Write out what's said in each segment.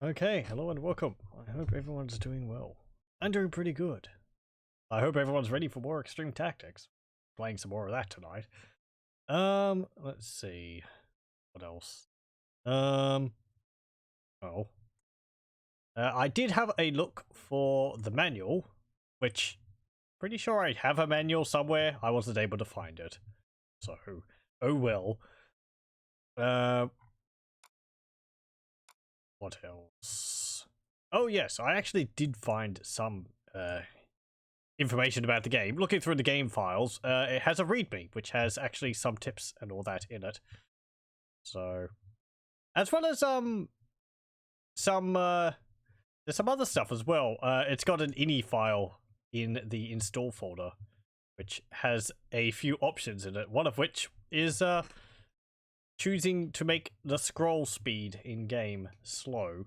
Okay, hello and welcome. I hope everyone's doing well. I'm doing pretty good. I hope everyone's ready for more extreme tactics. Playing some more of that tonight. Let's see. What else? Oh. I did have a look for the manual, which pretty sure I have a manual somewhere. I wasn't able to find it. So, oh well. What else? Oh yes, I actually did find some information about the game. Looking through the game files, it has a README, which has actually some tips and all that in it. So, as well as there's some other stuff as well. It's got an ini file in the install folder, which has a few options in it. One of which is choosing to make the scroll speed in game slow.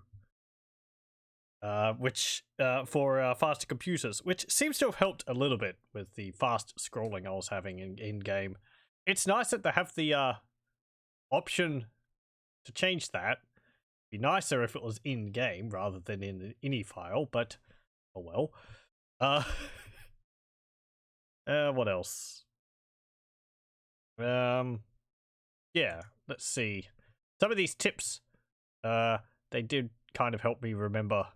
Which for faster computers, which seems to have helped a little bit with the fast scrolling I was having in game. It's nice that they have the option to change that. It'd be nicer if it was in game rather than in an ini file, but oh well. What else? Yeah, let's see. Some of these tips, they did kind of help me remember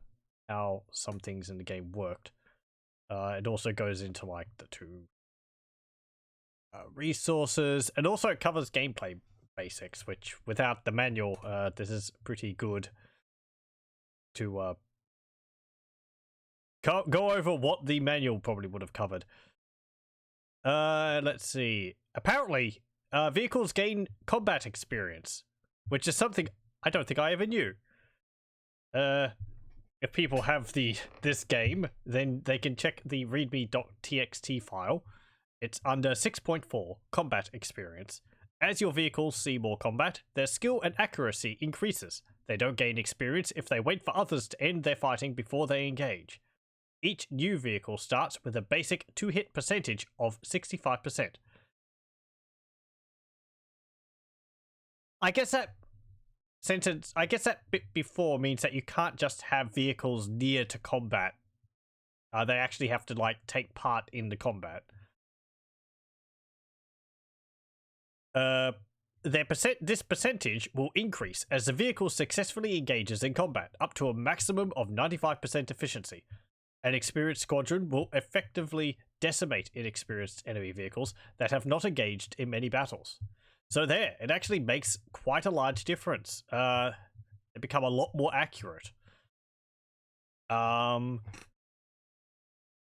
how some things in the game worked. It also goes into like the two resources, and also it covers gameplay basics, which without the manual, this is pretty good to go over what the manual probably would have covered. Let's see. Apparently, vehicles gain combat experience, which is something I don't think I ever knew. If people have this game, then they can check the readme.txt file. It's under 6.4, combat experience. As your vehicles see more combat, their skill and accuracy increases. They don't gain experience if they wait for others to end their fighting before they engage. Each new vehicle starts with a basic 2-hit percentage of 65%. I guess that bit before means that you can't just have vehicles near to combat. They actually have to like take part in the combat. This percentage will increase as the vehicle successfully engages in combat, up to a maximum of 95% efficiency. An experienced squadron will effectively decimate inexperienced enemy vehicles that have not engaged in many battles. So there, it actually makes quite a large difference. They become a lot more accurate.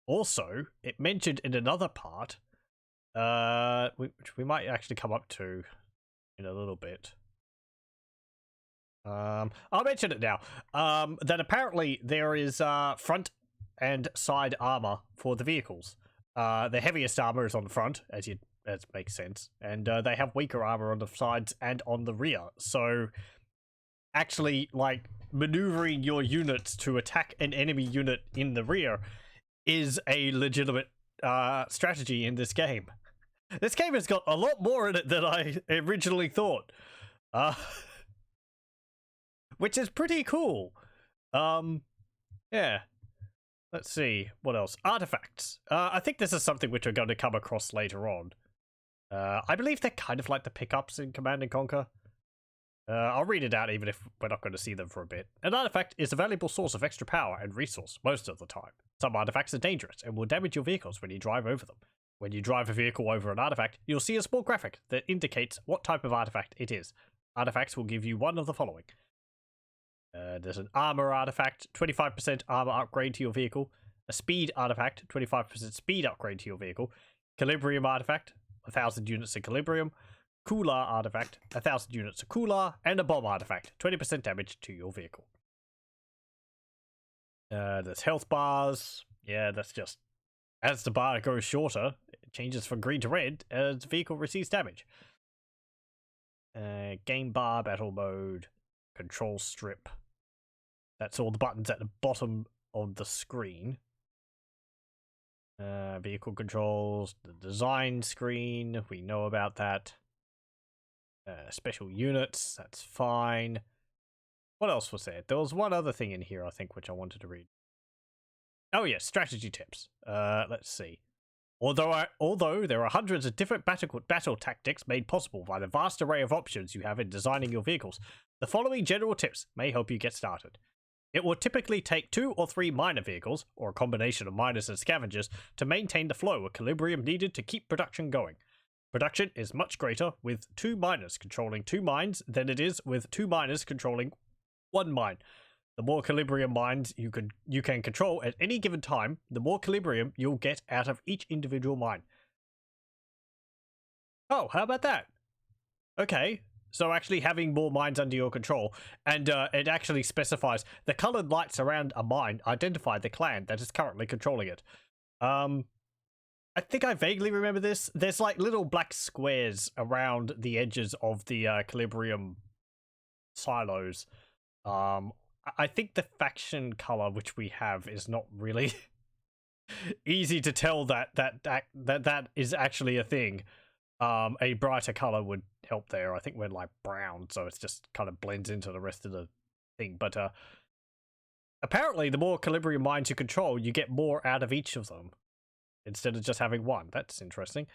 Also, it mentioned in another part, which we might actually come up to in a little bit. I'll mention it now. That apparently there is front and side armor for the vehicles. The heaviest armor is on the front, as makes sense, and they have weaker armor on the sides and on the rear. So, actually, like maneuvering your units to attack an enemy unit in the rear is a legitimate strategy in this game. This game has got a lot more in it than I originally thought, which is pretty cool. Yeah. Let's see, what else? Artifacts. I think this is something which we're going to come across later on. I believe they're kind of like the pickups in Command & Conquer. I'll read it out even if we're not going to see them for a bit. An artifact is a valuable source of extra power and resource most of the time. Some artifacts are dangerous and will damage your vehicles when you drive over them. When you drive a vehicle over an artifact, you'll see a small graphic that indicates what type of artifact it is. Artifacts will give you one of the following. There's an armor artifact, 25% armor upgrade to your vehicle. A speed artifact, 25% speed upgrade to your vehicle. Calibrium artifact, 1,000 units of calibrium. Cooler artifact, 1,000 units of cooler. And a bomb artifact, 20% damage to your vehicle. There's health bars. Yeah, that's just as the bar goes shorter, it changes from green to red as the vehicle receives damage. Game bar, battle mode, control strip. That's all the buttons at the bottom of the screen. Vehicle controls, the design screen, we know about that. Special units, that's fine. What else was there? There was one other thing in here, I think, which I wanted to read. Oh, yes, strategy tips. Let's see. Although there are hundreds of different battle tactics made possible by the vast array of options you have in designing your vehicles, the following general tips may help you get started. It will typically take 2 or 3 miner vehicles, or a combination of miners and scavengers, to maintain the flow of equilibrium needed to keep production going. Production is much greater with 2 miners controlling 2 mines than it is with 2 miners controlling 1 mine. The more equilibrium mines you can control at any given time, the more equilibrium you'll get out of each individual mine. Oh, how about that? Okay, so actually having more mines under your control, and it actually specifies the colored lights around a mine identify the clan that is currently controlling it. I think I vaguely remember this. There's like little black squares around the edges of the equilibrium silos. I think the faction color which we have is not really easy to tell that is actually a thing. A brighter color would help there. I think we're like brown, so it just kind of blends into the rest of the thing. But apparently, the more equilibrium mines you control, you get more out of each of them instead of just having one. That's interesting.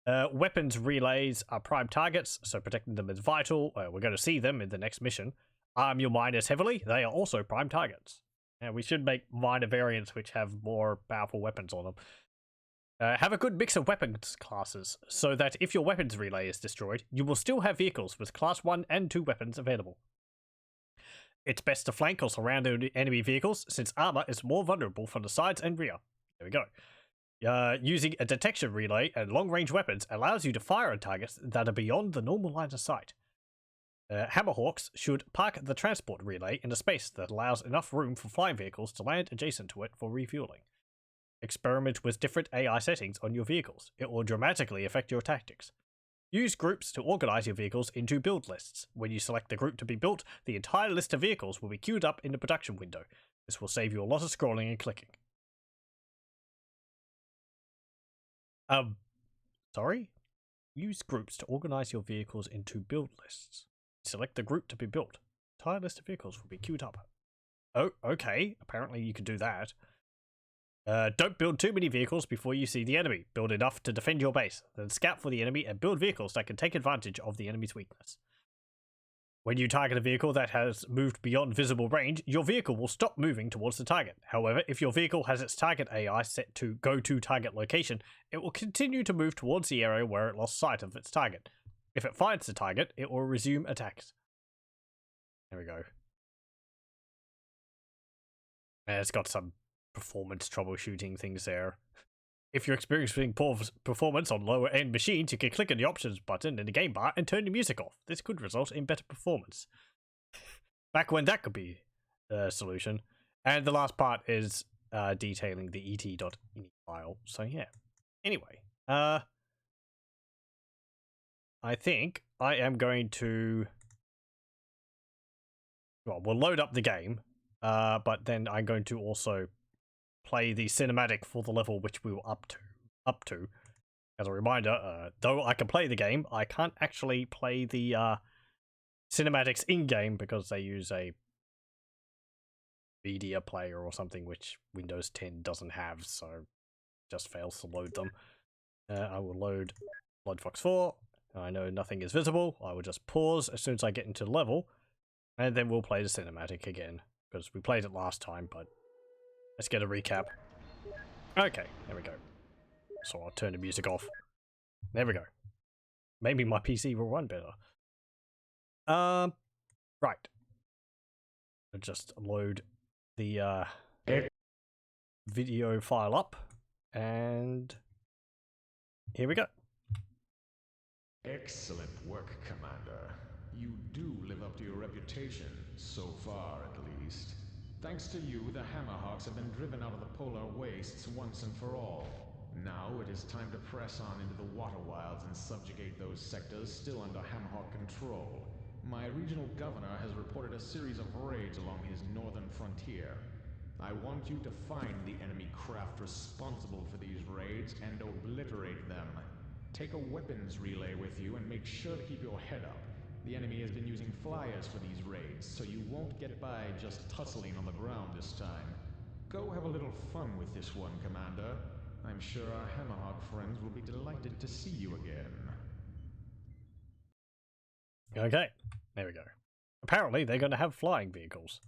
Weapons relays are prime targets, so protecting them is vital. We're going to see them in the next mission. Arm your miners heavily, they are also prime targets. And we should make miner variants which have more powerful weapons on them. Have a good mix of weapons classes, so that if your weapons relay is destroyed, you will still have vehicles with class 1 and 2 weapons available. It's best to flank or surround enemy vehicles, since armor is more vulnerable from the sides and rear. There we go. Using a detection relay and long-range weapons allows you to fire on targets that are beyond the normal line of sight. Hammerhawks should park the transport relay in a space that allows enough room for flying vehicles to land adjacent to it for refueling. Experiment with different AI settings on your vehicles. It will dramatically affect your tactics. Use groups to organize your vehicles into build lists. When you select the group to be built, the entire list of vehicles will be queued up in the production window. This will save you a lot of scrolling and clicking. Sorry? Use groups to organize your vehicles into build lists. Select the group to be built. The entire list of vehicles will be queued up. Oh, okay. Apparently you can do that. Don't build too many vehicles before you see the enemy. Build enough to defend your base. Then scout for the enemy and build vehicles that can take advantage of the enemy's weakness. When you target a vehicle that has moved beyond visible range, your vehicle will stop moving towards the target. However, if your vehicle has its target AI set to go to target location, it will continue to move towards the area where it lost sight of its target. If it finds the target, it will resume attacks. There we go. And it's got some performance troubleshooting things there. If you're experiencing poor performance on lower end machines, you can click on the options button in the game bar and turn the music off. This could result in better performance. Back when that could be a solution. And the last part is detailing the et.ini file. So yeah. Anyway, I think I am going to... Well, we'll load up the game, but then I'm going to also play the cinematic for the level which we were up to. As a reminder, though I can play the game, I can't actually play the cinematics in-game because they use a media player or something which Windows 10 doesn't have, so it just fails to load them. I will load Bloodfox 4. I know nothing is visible. I will just pause as soon as I get into the level, and then we'll play the cinematic again, because we played it last time, but let's get a recap. Okay, there we go. So I'll turn the music off. There we go. Maybe my PC will run better. Right. I'll just load the video file up, and here we go. Excellent work, Commander. You do live up to your reputation, so far at least. Thanks to you, the Hammerhawks have been driven out of the polar wastes once and for all. Now it is time to press on into the water wilds and subjugate those sectors still under Hammerhawk control. My regional governor has reported a series of raids along his northern frontier. I want you to find the enemy craft responsible for these raids and obliterate them. Take a weapons relay with you and make sure to keep your head up. The enemy has been using flyers for these raids, so you won't get by just tussling on the ground this time. Go have a little fun with this one, Commander. I'm sure our Hammerhawk friends will be delighted to see you again. Okay, there we go. Apparently, they're going to have flying vehicles.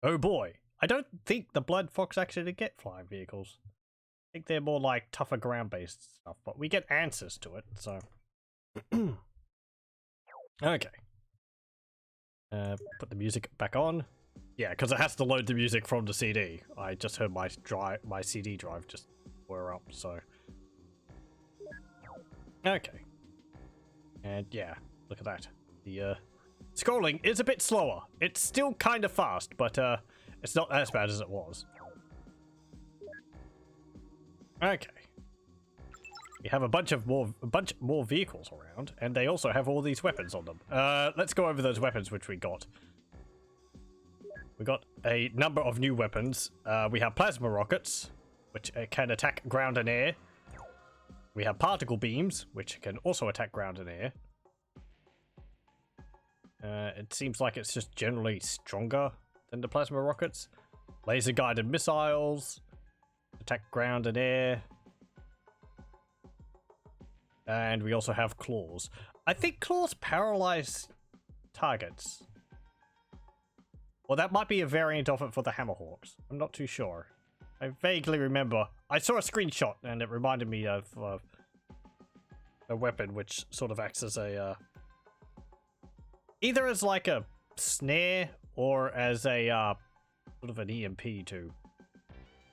Oh boy. I don't think the Bloodfox actually get flying vehicles. I think they're more like tougher ground-based stuff, but we get answers to it, so... Okay. Put the music back on. Yeah, because it has to load the music from the CD. I just heard my CD drive just wear up, so... Okay. And yeah, look at that. The scrolling is a bit slower. It's still kind of fast, but it's not as bad as it was. Okay. We have a bunch more vehicles around, and they also have all these weapons on them. Let's go over those weapons which we got. We got a number of new weapons. We have plasma rockets, which can attack ground and air. We have particle beams, which can also attack ground and air. It seems like it's just generally stronger than the plasma rockets. Laser guided missiles, attack ground and air. And we also have claws. I think claws paralyze targets. Well, that might be a variant of it for the Hammerhawks. I'm not too sure. I vaguely remember. I saw a screenshot and it reminded me of a weapon which sort of acts as a... either as like a snare or as a sort of an EMP to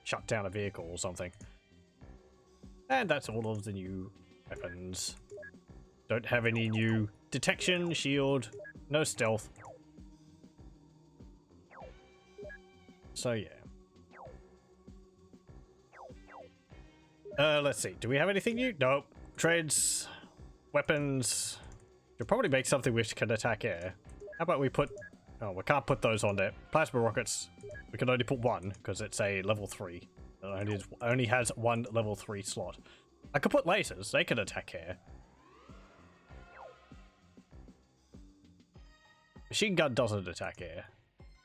shut down a vehicle or something. And that's all of the new weapons. Don't have any new detection, shield, no stealth. So yeah. Let's see. Do we have anything new? Nope. Trades, weapons. Should probably make something which can attack air. How about we put... oh, we can't put those on there. Plasma rockets. We can only put one because it's a level 3. It only has one level 3 slot. I could put lasers. They can attack air. Machine gun doesn't attack air.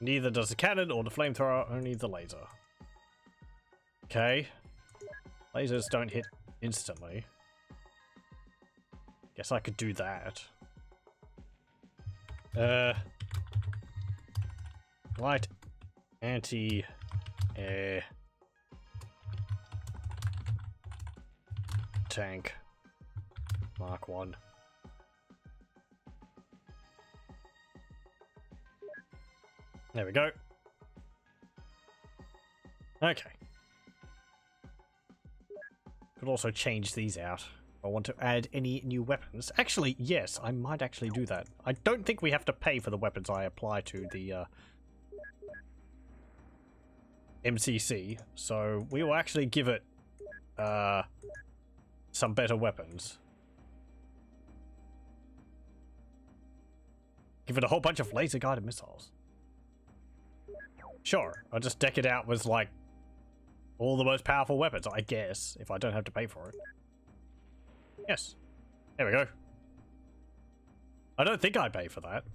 Neither does the cannon or the flamethrower, only the laser. Okay. Lasers don't hit instantly. Guess I could do that. Light anti-air tank Mark 1. There we go. Okay. Could also change these out. If I want to add any new weapons. Actually, yes, I might actually do that. I don't think we have to pay for the weapons I apply to the MCC, so we will actually give it some better weapons. Give it a whole bunch of laser guided missiles. Sure, I'll just deck it out with like all the most powerful weapons, I guess, if I don't have to pay for it. Yes. There we go. I don't think I pay for that.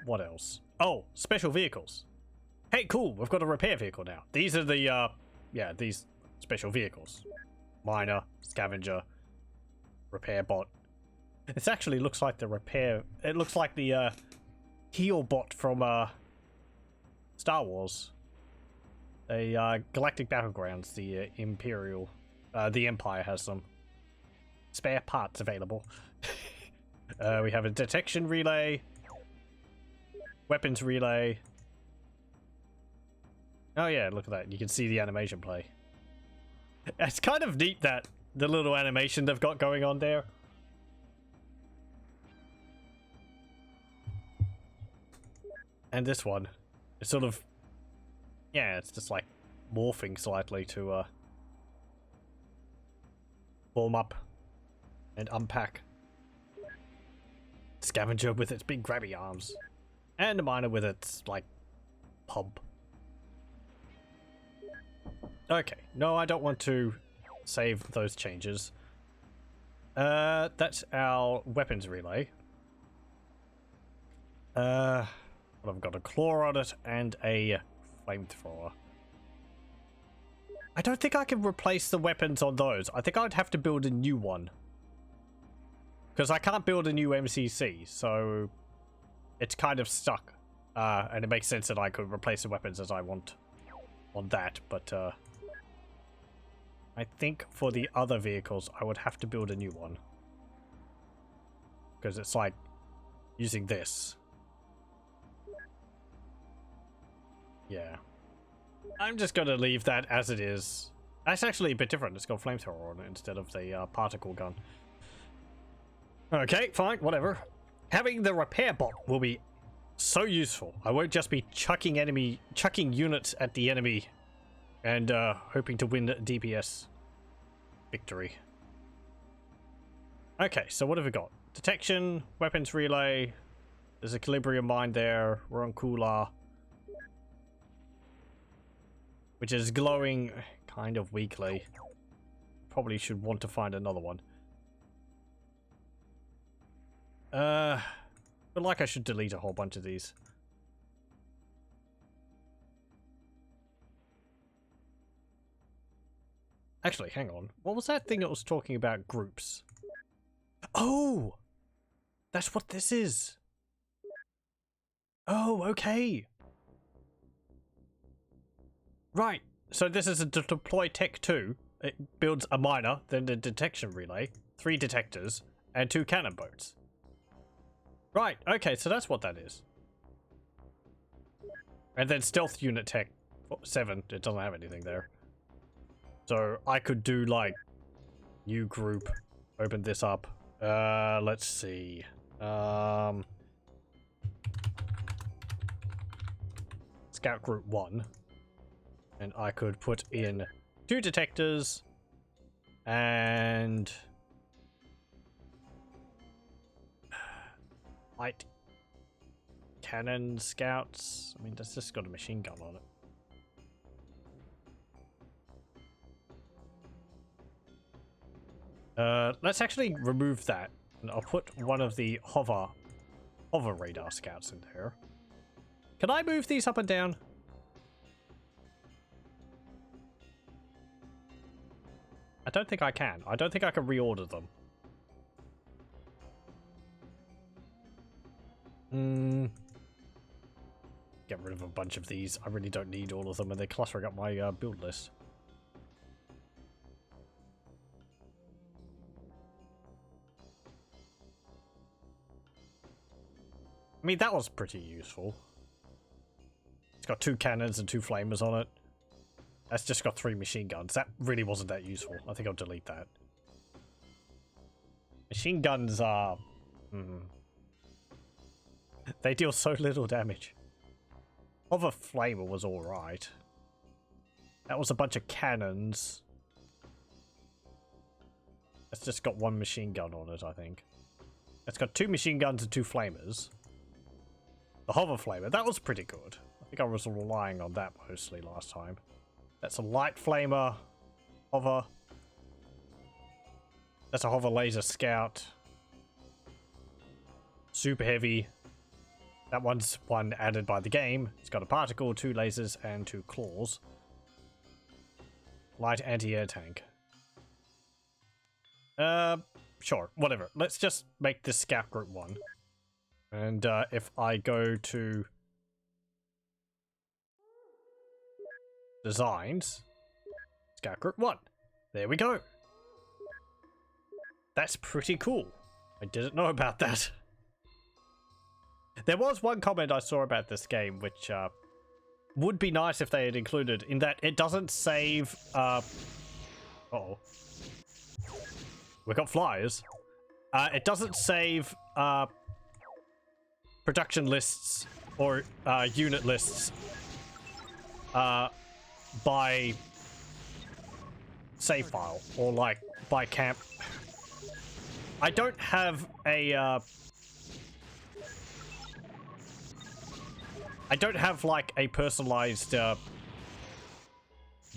What else? Oh, special vehicles. Hey, cool, we've got a repair vehicle now. These are the, yeah, these special vehicles. Miner, scavenger, repair bot. This actually looks like the repair... it looks like the, heal bot from, Star Wars. The, Galactic Battlegrounds, the, Imperial... the Empire has some spare parts available. We have a detection relay. Weapons relay. Oh yeah, look at that. You can see the animation play. It's kind of neat that the little animation they've got going on there. And this one, it's sort of, yeah, it's just like morphing slightly to form up and unpack. Scavenger with its big grabby arms, and a miner with its like pump. Okay, no, I don't want to save those changes. That's our weapons relay. I've got a claw on it and a flamethrower. I don't think I can replace the weapons on those. I think I'd have to build a new one. Because I can't build a new MCC, so it's kind of stuck. And it makes sense that I could replace the weapons as I want on that, but I think for the other vehicles, I would have to build a new one. Because it's like using this. Yeah. I'm just going to leave that as it is. That's actually a bit different. It's got flamethrower on it instead of the particle gun. Okay, fine, whatever. Having the repair bot will be so useful. I won't just be chucking units at the enemy and hoping to win DPS victory. Okay, so what have we got? Detection, weapons relay. There's a equilibrium mine there. We're on Cooler, which is glowing kind of weakly. Probably should want to find another one. But like I should delete a whole bunch of these. Actually, hang on. What was that thing that was talking about groups? Oh! That's what this is. Oh, okay. Right. So this is a deploy tech 2. It builds a miner, then a detection relay, 3 detectors, and 2 cannon boats. Right, okay, so that's what that is. And then stealth unit tech 7, it doesn't have anything there. So I could do like new group, open this up. Let's see. Scout group 1. And I could put in 2 detectors and light cannon scouts. I mean, that's just got a machine gun on it. Let's actually remove that. And I'll put one of the hover radar scouts in there. Can I move these up and down? I don't think I can. I don't think I can reorder them. Get rid of a bunch of these. I really don't need all of them, and they're clustering up my build list. I mean, that was pretty useful. It's got 2 cannons and 2 flamers on it. That's just got 3 machine guns. That really wasn't that useful. I think I'll delete that. Machine guns are... They deal so little damage. Hover flamer was alright. That was a bunch of cannons. It's just got 1 machine gun on it, I think. It's got 2 machine guns and 2 flamers. The hover flamer, that was pretty good. I think I was relying on that mostly last time. That's a light flamer. Hover. That's a hover laser scout. Super heavy. That one's one added by the game. It's got a particle, 2 lasers, and 2 claws. Light anti-air tank. Sure, whatever. Let's just make this scout group 1. And if I go to designs, scout group 1. There we go. That's pretty cool. I didn't know about that. There was one comment I saw about this game, which would be nice if they had included, in that it doesn't save... Uh-oh. We got flyers. It doesn't save production lists or unit lists by save file or like by camp. I don't have a I don't have like a personalized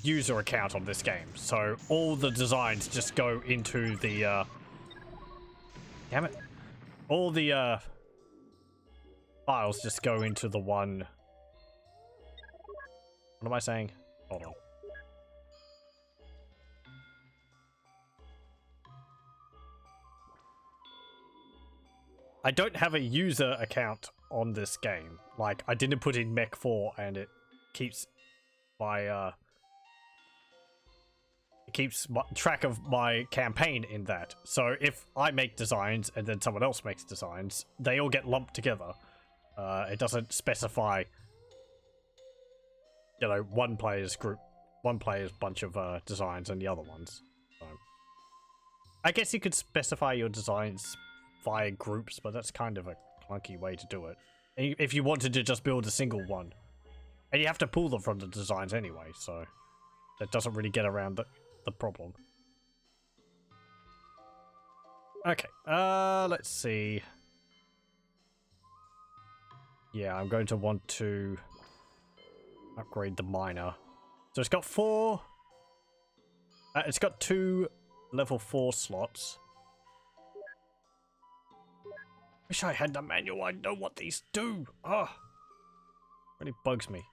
user account on this game, so all the designs just go into the Damn it. All the files just go into the one. What am I saying? Hold on. I don't have a user account on this game. Like, I didn't put in Mech 4 and it keeps my track of my campaign in that. So if I make designs and then someone else makes designs, they all get lumped together. It doesn't specify, you know, one player's bunch of designs and the other ones. So I guess you could specify your designs via groups, but that's kind of a clunky way to do it. If you wanted to just build a single one, and you have to pull them from the designs anyway, so that doesn't really get around the problem. Okay, let's see. Yeah, I'm going to want to upgrade the miner. So it's got it's got 2 level 4 slots. Wish I had the manual. I know what these do. Oh, really bugs me.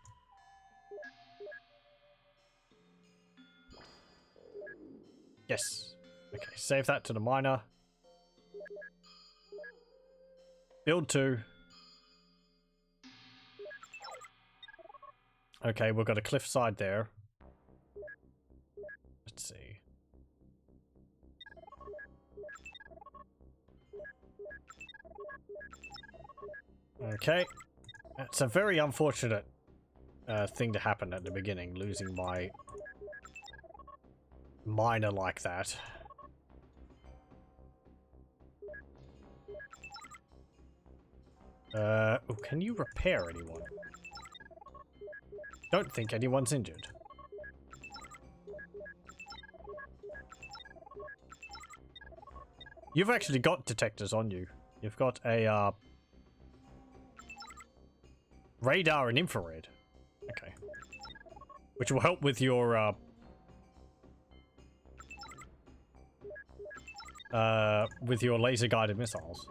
Yes. Okay, save that to the miner. Build 2. Okay, we've got a cliffside there. Let's see. Okay, that's a very unfortunate thing to happen at the beginning, losing my miner like that. Oh, can you repair anyone? Don't think anyone's injured. You've actually got detectors on you. You've got a radar and infrared. Okay. Which will help with your laser guided missiles.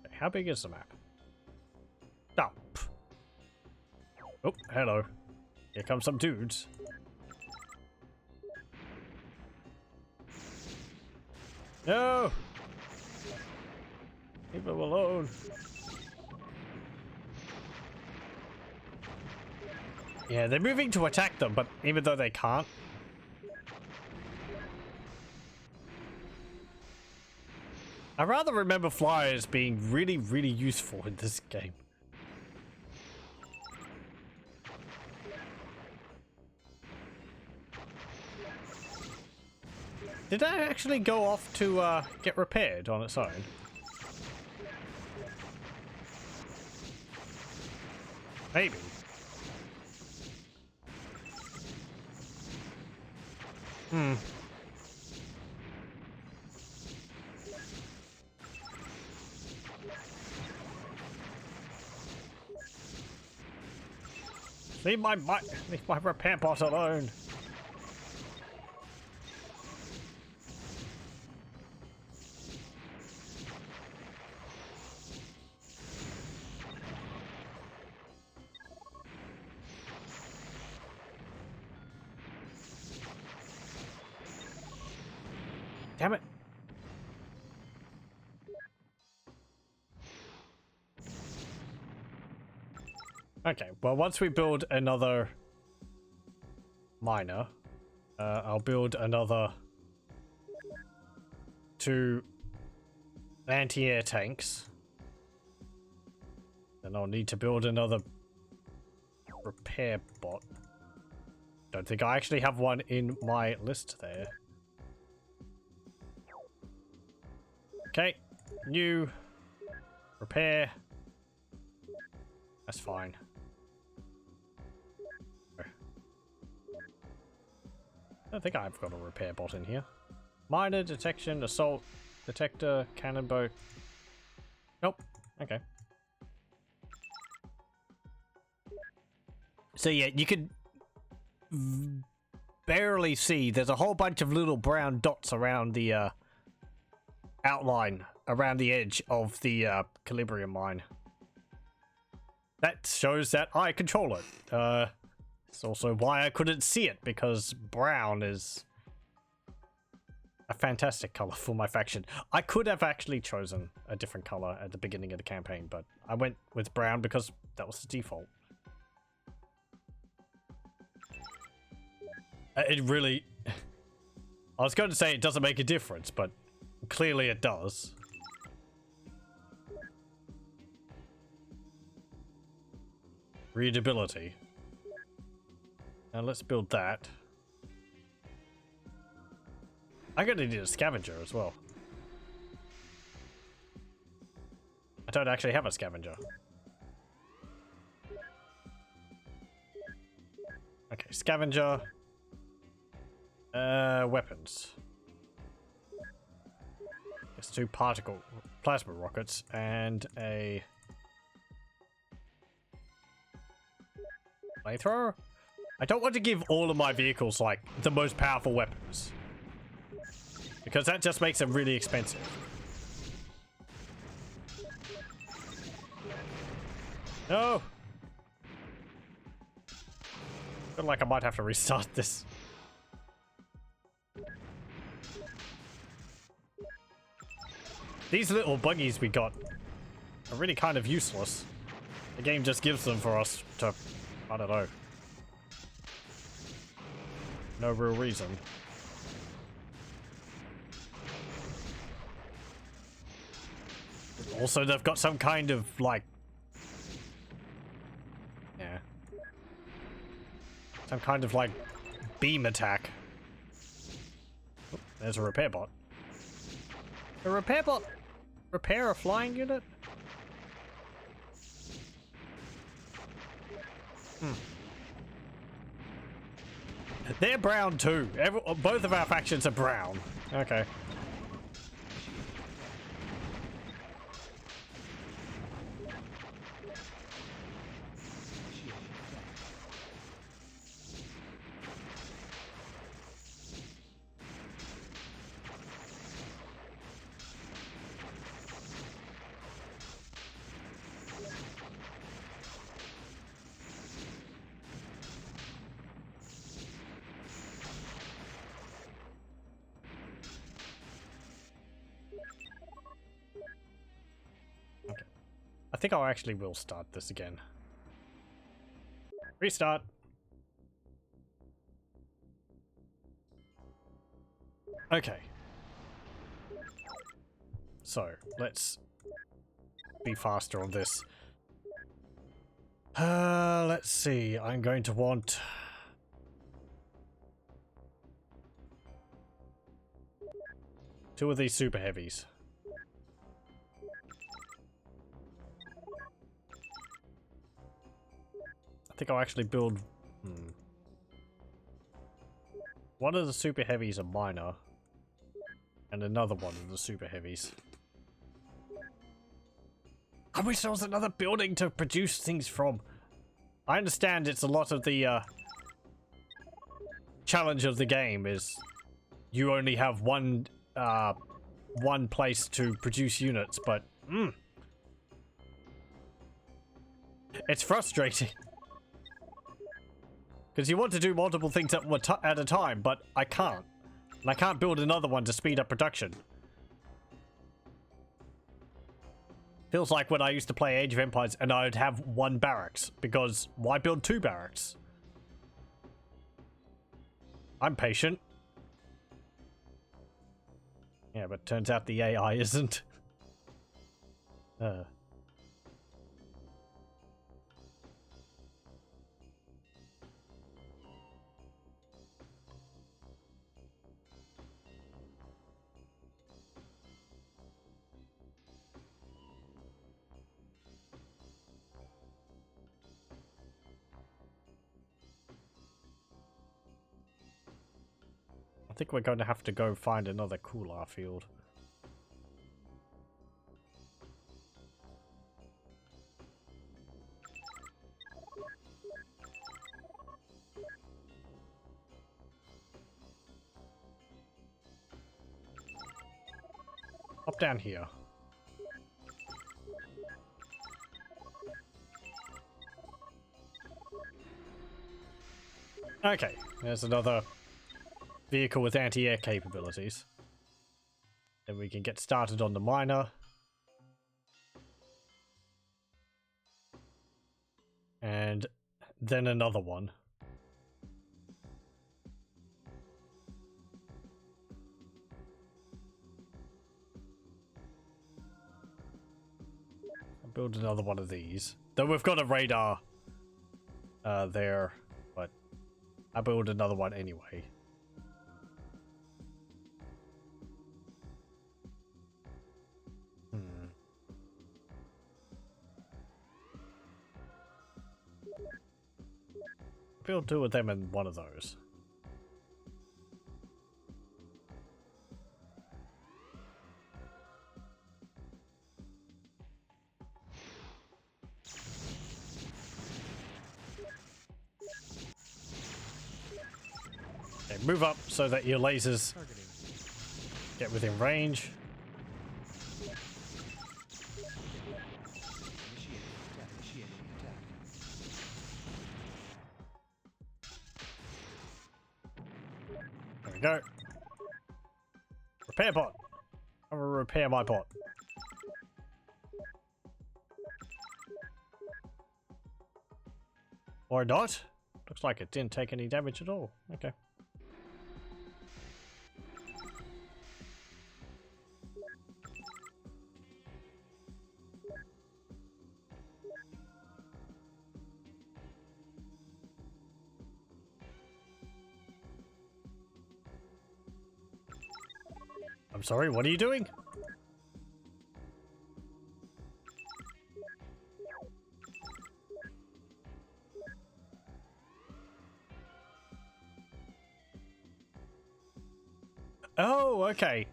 Okay, how big is the map? Oh. Oh, hello. Here come some dudes. No! Leave them alone. Yeah, they're moving to attack them, but even though they can't. I rather remember flyers being really, really useful in this game. Did that actually go off to get repaired on its own? Maybe. Hmm. Leave my repair bot alone. Damn it. Okay, well, once we build another miner, I'll build another 2 anti-air tanks. Then I'll need to build another repair bot. Don't think I actually have one in my list there. Okay, new repair. That's fine. I don't think I've got a repair bot in here. Miner, detection, assault, detector, cannon bow. Nope. Okay. So yeah, you could barely see. There's a whole bunch of little brown dots around the outline, around the edge of the Calibrium mine. That shows that I control it. It's also why I couldn't see it, because brown is a fantastic color for my faction. I could have actually chosen a different color at the beginning of the campaign, but I went with brown because that was the default. It really... I was going to say it doesn't make a difference, but clearly it does. Readability. Now let's build that. I'm gonna need a scavenger as well. I don't actually have a scavenger. Okay, scavenger. Weapons. It's 2 particle plasma rockets and a flamethrower. I don't want to give all of my vehicles like the most powerful weapons, because that just makes them really expensive. No! I feel like I might have to restart this. These little buggies we got are really kind of useless. The game just gives them for us to, I don't know. No real reason. Also, they've got some kind of, like... Yeah. Some kind of, like, beam attack. Oh, there's a repair bot. A repair bot? Repair a flying unit? They're brown too. Both of our factions are brown. Okay. I think I actually will start this again. Restart. Okay. So, let's be faster on this. Let's see. I'm going to want... two of these super heavies. I think I'll actually build... One of the super heavies a miner. And another one of the super heavies. I wish there was another building to produce things from. I understand it's a lot of the challenge of the game is you only have one place to produce units, but it's frustrating. Because you want to do multiple things at a time, but I can't. And I can't build another one to speed up production. Feels like when I used to play Age of Empires and I would have 1 barracks, because why build 2 barracks? I'm patient. Yeah, but turns out the AI isn't. I think we're going to have to go find another cooler field. Hop down here. Okay, there's another vehicle with anti-air capabilities. Then we can get started on the miner. And then another one. I'll build another one of these. Though we've got a radar there, but I'll build another one anyway. Build two of them and one of those. Okay, move up so that your lasers get within range. There we go. Repair bot. I'm gonna repair my bot. Or not. Looks like it didn't take any damage at all. Okay. I'm sorry, what are you doing? Oh, okay.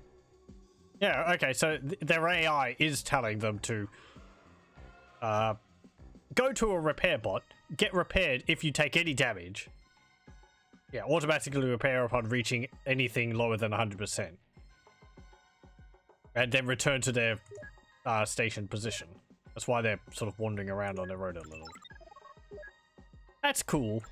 Yeah, okay, so their AI is telling them to go to a repair bot, get repaired if you take any damage. Yeah, automatically repair upon reaching anything lower than 100%. And then return to their station position. That's why they're sort of wandering around on their own a little. That's cool.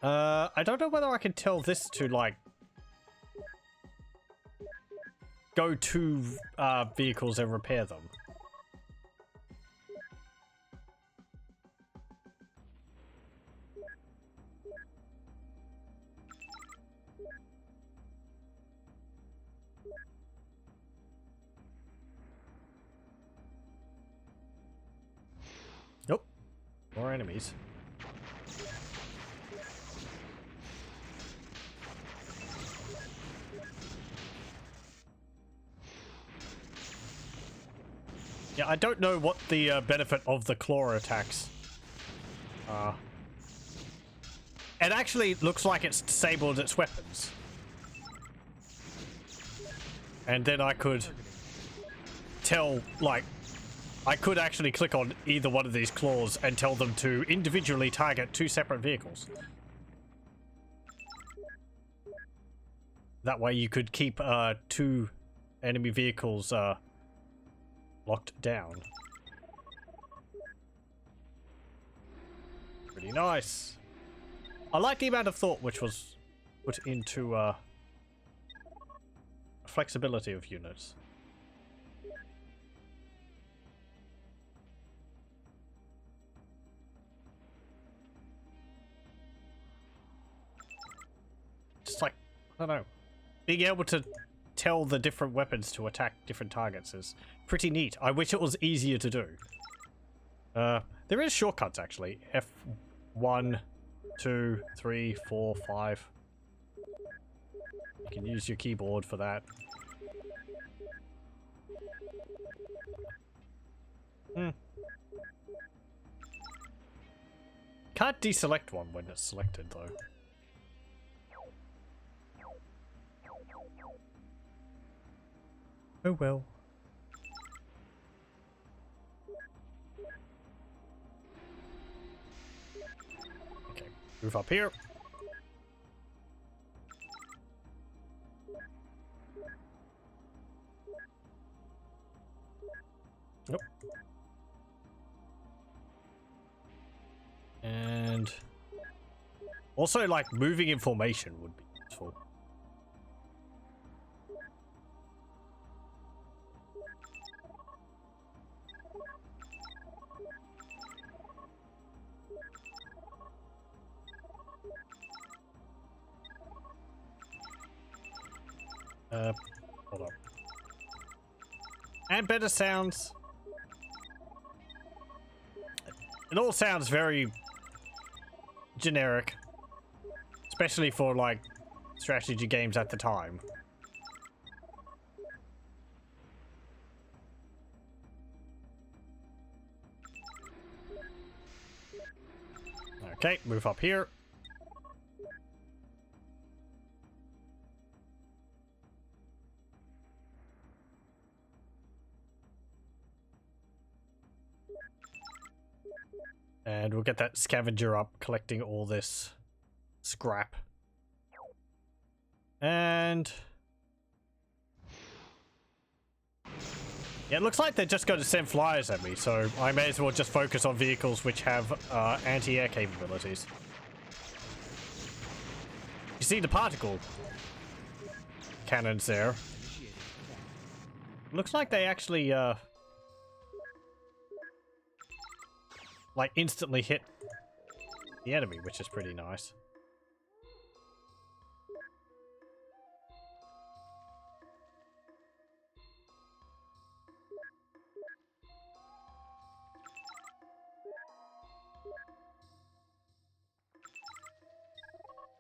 I don't know whether I can tell this to, like, go to vehicles and repair them. Nope. More enemies. Yeah, I don't know what the benefit of the claw attacks are. It actually looks like it's disabled its weapons. And then I could tell, like, I could actually click on either one of these claws and tell them to individually target two separate vehicles. That way you could keep two enemy vehicles locked down. Pretty nice. I like the amount of thought which was put into flexibility of units. Just like, I don't know, being able to tell the different weapons to attack different targets is pretty neat. I wish it was easier to do. There is shortcuts actually. F1, 2, 3, 4, 5. You can use your keyboard for that. Can't deselect one when it's selected though. Oh well. Move up here. Nope. And also, like, moving in formation would be useful. Hold on. And better sounds. It all sounds very generic, especially for like strategy games at the time. Okay, move up here. And we'll get that scavenger up, collecting all this scrap. And yeah, it looks like they're just going to send flyers at me, so I may as well just focus on vehicles which have anti-air capabilities. You see the particle cannons there. Looks like they actually like instantly hit the enemy, which is pretty nice.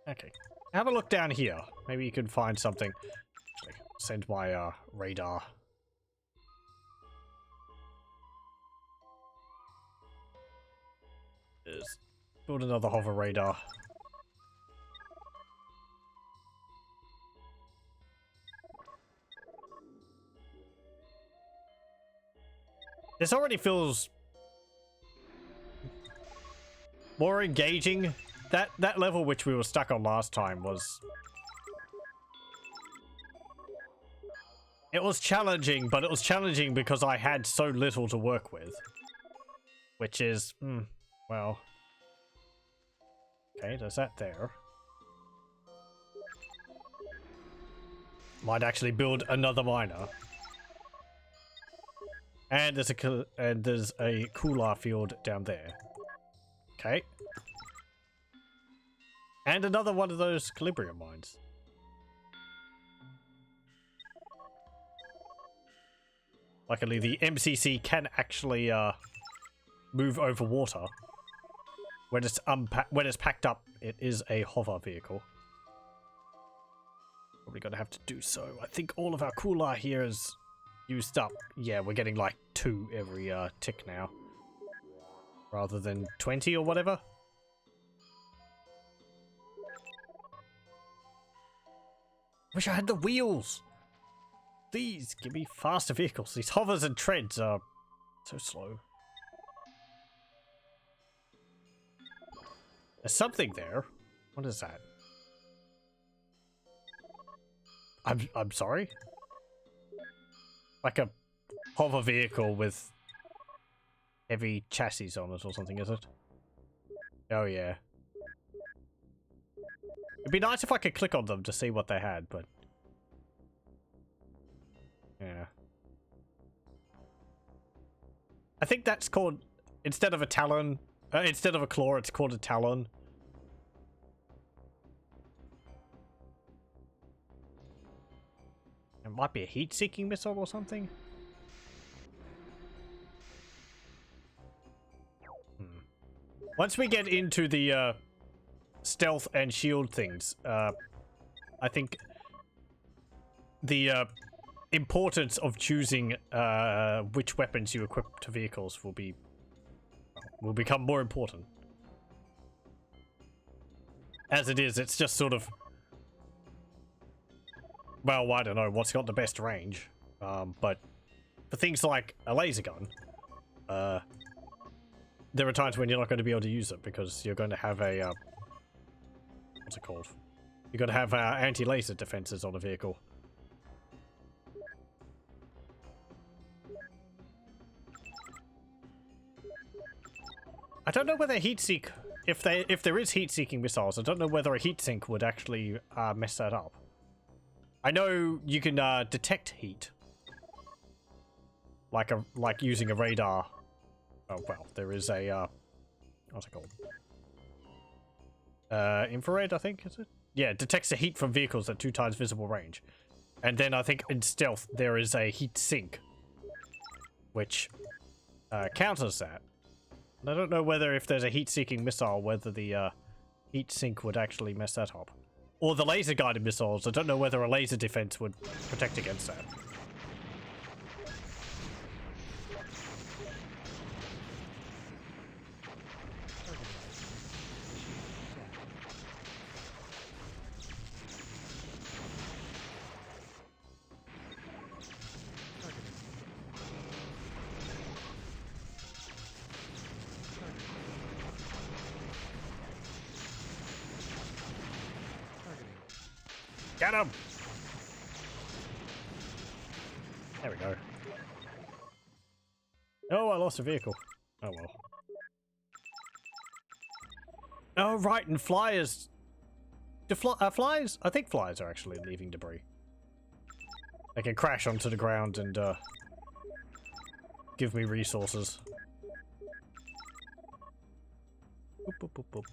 Okay, have a look down here. Maybe you can find something. Actually, send my radar. Is build another hover radar. This already feels more engaging. That level which we were stuck on last time was... It was challenging, but it was challenging because I had so little to work with. Which is... well... Okay, there's that there. Might actually build another miner. And there's a cooler field down there. Okay. And another one of those Calibrium mines. Luckily, the MCC can actually move over water. When it's packed up, it is a hover vehicle. Probably gonna have to do so. I think all of our cooler here is used up. Yeah, we're getting like 2 every tick now, rather than 20 or whatever. Wish I had the wheels. Please give me faster vehicles. These hovers and treads are so slow. There's something there. What is that? I'm sorry? Like a hover vehicle with heavy chassis on it or something, is it? Oh yeah. It'd be nice if I could click on them to see what they had, but... yeah. I think that's called... instead of a talon... instead of a claw, it's called a talon. It might be a heat-seeking missile or something. Once we get into the stealth and shield things, I think the importance of choosing which weapons you equip to vehicles will become more important. As it is, it's just sort of, well, I don't know what's got the best range, but for things like a laser gun, there are times when you're not going to be able to use it because you're going to have a what's it called? You got to have anti-laser defenses on a vehicle. I don't know whether heat seek, if there is heat-seeking missiles, I don't know whether a heat sink would actually mess that up. I know you can detect heat, like using a radar. Oh well, there is a what's it called? Infrared, I think, is it? Yeah, it detects the heat from vehicles at 2 times visible range. And then I think in stealth there is a heat sink, which counters that. And I don't know whether if there's a heat-seeking missile, whether the heat sink would actually mess that up. Or the laser-guided missiles, I don't know whether a laser defense would protect against that. Get him! There we go. Oh, I lost a vehicle. Oh well. Oh, right, and flyers. Do flies? I think flies are actually leaving debris. They can crash onto the ground and give me resources. Boop, boop, boop, boop.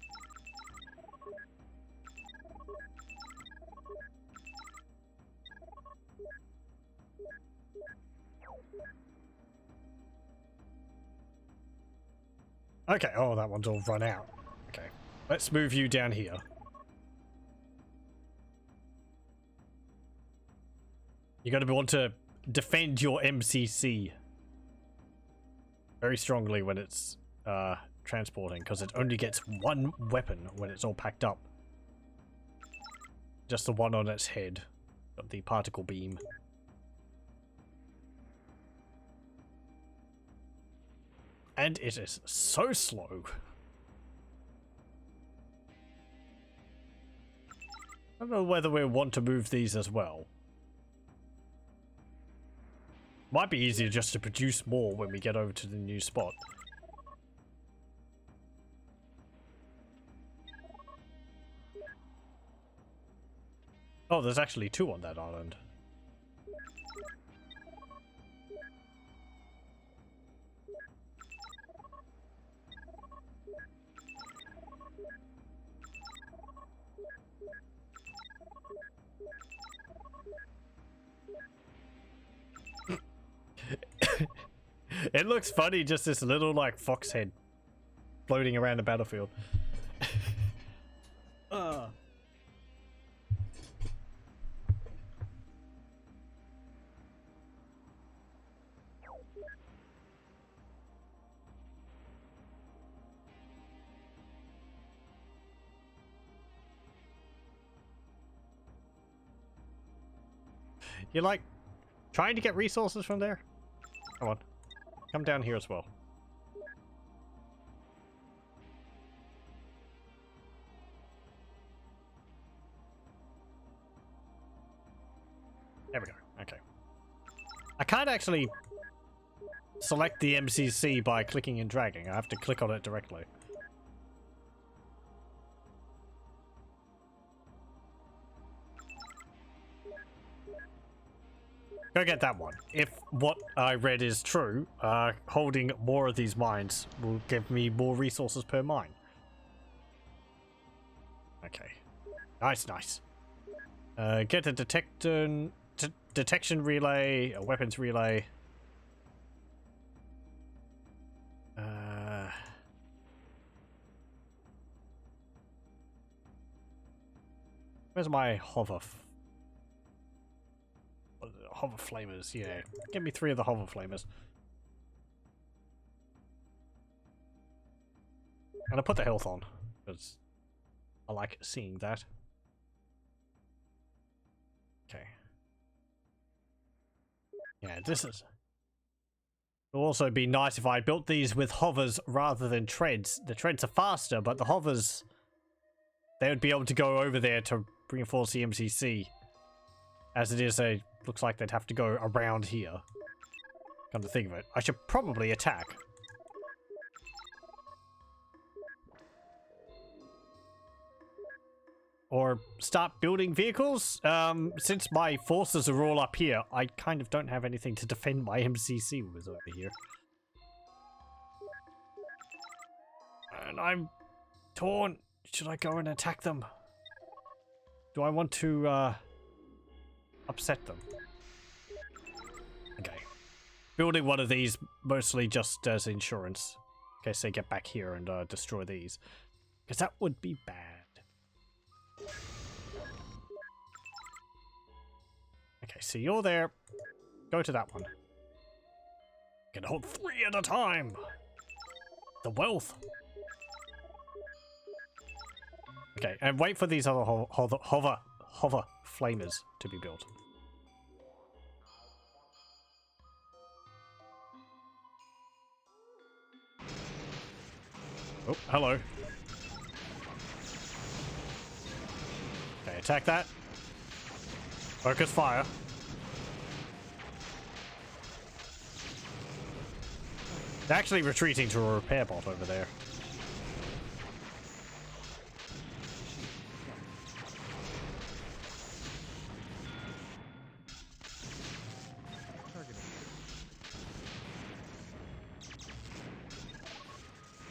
Okay, oh, that one's all run out. Okay, let's move you down here. You're going to want to defend your MCC very strongly when it's transporting, because it only gets 1 weapon when it's all packed up. Just the one on its head. Got the particle beam. And it is so slow. I don't know whether we want to move these as well. Might be easier just to produce more when we get over to the new spot. Oh, there's actually 2 on that island. It looks funny, just this little, like, fox head floating around the battlefield. You're, like, trying to get resources from there? Come on. Come down here as well. There we go. Okay. I can't actually select the MCC by clicking and dragging. I have to click on it directly. Go get that one. If what I read is true, holding more of these mines will give me more resources per mine. Okay. Nice, nice. Get a detection relay, a weapons relay. Where's my hover flamers? Yeah, give me 3 of the hover flamers. And I put the health on because I like seeing that. Okay. Yeah, this is. It would also be nice if I built these with hovers rather than treads. The treads are faster, but the hovers, they would be able to go over there to reinforce the MCC. As it is, looks like they'd have to go around here. Come to think of it, I should probably attack. Or start building vehicles. Since my forces are all up here, I kind of don't have anything to defend my MCC with over here. And I'm torn. Should I go and attack them? Do I want to upset them? Okay. Building one of these mostly just as insurance. In case they get back here and destroy these. Because that would be bad. Okay, so you're there. Go to that one. Can hold 3 at a time. The wealth. Okay, and wait for these other hover flamers to be built. Oh, hello. Okay, attack that. Focus fire. They're actually retreating to a repair bot over there.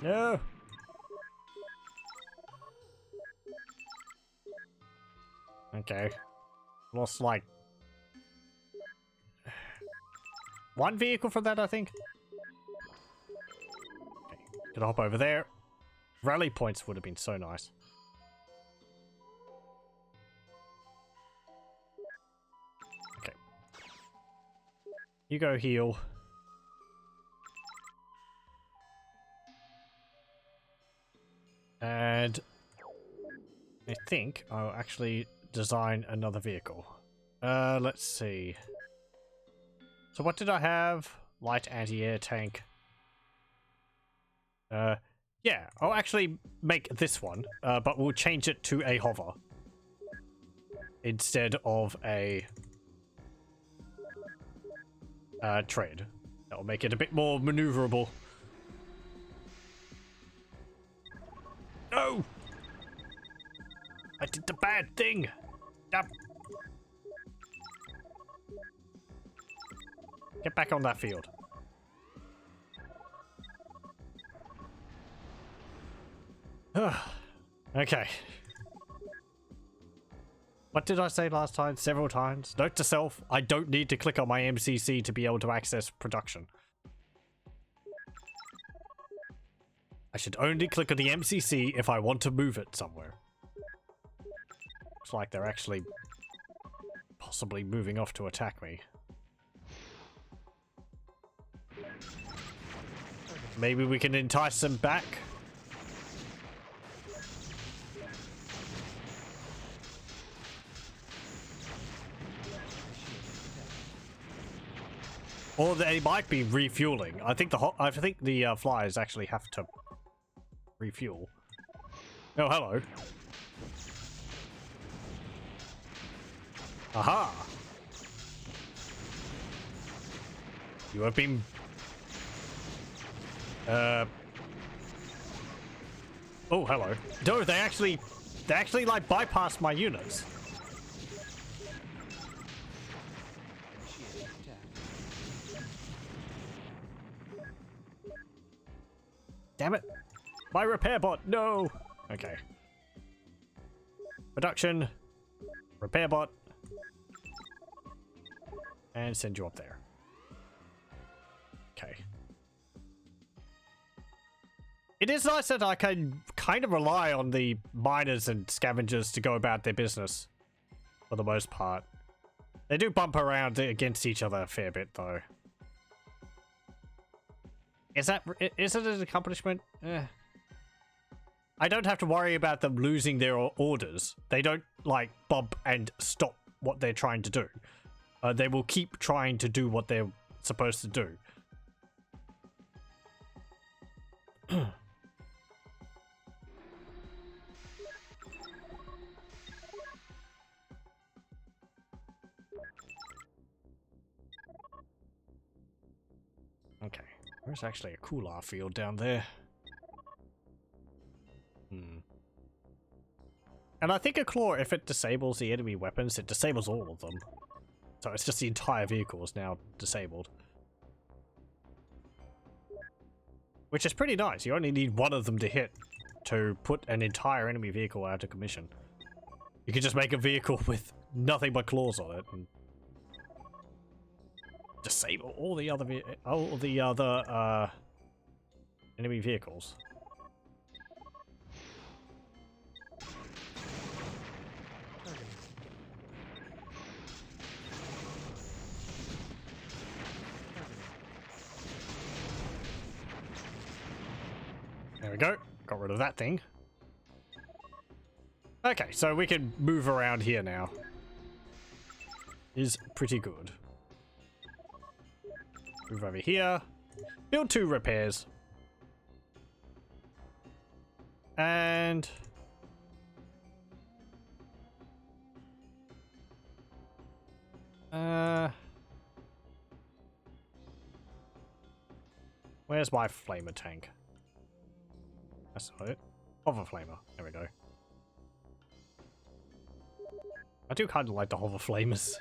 No. Okay. Lost like 1 vehicle from that, I think. Okay. Gonna hop over there. Rally points would have been so nice. Okay. You go heal. And I think I'll actually design another vehicle. Let's see. So what did I have? Light anti-air tank. Yeah, I'll actually make this one, but we'll change it to a hover instead of a trade. That'll make it a bit more maneuverable. No! I did the bad thing! Yep. Get back on that field. Okay. What did I say last time? Several times. Note to self, I don't need to click on my MCC to be able to access production. I should only click on the MCC if I want to move it somewhere. Looks like they're actually possibly moving off to attack me. Maybe we can entice them back. Or they might be refueling. I think the flyers actually have to refuel. Oh, hello. Aha! You have been... Oh, hello. No, they actually like bypassed my units. Damn it. My repair bot, no! Okay. Production. Repair bot. And send you up there. Okay. It is nice that I can kind of rely on the miners and scavengers to go about their business. For the most part. They do bump around against each other a fair bit, though. Is it an accomplishment? I don't have to worry about them losing their orders. They don't, like, bump and stop what they're trying to do. They will keep trying to do what they're supposed to do. There's actually a cooler field down there. And I think a claw, if it disables the enemy weapons, it disables all of them. So it's just the entire vehicle is now disabled. Which is pretty nice. You only need one of them to hit to put an entire enemy vehicle out of commission. You can just make a vehicle with nothing but claws on it and disable all the other enemy vehicles. There we go. Got rid of that thing. Okay, so we can move around here now. Is pretty good. Move over here. Build 2 repairs. And... where's my flamer tank? That's not it. Hover flamer. There we go. I do kind of like the hover flamers.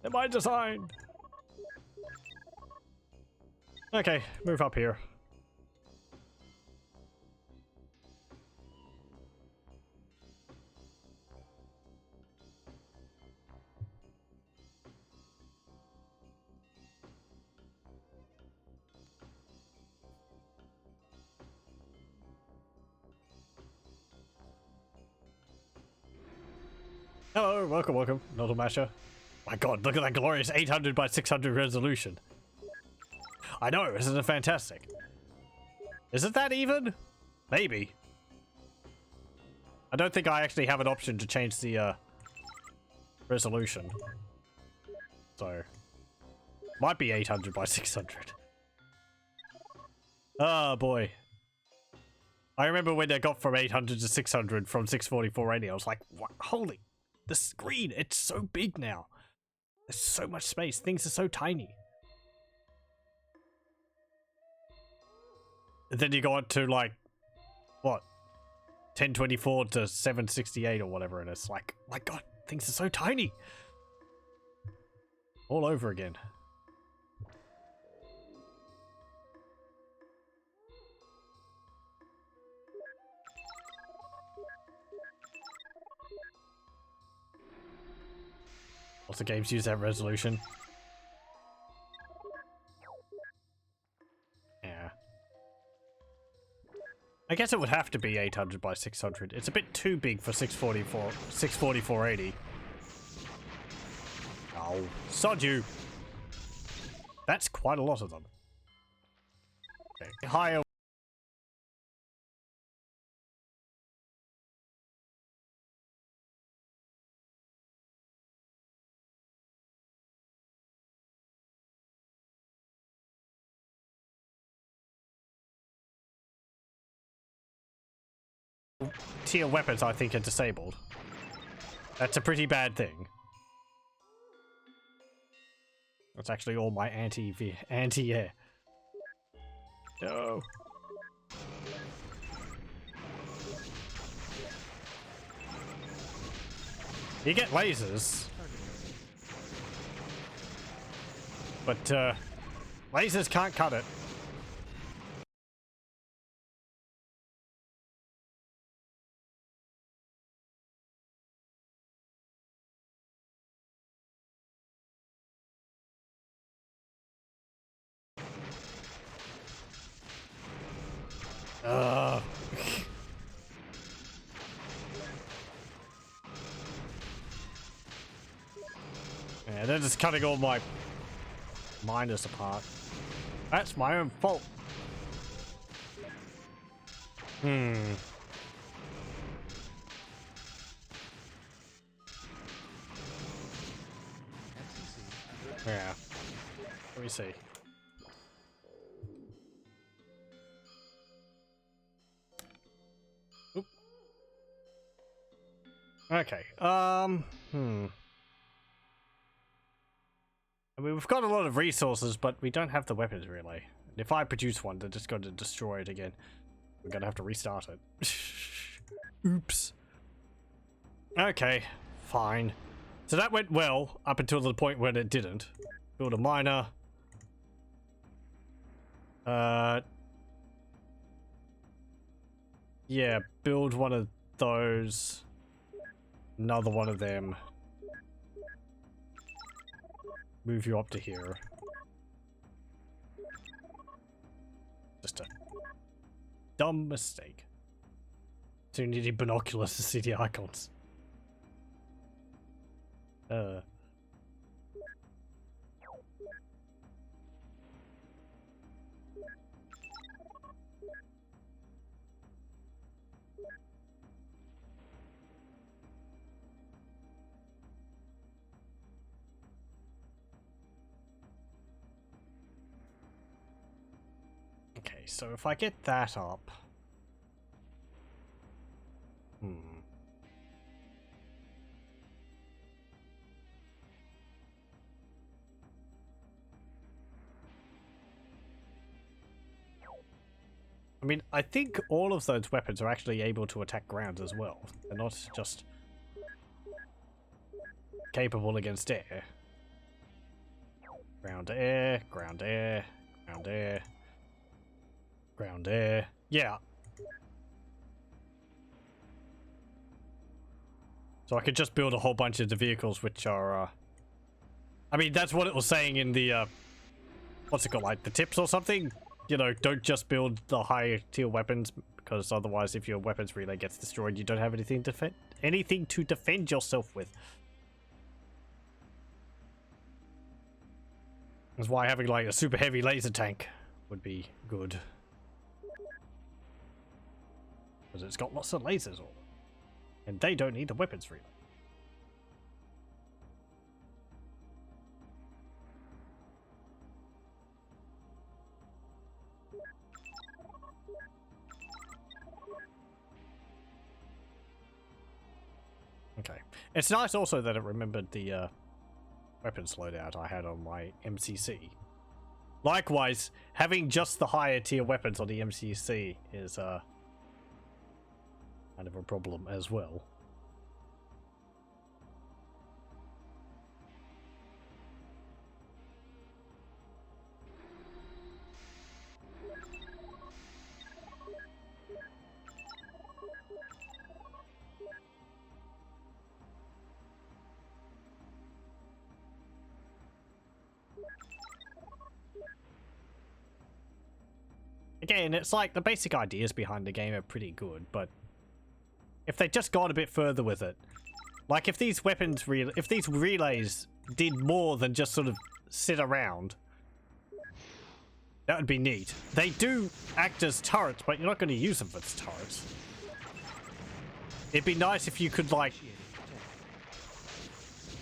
They're by design. Okay, move up here. Hello, welcome, Noddle Masher. My god, look at that glorious 800 by 600 resolution. I know, isn't it fantastic? Is it that even? Maybe. I don't think I actually have an option to change the resolution. So, might be 800 by 600. Oh boy. I remember when they got from 800 to 600 from 64480, I was like, what? Holy... The screen, it's so big now. There's so much space. Things are so tiny. And then you go on to like, what? 1024 to 768 or whatever, and it's like, my god, things are so tiny. All over again. Lots of games use that resolution. Yeah. I guess it would have to be 800 by 600. It's a bit too big for 64480. Oh, sod you. That's quite a lot of them. Okay, higher. Tier weapons I think are disabled. That's a pretty bad thing. That's actually all my anti-air. No. You get lasers. But lasers can't cut it. Yeah, they're just cutting all my miners apart. That's my own fault. Yeah. Let me see. Oop. Okay. How mean, we've got a lot of resources, but we don't have the weapons relay. And if I produce one, they're just going to destroy it again. We're going to have to restart it. Oops. Okay, fine. So that went well up until the point when it didn't. Build a miner. Yeah, build one of those. Another one of them. Move you up to here. Just a dumb mistake. Too needed binoculars to see the icons. Okay, so if I get that up... I mean, I think all of those weapons are actually able to attack ground as well. They're not just capable against air. Ground air, ground air, ground air, ground air. Yeah. So I could just build a whole bunch of the vehicles which are, I mean, that's what it was saying in the, what's it called, like the tips or something? You know, don't just build the higher tier weapons, because otherwise if your weapons relay gets destroyed, you don't have anything to defend yourself with. That's why having like a super heavy laser tank would be good. Because it's got lots of lasers on. And they don't need the weapons relay. Okay. It's nice also that it remembered the weapons loadout I had on my MCC. Likewise, having just the higher tier weapons on the MCC is kind of a problem as well. Again, it's like the basic ideas behind the game are pretty good, but if they just got a bit further with it, like if these weapons if these relays did more than just sort of sit around, that would be neat. They do act as turrets, but you're not going to use them as turrets. It'd be nice if you could, like,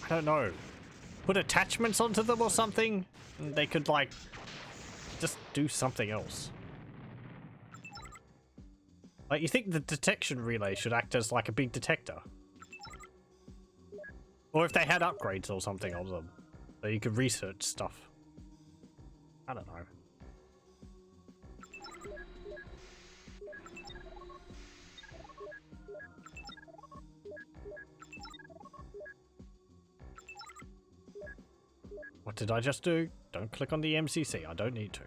I don't know, put attachments onto them or something, and they could, like, just do something else. Like, you think the detection relay should act as like a big detector? Or if they had upgrades or something on them, so you could research stuff. I don't know. What did I just do? Don't click on the MCC, I don't need to.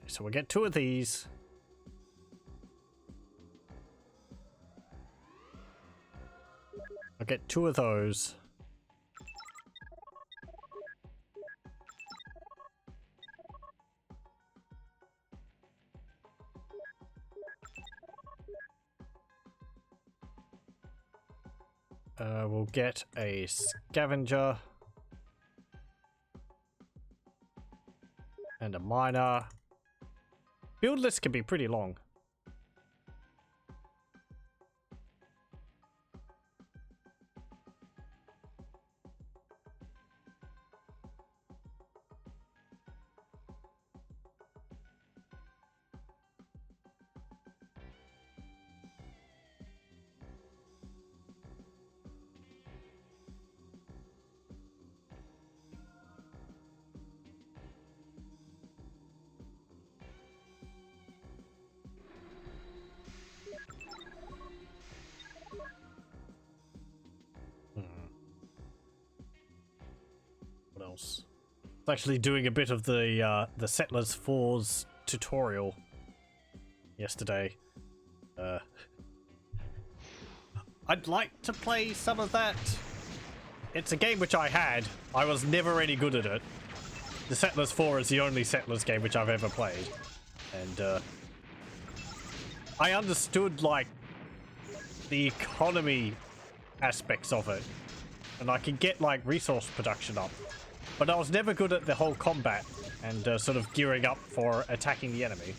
So we'll get 2 of these. I'll get 2 of those. We'll get a scavenger. And a miner. Build list can be pretty long. else. I was actually doing a bit of the Settlers 4's tutorial yesterday. I'd like to play some of that. It's a game which I had. I was never any good at it. The Settlers 4 is the only Settlers game which I've ever played. And I understood, like, the economy aspects of it. And I could get, like, resource production up. But I was never good at the whole combat and sort of gearing up for attacking the enemy.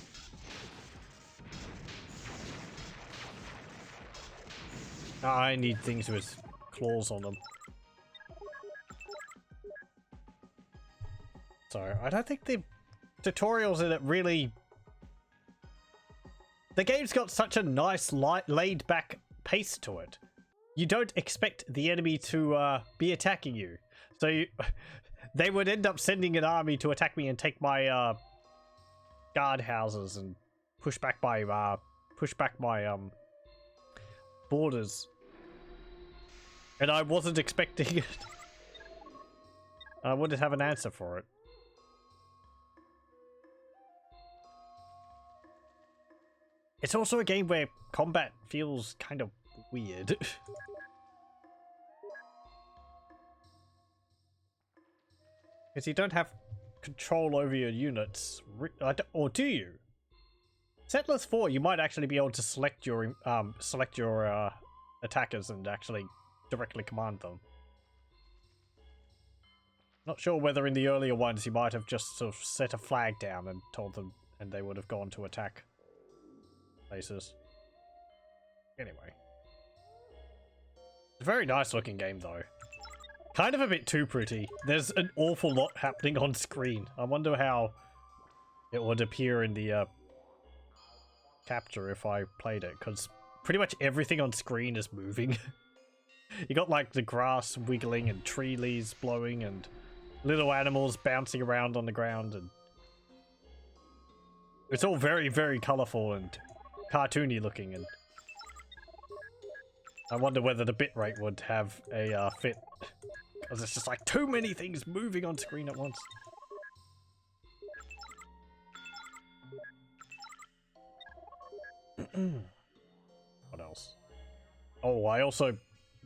I need things with claws on them. So, I don't think the tutorials in it really... The game's got such a nice, laid-back pace to it. You don't expect the enemy to be attacking you. So, they would end up sending an army to attack me and take my guard houses and push back my borders. And I wasn't expecting it. I wouldn't have an answer for it. It's also a game where combat feels kind of weird. Because you don't have control over your units. Or do you? Settlers 4, you might actually be able to select your attackers and actually directly command them. Not sure whether in the earlier ones you might have just sort of set a flag down and told them, and they would have gone to attack places. Anyway. It's a very nice looking game though. Kind of a bit too pretty. There's an awful lot happening on screen. I wonder how it would appear in the capture if I played it, because pretty much everything on screen is moving. You got like the grass wiggling and tree leaves blowing and little animals bouncing around on the ground, and it's all very, very colourful and cartoony looking, and I wonder whether the bitrate would have a fit, because it's just like too many things moving on screen at once. What else? Oh, I also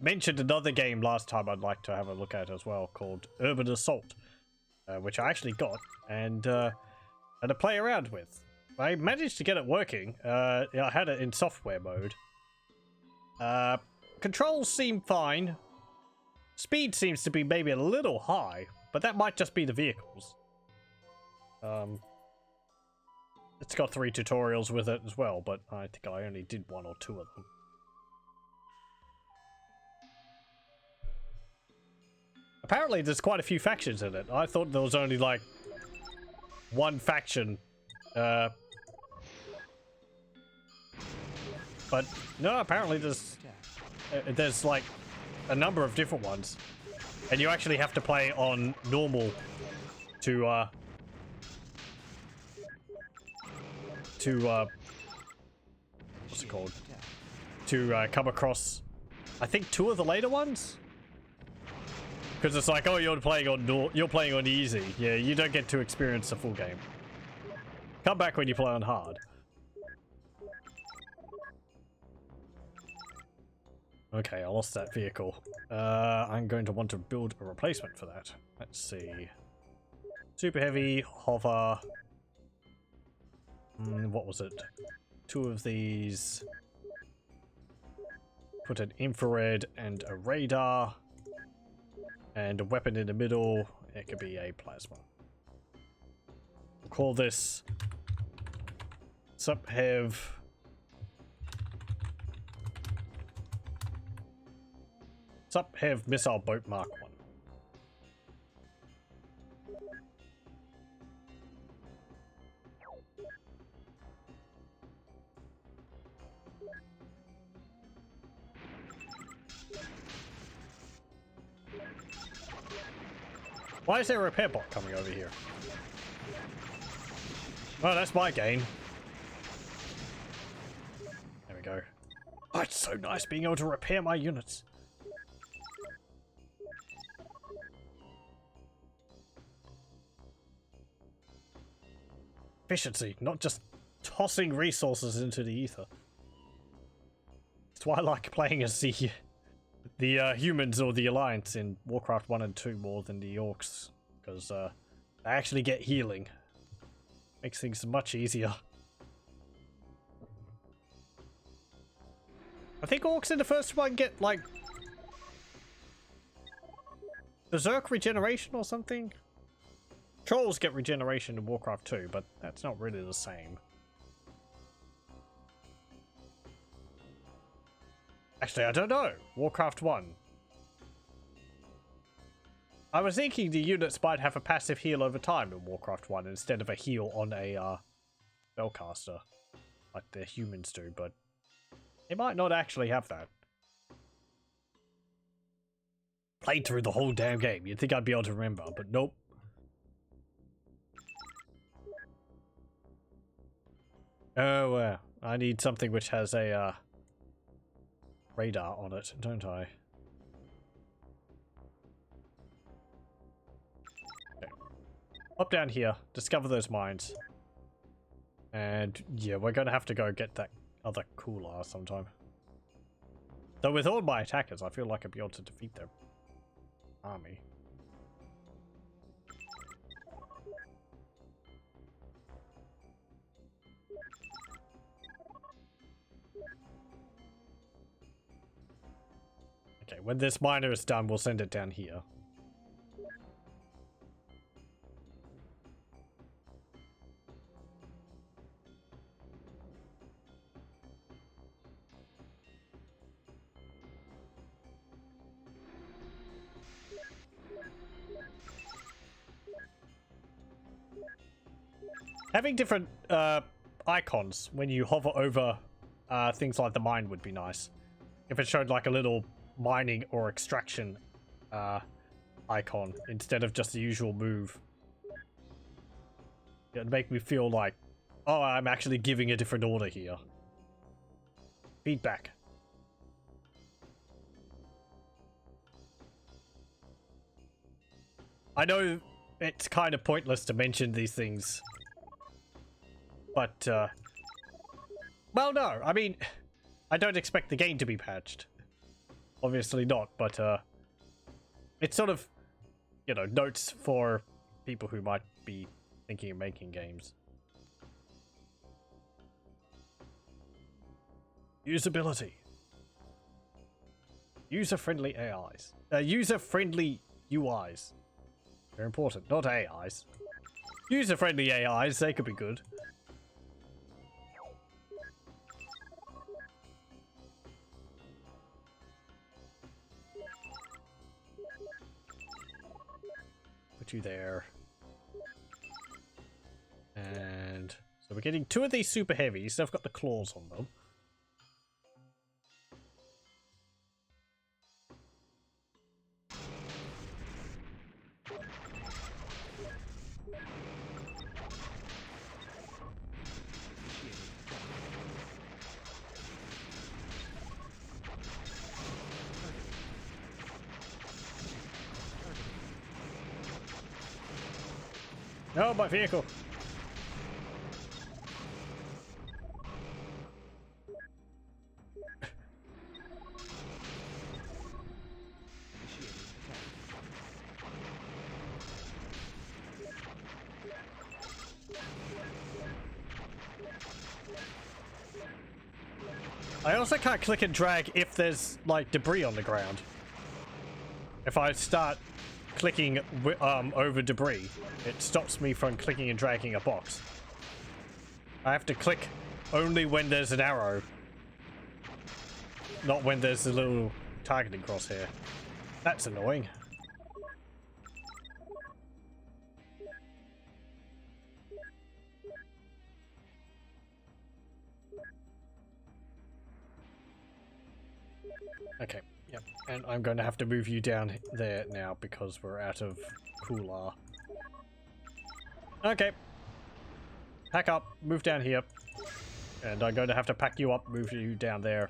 mentioned another game last time I'd like to have a look at as well, called Urban Assault, which I actually got and had to play around with. I managed to get it working. I had it in software mode. Controls seem fine. Speed seems to be maybe a little high, but that might just be the vehicles. It's got 3 tutorials with it as well, but I think I only did 1 or 2 of them. Apparently there's quite a few factions in it. I thought there was only like 1 faction. But no, apparently there's like a number of different ones. And you actually have to play on normal to what's it called? To come across, I think, 2 of the later ones. Because it's like, oh, you're playing on easy. Yeah, you don't get to experience the full game. Come back when you play on hard. Okay, I lost that vehicle. I'm going to want to build a replacement for that. Let's see. Super heavy, hover. What was it? 2 of these. Put an infrared and a radar. And a weapon in the middle. It could be a plasma. We'll call this Subhev Missile Boat Mark 1. Why is there a repair bot coming over here? Well, that's my gain. There we go. Oh, it's so nice being able to repair my units. Efficiency, not just tossing resources into the ether. That's why I like playing as the humans or the Alliance in Warcraft 1 and 2 more than the Orcs, because they actually get healing. Makes things much easier. I think Orcs in the first one get, like, Berserk regeneration or something? Trolls get regeneration in Warcraft 2, but that's not really the same. Actually, I don't know. Warcraft 1. I was thinking the units might have a passive heal over time in Warcraft 1 instead of a heal on a spellcaster, like the humans do, but they might not actually have that. Played through the whole damn game. You'd think I'd be able to remember, but nope. Oh, I need something which has a radar on it, don't I? Okay. Up down here, discover those mines. And yeah, we're gonna have to go get that other cooler sometime. Though with all my attackers, I feel like I'd be able to defeat their army. Okay, when this miner is done, we'll send it down here. Having different icons when you hover over things like the mine would be nice. If it showed like a little mining or extraction icon instead of just the usual move. It'd make me feel like, oh, I'm actually giving a different order here. Feedback. I know it's kind of pointless to mention these things. But, well, no, I mean, I don't expect the game to be patched. Obviously not, but, it's sort of, you know, notes for people who might be thinking of making games. Usability. User-friendly AIs. User-friendly UIs. Very important, not AIs. User-friendly AIs, they could be good. Put you there. And so we're getting 2 of these super heavies. They've got the claws on them. No, my vehicle. I also can't click and drag if there's like debris on the ground. If I start clicking over debris, it stops me from clicking and dragging a box. I have to click only when there's an arrow, not when there's a little targeting crosshair. That's annoying. Okay, yep, and I'm going to have to move you down there now because we're out of cooler. Okay. Pack up, move down here. And I'm going to have to pack you up, move you down there.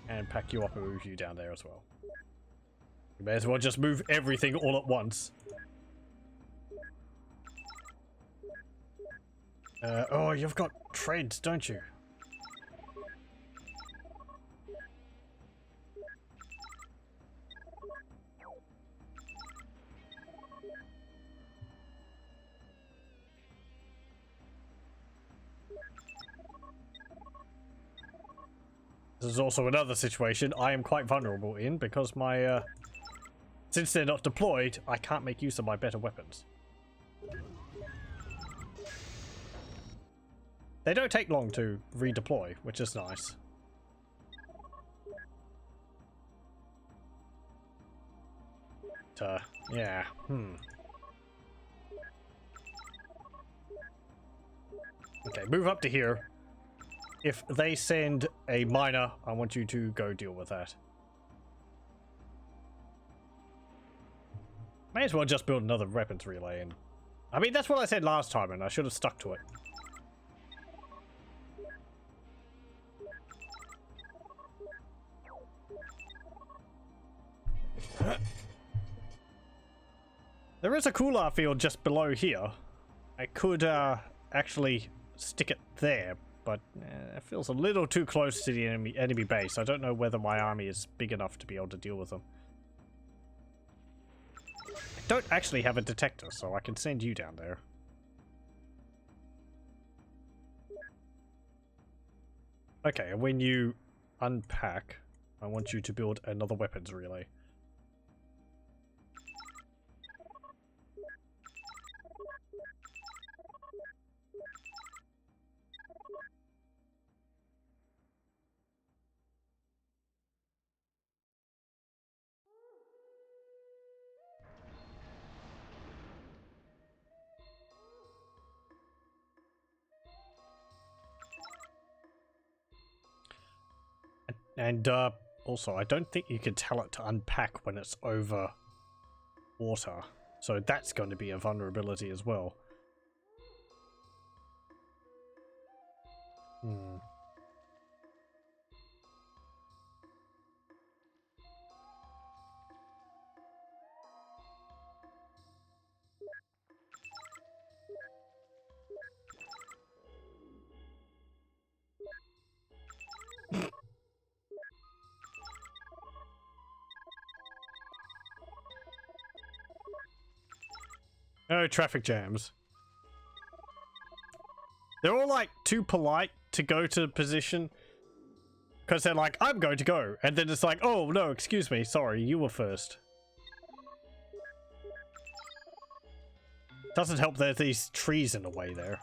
And pack you up and move you down there as well. You may as well just move everything all at once. Oh, you've got trades, don't you? This is also another situation I am quite vulnerable in because my, since they're not deployed, I can't make use of my better weapons. They don't take long to redeploy, which is nice. Yeah, Okay, move up to here. If they send a miner, I want you to go deal with that. May as well just build another weapons relay and... I mean, that's what I said last time and I should have stuck to it. There is a cooler field just below here. I could actually stick it there, but it feels a little too close to the enemy base. I don't know whether my army is big enough to be able to deal with them. I don't actually have a detector, so I can send you down there. Okay, and when you unpack, I want you to build another weapons relay. And also, I don't think you can tell it to unpack when it's over water. So that's going to be a vulnerability as well. No traffic jams. They're all like too polite to go to position because they're like, I'm going to go, and then it's like, oh no, excuse me, sorry, you were first. Doesn't help there's these trees in the way there.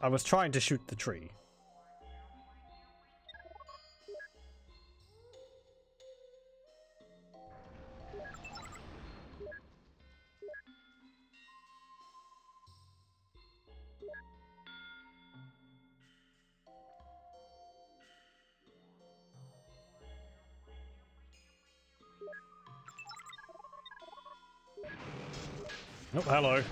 I was trying to shoot the tree. Oh, hello.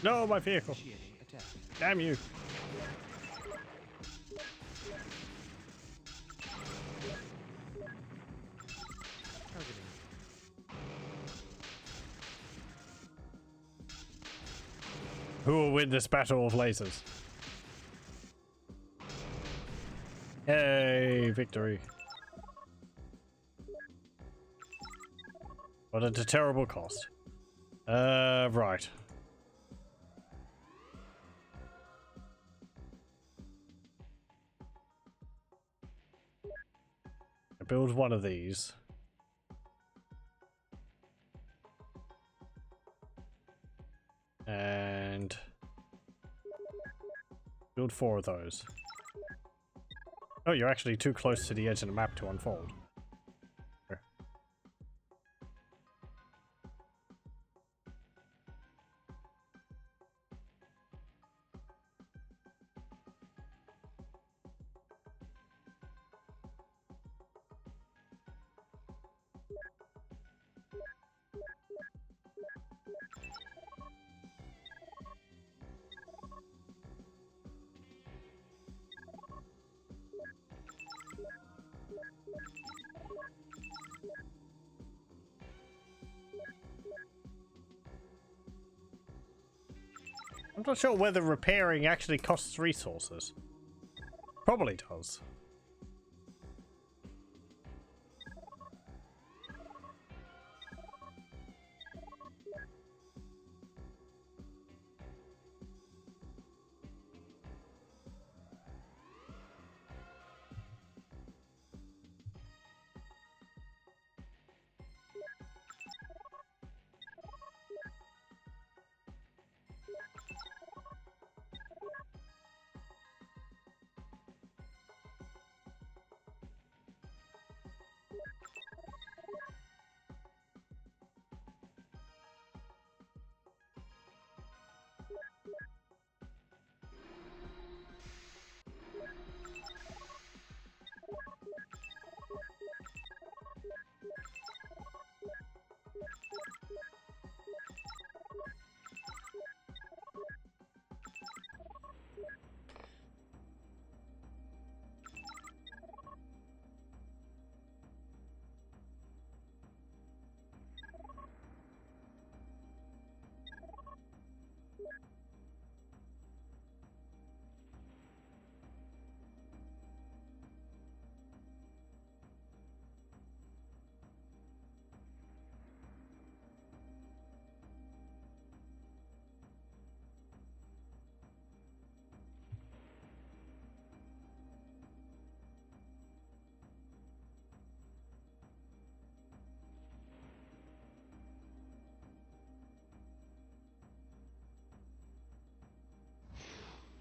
No, my vehicle. Damn you. Who will win this battle of lasers? Hey, victory. But at a terrible cost. Right. build one of these. And build 4 of those. Oh, you're actually too close to the edge of the map to unfold. Here. I'm not sure whether repairing actually costs resources. Probably does.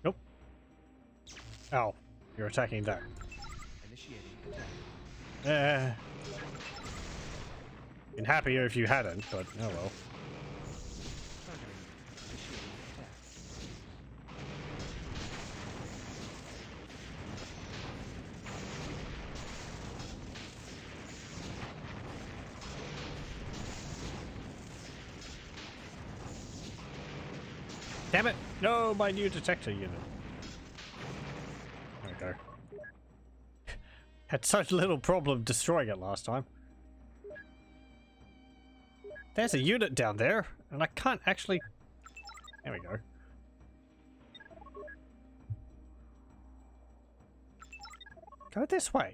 Nope. Ow. You're attacking that. Initiating attack. Been happier if you hadn't, but oh well. Targeting. Initiating attack. Damn it! No, my new detector unit. There we go. Had such little problem destroying it last time. There's a unit down there, and I can't actually... There we go. Go this way.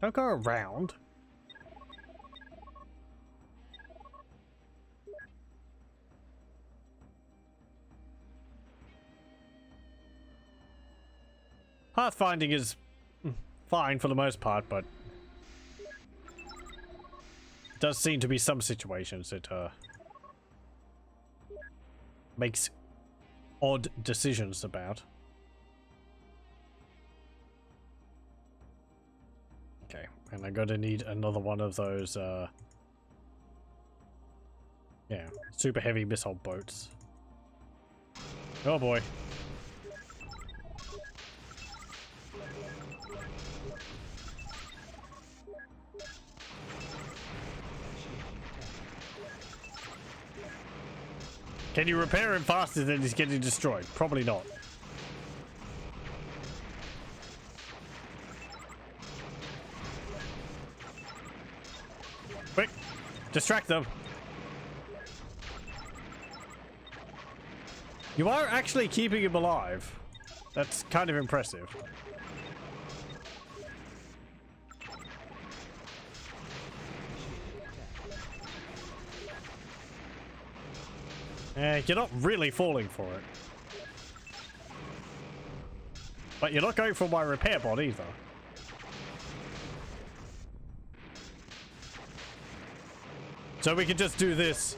Don't go around. Pathfinding is fine for the most part, but does seem to be some situations it makes odd decisions about. Okay, and I'm gonna need another one of those yeah, super heavy missile boats. Oh boy. Can you repair him faster than he's getting destroyed? Probably not. Quick! Distract them! You are actually keeping him alive. That's kind of impressive. You're not really falling for it. But you're not going for my repair bot either. So we can just do this.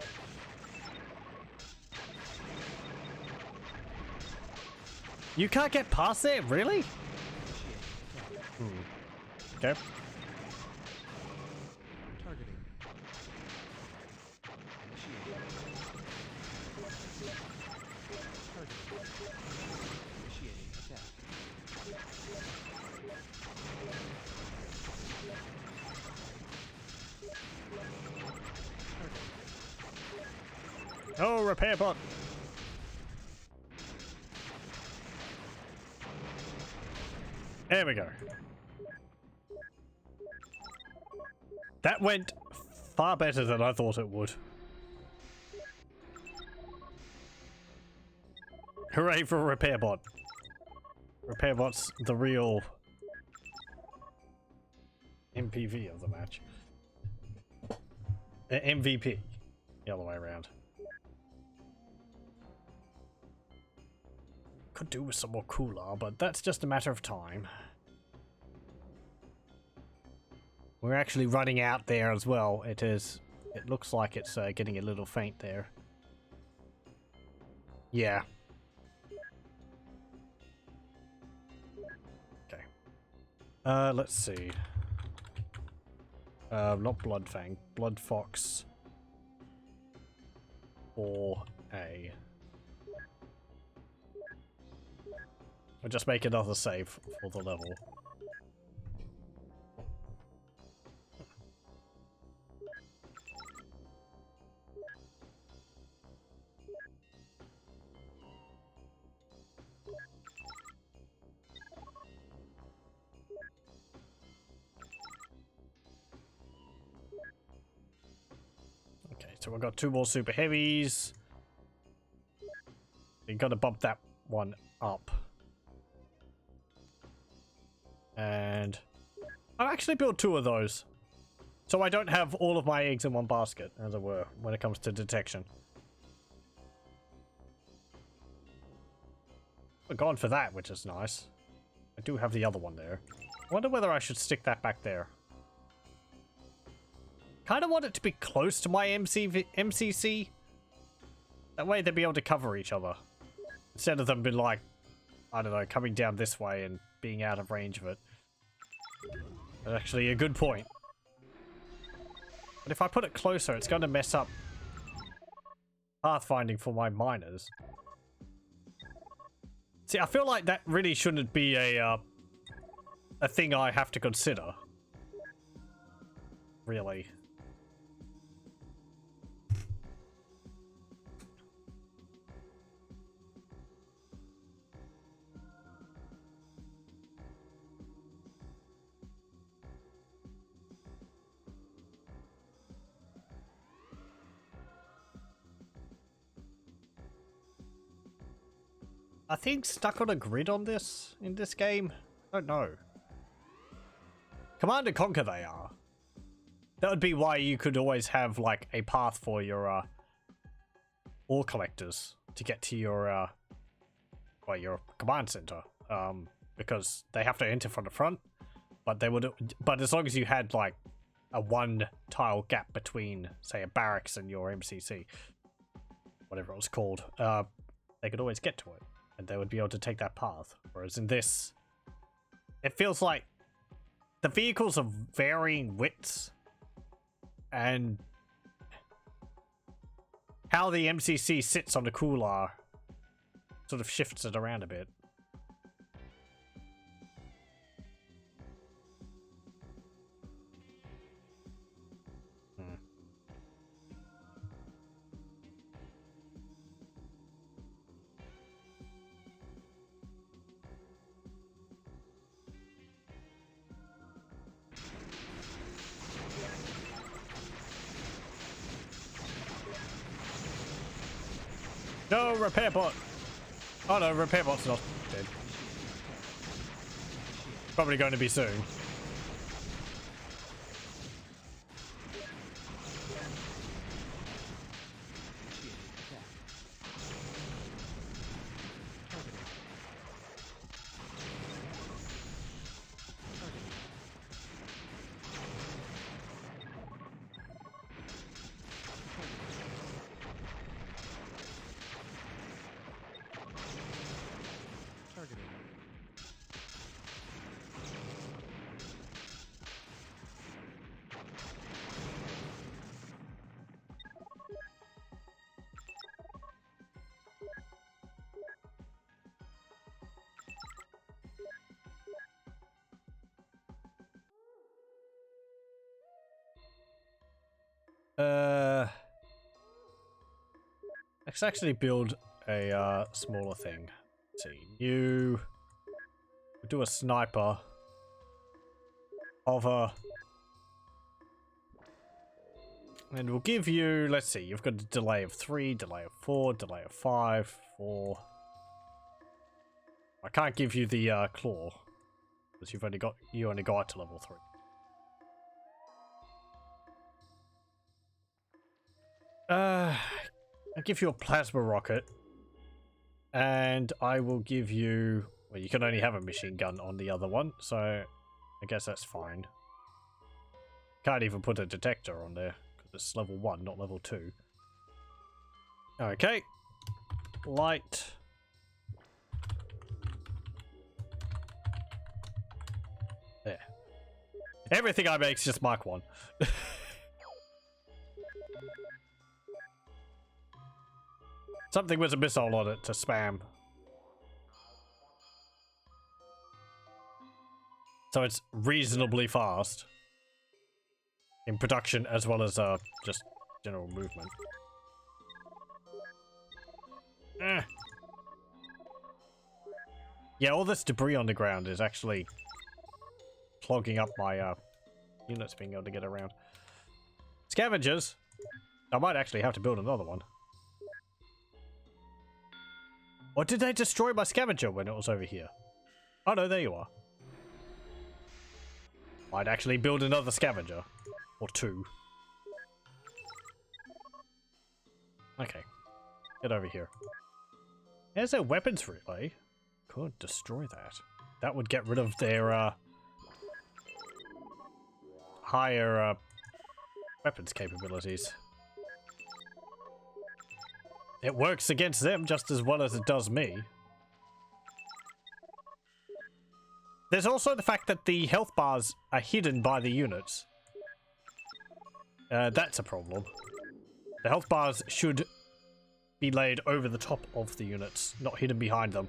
You can't get past it, really? Okay. Targeting. Initiating. Targeting. Initiating attack. Targeting. Oh, repair bot. There we go. That went far better than I thought it would. Hooray for a repair bot. Repair bot's the real MPV of the match. MVP. The other way around. Could do with some more cooler, but that's just a matter of time. We're actually running out there as well. It looks like it's getting a little faint there. Yeah. Okay. Let's see. Not Bloodfang. Bloodfox. 4A. I'll just make another save for the level. Okay, so we've got 2 more super heavies. We gotta bump that one up. And I've actually built 2 of those. So I don't have all of my eggs in one basket, as it were, when it comes to detection. We're gone for that, which is nice. I do have the other one there. I wonder whether I should stick that back there. Kind of want it to be close to my MCC. That way they'd be able to cover each other. Instead of them being like, I don't know, coming down this way and being out of range of it. That's actually a good point. But if I put it closer, it's going to mess up pathfinding for my miners. See, I feel like that really shouldn't be a thing I have to consider. Really. Are things stuck on a grid on this, in this game? I don't know. Command and Conquer they are. That would be why you could always have, like, a path for your, ore collectors to get to your, well, your command center. Because they have to enter from the front, but they would, but as long as you had, like, a 1 tile gap between, say, a barracks and your MCC, whatever it was called, they could always get to it. And they would be able to take that path. Whereas in this, it feels like the vehicles are varying widths. And how the MCC sits on the cooler sort of shifts it around a bit. No, repair bot! Oh no, repair bot's not dead. Probably going to be soon. Let's actually build a smaller thing. Let's see, we'll do a sniper. Hover. And we'll give you, let's see, you've got a delay of 3, delay of 4, delay of 5, 4. I can't give you the claw because you only got to level 3. I'll give you a plasma rocket, and I will give you. Well, you can only have a machine gun on the other one, so I guess that's fine. Can't even put a detector on there because it's level 1, not level 2. Okay, light. There. Everything I make is just Mark 1. Something with a missile on it to spam. So it's reasonably fast. In production as well as just general movement. Yeah, all this debris on the ground is actually clogging up my units being able to get around. Scavengers! I might actually have to build another one. Or did they destroy my scavenger when it was over here? Oh no, there you are. Might actually build another scavenger. Or 2. Okay. Get over here. There's a weapons relay. Could destroy that. That would get rid of their higher weapons capabilities. It works against them just as well as it does me. There's also the fact that the health bars are hidden by the units. That's a problem. The health bars should be laid over the top of the units, not hidden behind them.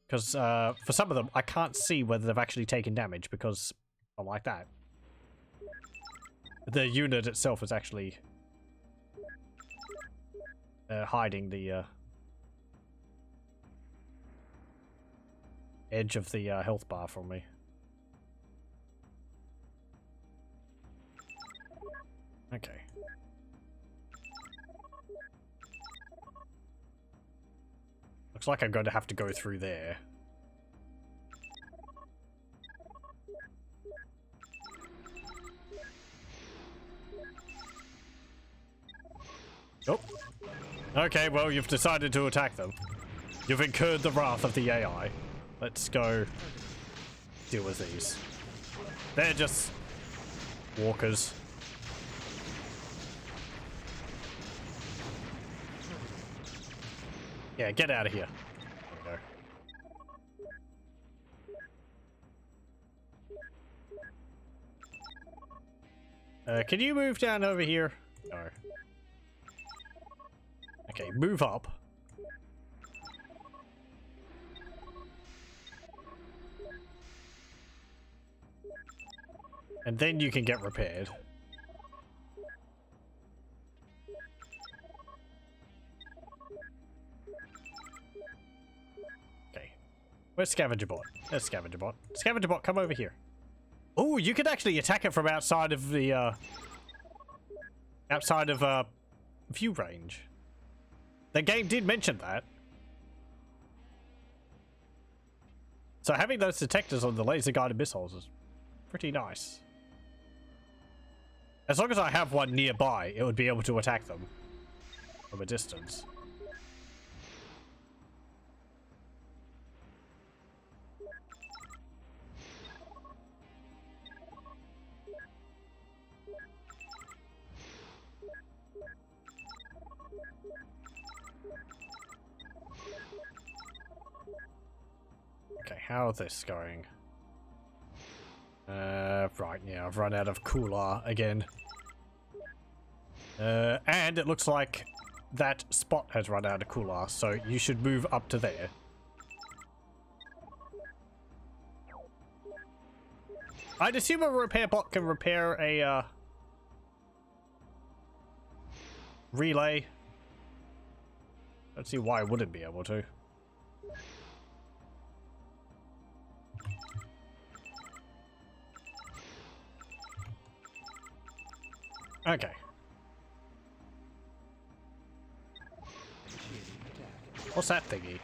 Because for some of them, I can't see whether they've actually taken damage because I'm like that. The unit itself is actually hiding the edge of the health bar from me. Okay. Looks like I'm going to have to go through there. Oh. Okay, well, you've decided to attack them. You've incurred the wrath of the AI. Let's go deal with these. They're just walkers. Yeah, get out of here. There we go. Can you move down over here? No. Okay, move up. And then you can get repaired. Okay. Where's Scavenger Bot? There's Scavenger Bot. Scavenger Bot, come over here. Oh, you can actually attack it from outside of the, outside of, view range. The game did mention that. So having those detectors on the laser guided missiles is pretty nice. As long as I have one nearby, it would be able to attack them from a distance. Okay, how is this going? Right, yeah, I've run out of cooler again. And it looks like that spot has run out of cooler, so you should move up to there. I'd assume a repair bot can repair a, relay. Don't see why I wouldn't be able to. Okay. Initiating attack. What's that thingy?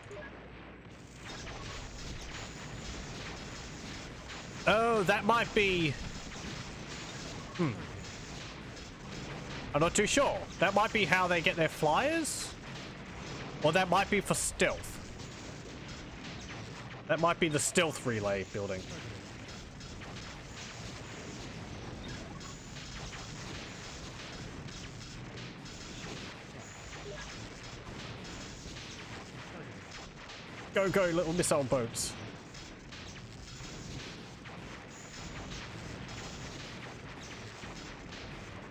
Oh, that might be... I'm not too sure. That might be how they get their flyers? Or that might be for stealth. That might be the stealth relay building. Go, go, little missile boats.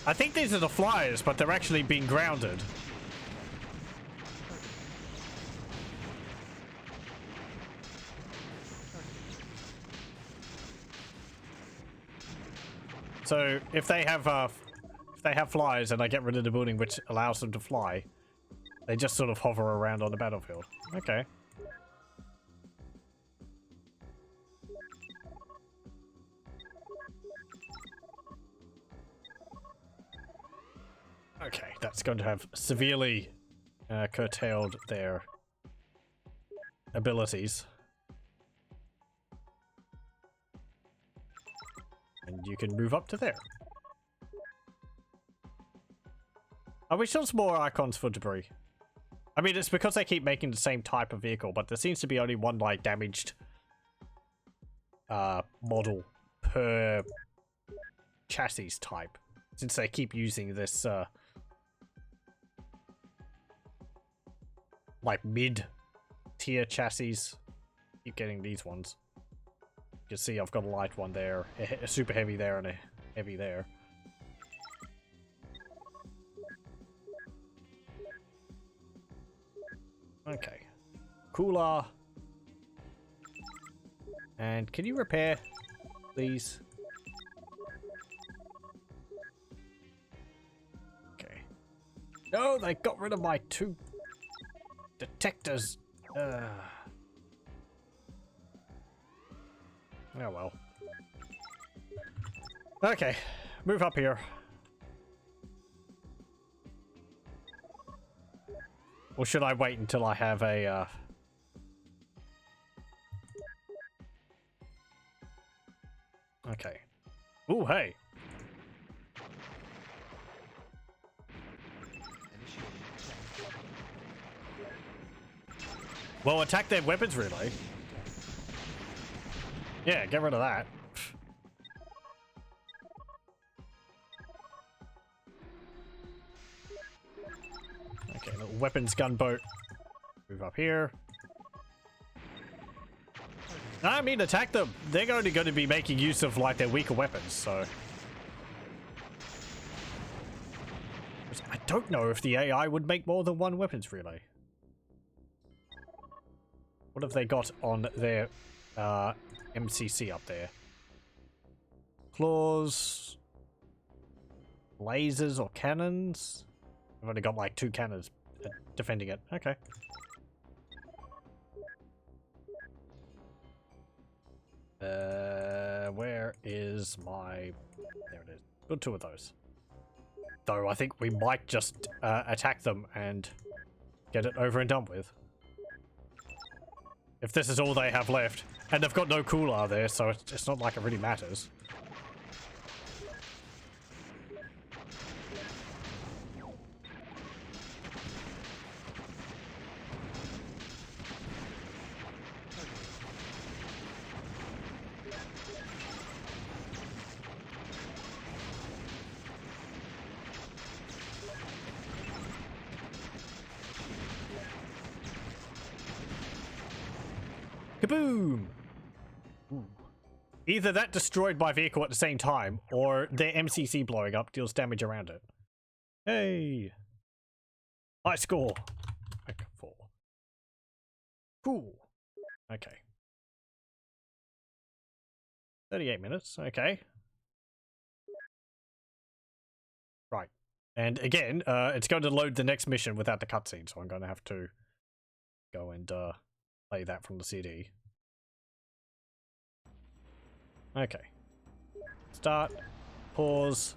I think these are the flyers, but they're actually being grounded. So if they have flyers and I get rid of the building which allows them to fly, they just sort of hover around on the battlefield. Okay. Okay, that's going to have severely curtailed their abilities. And you can move up to there. I wish there was more icons for debris. I mean, it's because they keep making the same type of vehicle, but there seems to be only one, like, damaged model per chassis type. Since they keep using this, like, mid-tier chassis. Keep getting these ones. You can see I've got a light one there, a super heavy there, and a heavy there. Okay. Cooler. And can you repair, please? Okay. No, they got rid of my 2 detectors. Oh well. Okay, move up here. Or should I wait until I have a Okay. Ooh, hey. Initiating attack. Well, attack their weapons relay. Yeah, get rid of that. Okay, little weapons gunboat. Move up here. I mean, attack them. They're only going to be making use of, like, their weaker weapons, so... I don't know if the AI would make more than 1 weapons relay. What have they got on their MCC up there? Claws, lasers or cannons? I've only got like 2 cannons defending it. Okay. Where is my... There it is. Got 2 of those. Though I think we might just attack them and get it over and done with. If this is all they have left. And they've got no cooler there, so it's not like it really matters. Kaboom! Ooh. Either that destroyed my vehicle at the same time, or their MCC blowing up deals damage around it. Hey! High score! Like 4. Cool. Okay. 38 minutes, okay. Right. And again, it's going to load the next mission without the cutscene, so I'm going to have to go and play that from the CD. Okay. Start. Pause.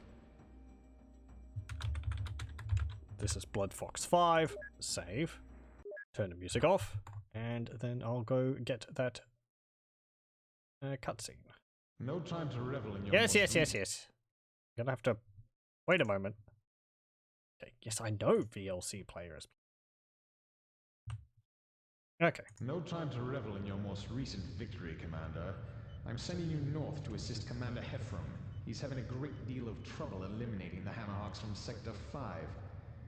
This is Bloodfox 5. Save. Turn the music off. And then I'll go get that cutscene. No time to revel in your Yes. I'm gonna have to wait a moment. Okay, yes, I know VLC players. Okay. No time to revel in your most recent victory, Commander. I'm sending you north to assist Commander Heffron. He's having a great deal of trouble eliminating the Hammerhawks from Sector 5.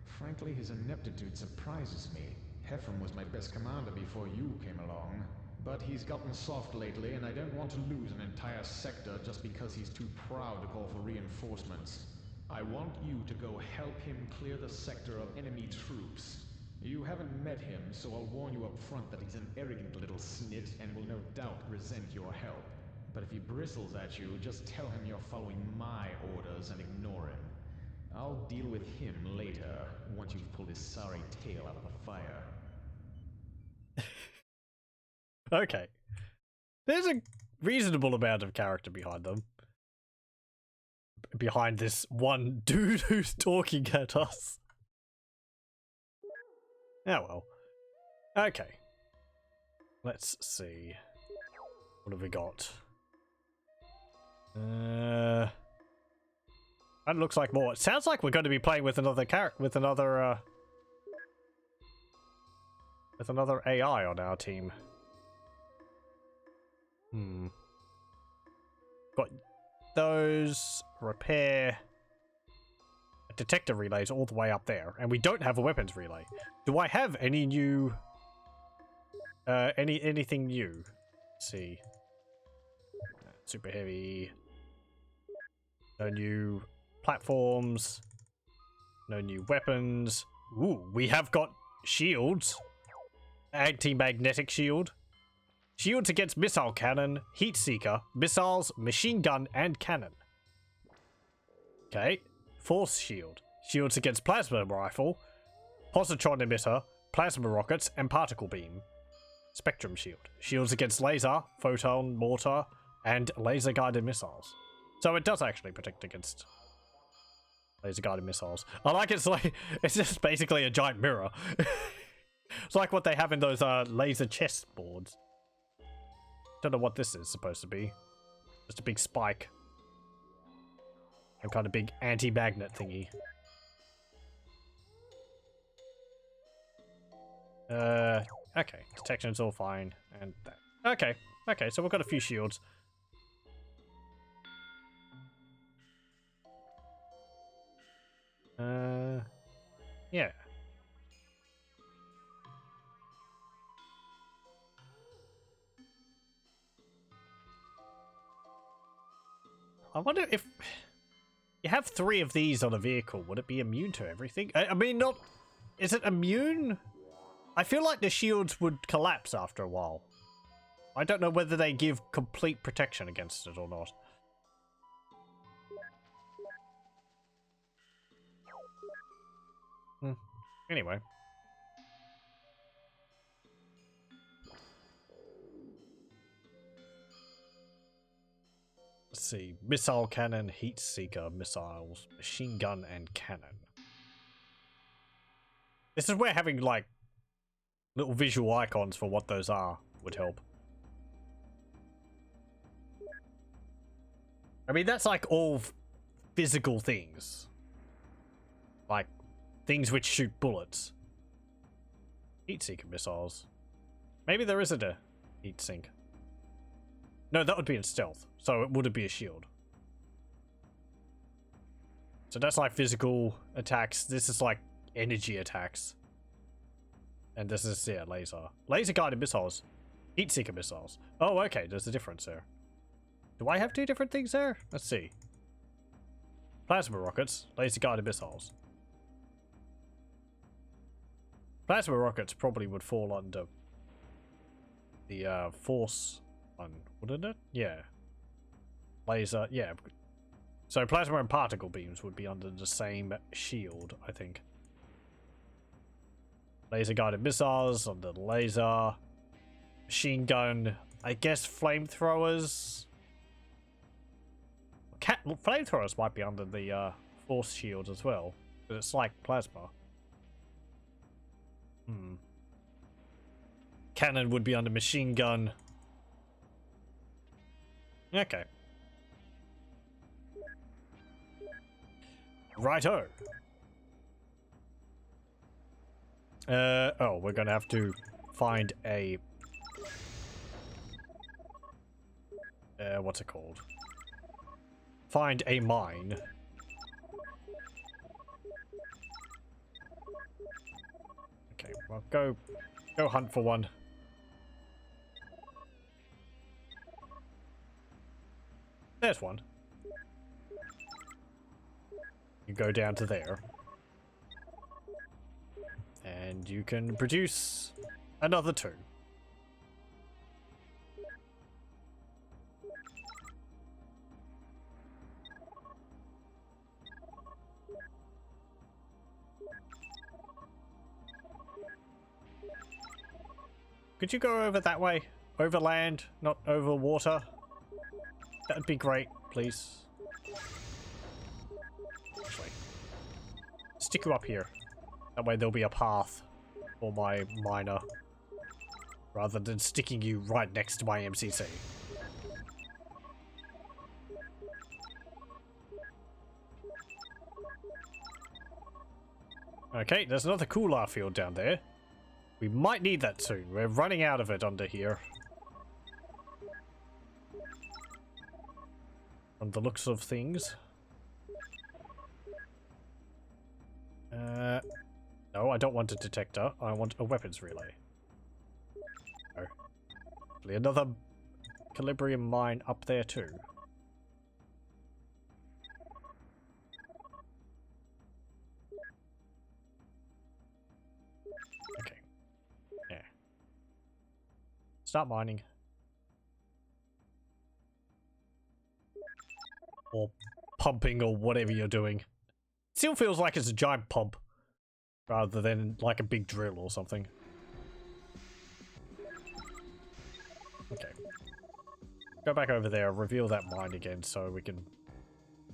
Frankly, his ineptitude surprises me. Heffron was my best commander before you came along. But he's gotten soft lately, and I don't want to lose an entire sector just because he's too proud to call for reinforcements. I want you to go help him clear the sector of enemy troops. You haven't met him, so I'll warn you up front that he's an arrogant little snit and will no doubt resent your help. But if he bristles at you, just tell him you're following my orders and ignore him. I'll deal with him later, once you've pulled his sorry tail out of the fire. Okay. There's a reasonable amount of character behind them. Behind this one dude who's talking at us. Oh well. Okay. Let's see. What have we got? That looks like more. It sounds like we're going to be playing with another character, with another AI on our team. Got those repair detector relays all the way up there, and we don't have a weapons relay. Do I have any new anything new? Let's see. Super heavy. No new platforms. No new weapons. Ooh, we have got shields. Anti-magnetic shield. Shields against missile cannon, heat seeker, missiles, machine gun, and cannon. Okay. Force shield. Shields against plasma rifle, positron emitter, plasma rockets, and particle beam. Spectrum shield. Shields against laser, photon, mortar, and laser guided missiles. So it does actually protect against laser guided missiles. I like it's like it's just basically a giant mirror. It's like what they have in those laser chess boards. Don't know what this is supposed to be. Just a big spike. Some kind of big anti-magnet thingy. Okay. Detection's all fine. And that. Okay. Okay, so we've got a few shields. Yeah. I wonder if you have 3 of these on a vehicle, would it be immune to everything? I mean, not... Is it immune? I feel like the shields would collapse after a while. I don't know whether they give complete protection against it or not. Anyway. Let's see. Missile cannon, heat seeker, missiles, machine gun, and cannon. This is where having, like, little visual icons for what those are would help. I mean, that's like all physical things. Like, things which shoot bullets. Heat seeker missiles. Maybe there isn't a heat sink. No, that would be in stealth, so it wouldn't be a shield. So that's like physical attacks. This is like energy attacks. And this is, yeah, laser. Laser guided missiles. Heat seeker missiles. Oh, okay, there's a difference there. Do I have 2 different things there? Let's see. Plasma rockets, laser guided missiles. Plasma rockets probably would fall under the force one, wouldn't it? Yeah. Laser, yeah. So plasma and particle beams would be under the same shield, I think. Laser guided missiles under the laser. Machine gun. I guess flamethrowers. Flamethrowers might be under the force shield as well, but it's like plasma. Cannon would be under machine gun. Okay. Righto. Oh, we're gonna have to find a what's it called? Find a mine. Okay, well, go hunt for one. There's one. You go down to there. And you can produce another 2. Could you go over that way? Over land, not over water? That'd be great, please. Actually, stick you up here. That way there'll be a path for my miner. Rather than sticking you right next to my MCC. Okay, there's another cooler field down there. We might need that soon. We're running out of it under here. From the looks of things. No, I don't want a detector. I want a weapons relay. Oh. Another Calibrium mine up there too. Okay. Yeah. Start mining. Or pumping or whatever you're doing. Still feels like it's a giant pump. Rather than like a big drill or something. Okay. Go back over there, reveal that mine again so we can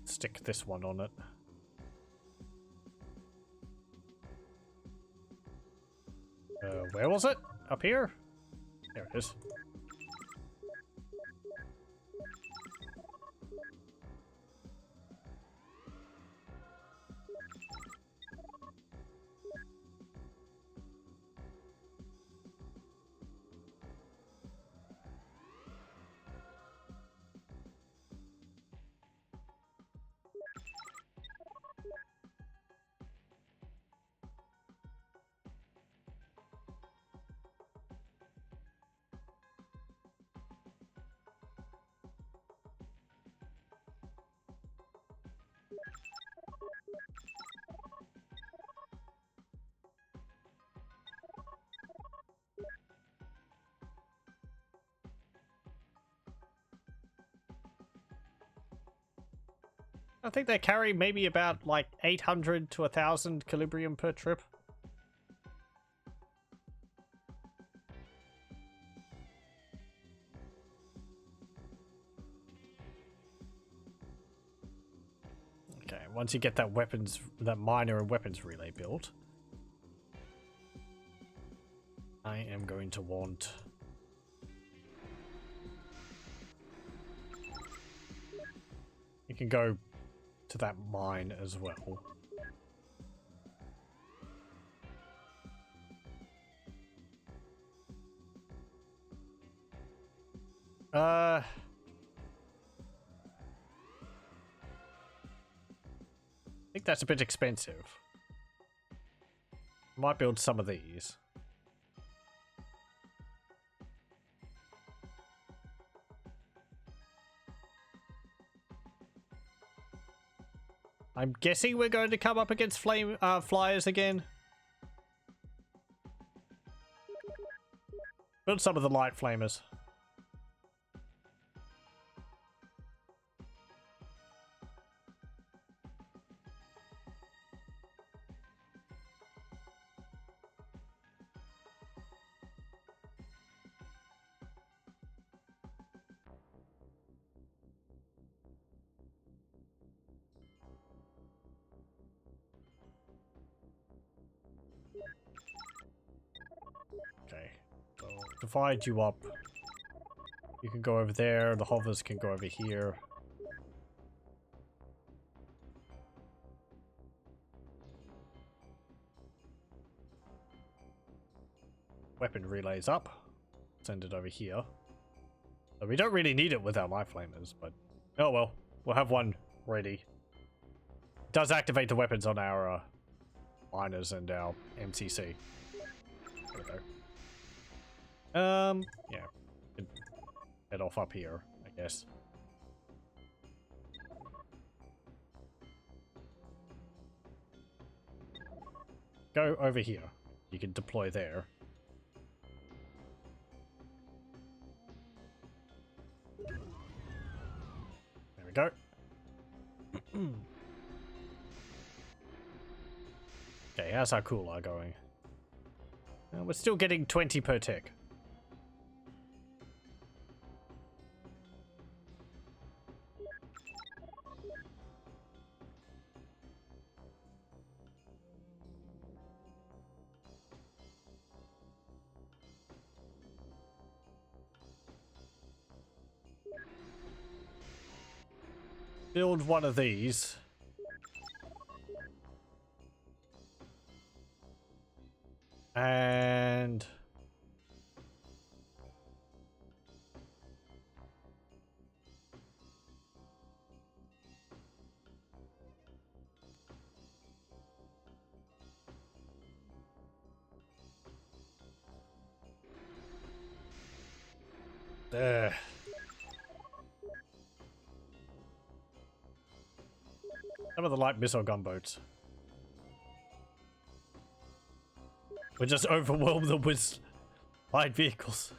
stick this one on it. Where was it? Up here? There it is. I think they carry maybe about like 800 to 1,000 Calibrium per trip. Okay, once you get that miner and weapons relay built, I am going to want you can go to that mine as well. I think that's a bit expensive. Might build some of these. I'm guessing we're going to come up against flyers again. Build some of the light flamers. divide you up. You can go over there, the hovers can go over here. Weapon relays up. Send it over here. So we don't really need it with our life flamers, but oh well. We'll have one ready. It does activate the weapons on our miners and our MCC. There we go. Yeah. Head off up here, I guess. Go over here. You can deploy there. There we go. Okay, how's our cooler going? We're still getting 20 per tick. Build one of these. And there. Some of the light missile gunboats. We just overwhelm them with light vehicles.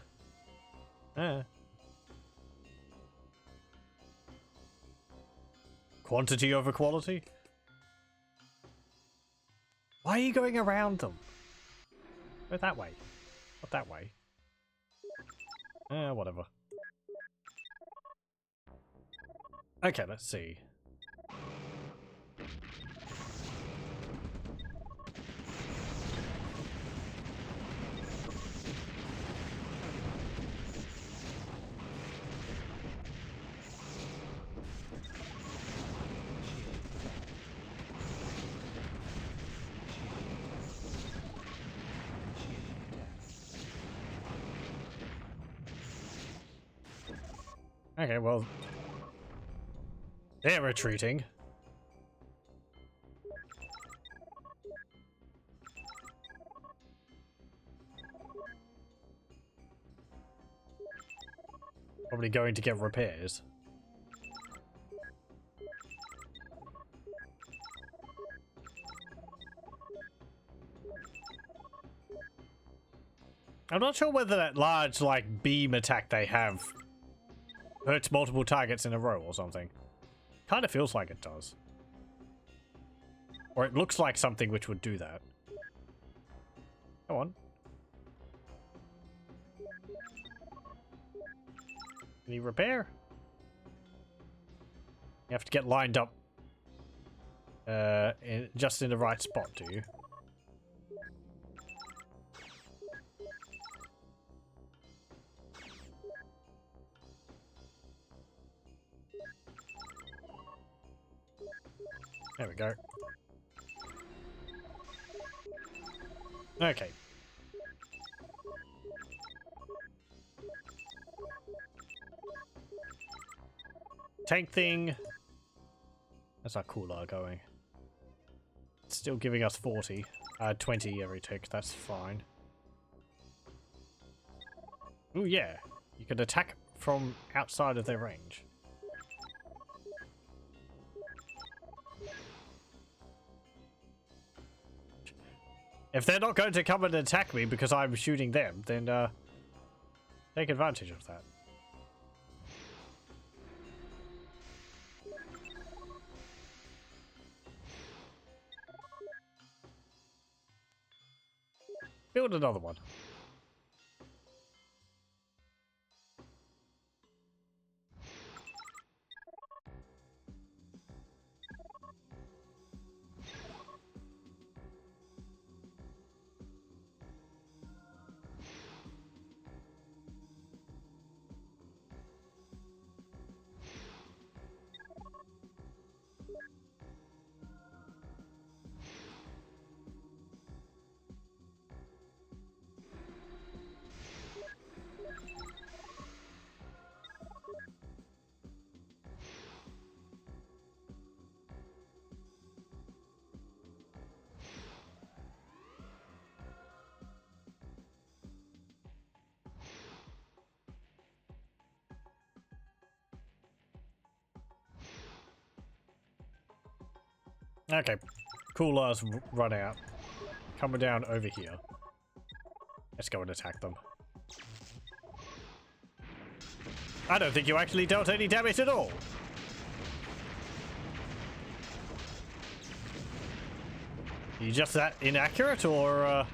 Quantity over quality? Why are you going around them? Go that way. Not that way. Whatever. Okay, let's see. Okay, well, they're retreating. Probably going to get repairs. I'm not sure whether that large, like, beam attack they have hurts multiple targets in a row or something. Kind of feels like it does. Or it looks like something which would do that. Come on. Can you repair? You have to get lined up just in the right spot, do you? There we go. Okay. Tank thing. That's our cooler going. It's still giving us 40. 20 every tick. That's fine. Ooh, yeah. You can attack from outside of their range. If they're not going to come and attack me because I'm shooting them, then take advantage of that. Build another one. Okay. Coolers run out. Coming down over here. Let's go and attack them. I don't think you actually dealt any damage at all. Are you just that inaccurate, or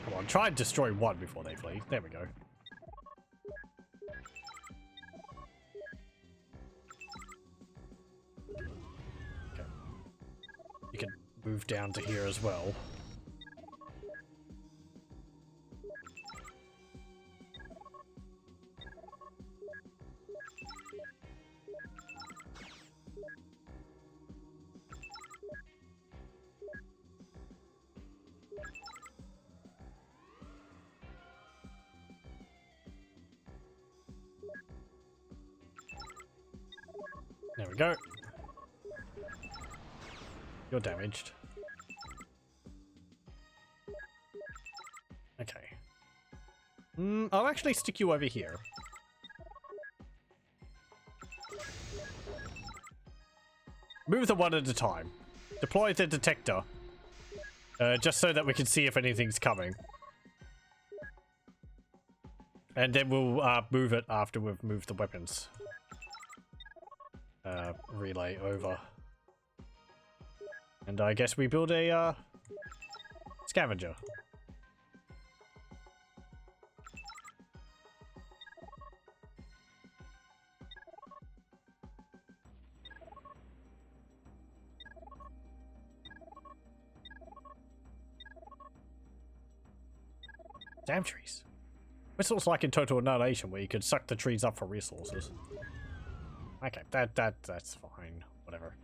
Come on, try and destroy one before they flee. There we go. Okay. You can move down to here as well. There we go. You're damaged. Okay. I'll actually stick you over here. Move them one at a time. Deploy the detector. Just so that we can see if anything's coming. And then we'll move it after we've moved the weapons. Relay over. And I guess we build a scavenger. Damn trees. Whistle's like in Total Annihilation where you could suck the trees up for resources. Okay, that's fine. Whatever.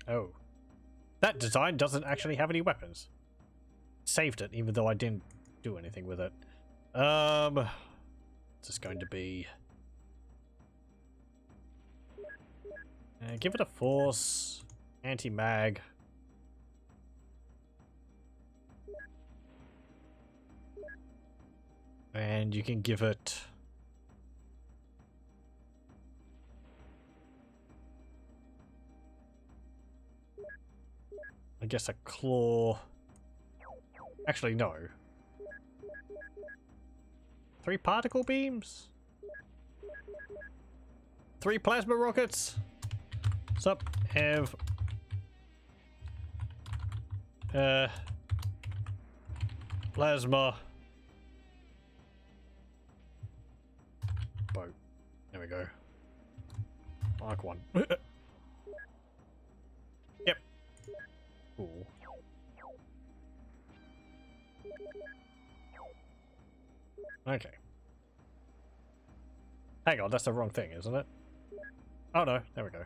Oh. That design doesn't actually have any weapons. Saved it, even though I didn't do anything with it. What's this going to be? Give it a force. Anti-mag. And you can give it... I guess a claw. Actually, no. 3 particle beams? 3 plasma rockets? Sup? Have... plasma... boat. There we go. Mark 1. Yep. Cool. Okay. Hang on, that's the wrong thing, isn't it? Oh no, there we go.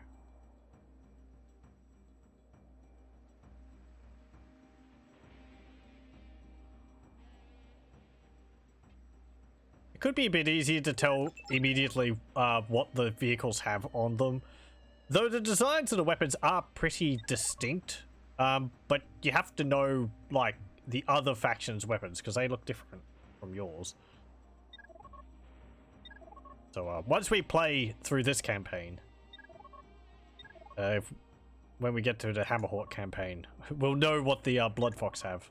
It could be a bit easier to tell immediately what the vehicles have on them. Though the designs of the weapons are pretty distinct. But you have to know, like, the other faction's weapons, because they look different from yours. So, once we play through this campaign, when we get to the Hammerhawks campaign, we'll know what the Bloodfox have.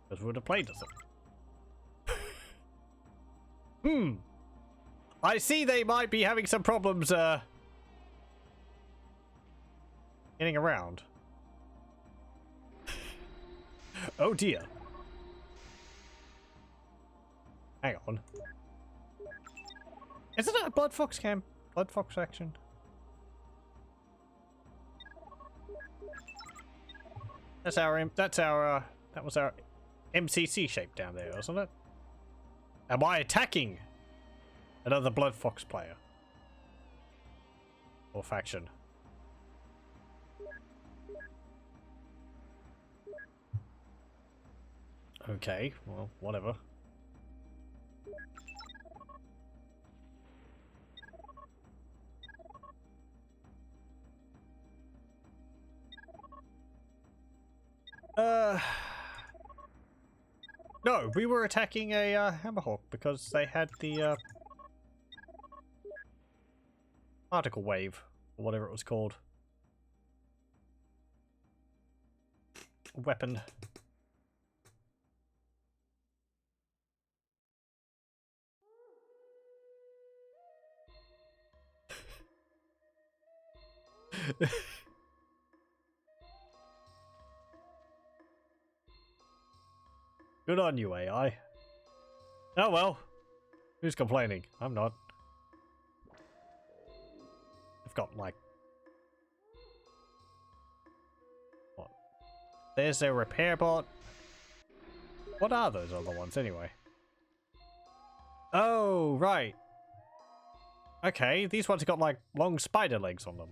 Because we would have played as them. I see they might be having some problems, getting around. Oh dear. Hang on. Isn't that a Bloodfox Bloodfox action? That was our MCC shape down there, wasn't it? Am I attacking another Bloodfox player? Or faction? Okay, well, whatever. No, we were attacking a Hammerhawk because they had the particle wave, or whatever it was called. Weapon. Good on you, AI. Oh well. Who's complaining? I'm not. I've got like... What? There's a repair bot. What are those other ones anyway? Oh, right. Okay, these ones have got like long spider legs on them.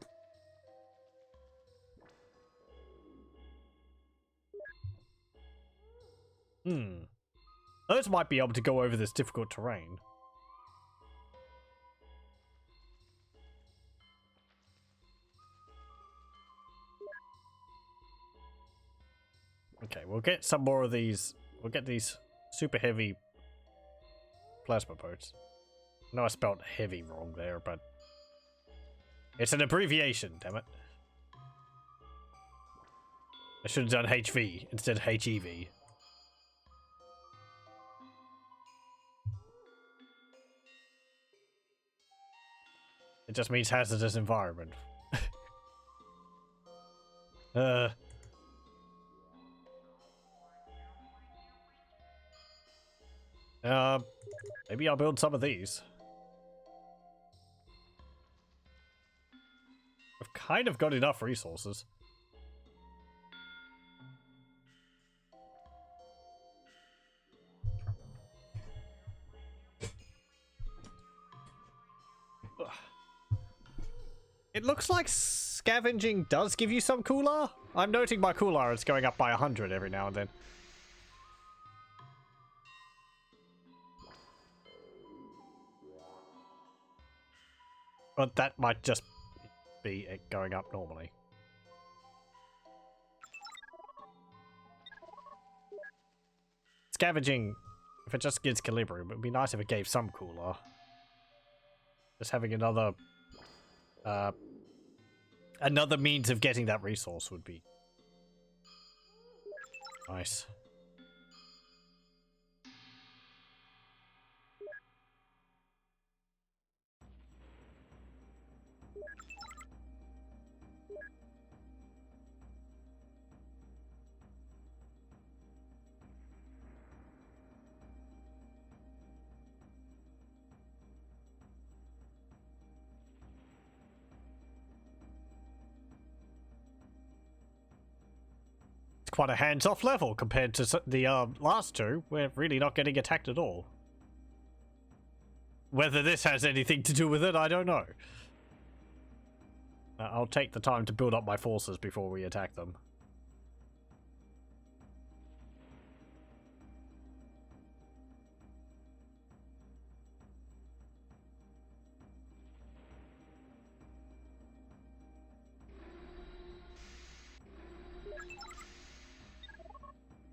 Those might be able to go over this difficult terrain. Okay, we'll get some more of these. We'll get these super heavy plasma boats. I know I spelled heavy wrong there, but it's an abbreviation, damn it. I should have done HV instead of HEV. It just means hazardous environment. Maybe I'll build some of these. I've kind of got enough resources. It looks like scavenging does give you some cooler. I'm noting my cooler is going up by 100 every now and then. But that might just be it going up normally. Scavenging, if it just gives equilibrium, it would be nice if it gave some cooler. Just having another means of getting that resource would be nice. Quite a hands-off level compared to the last two. We're really not getting attacked at all. Whether this has anything to do with it, I don't know. I'll take the time to build up my forces before we attack them.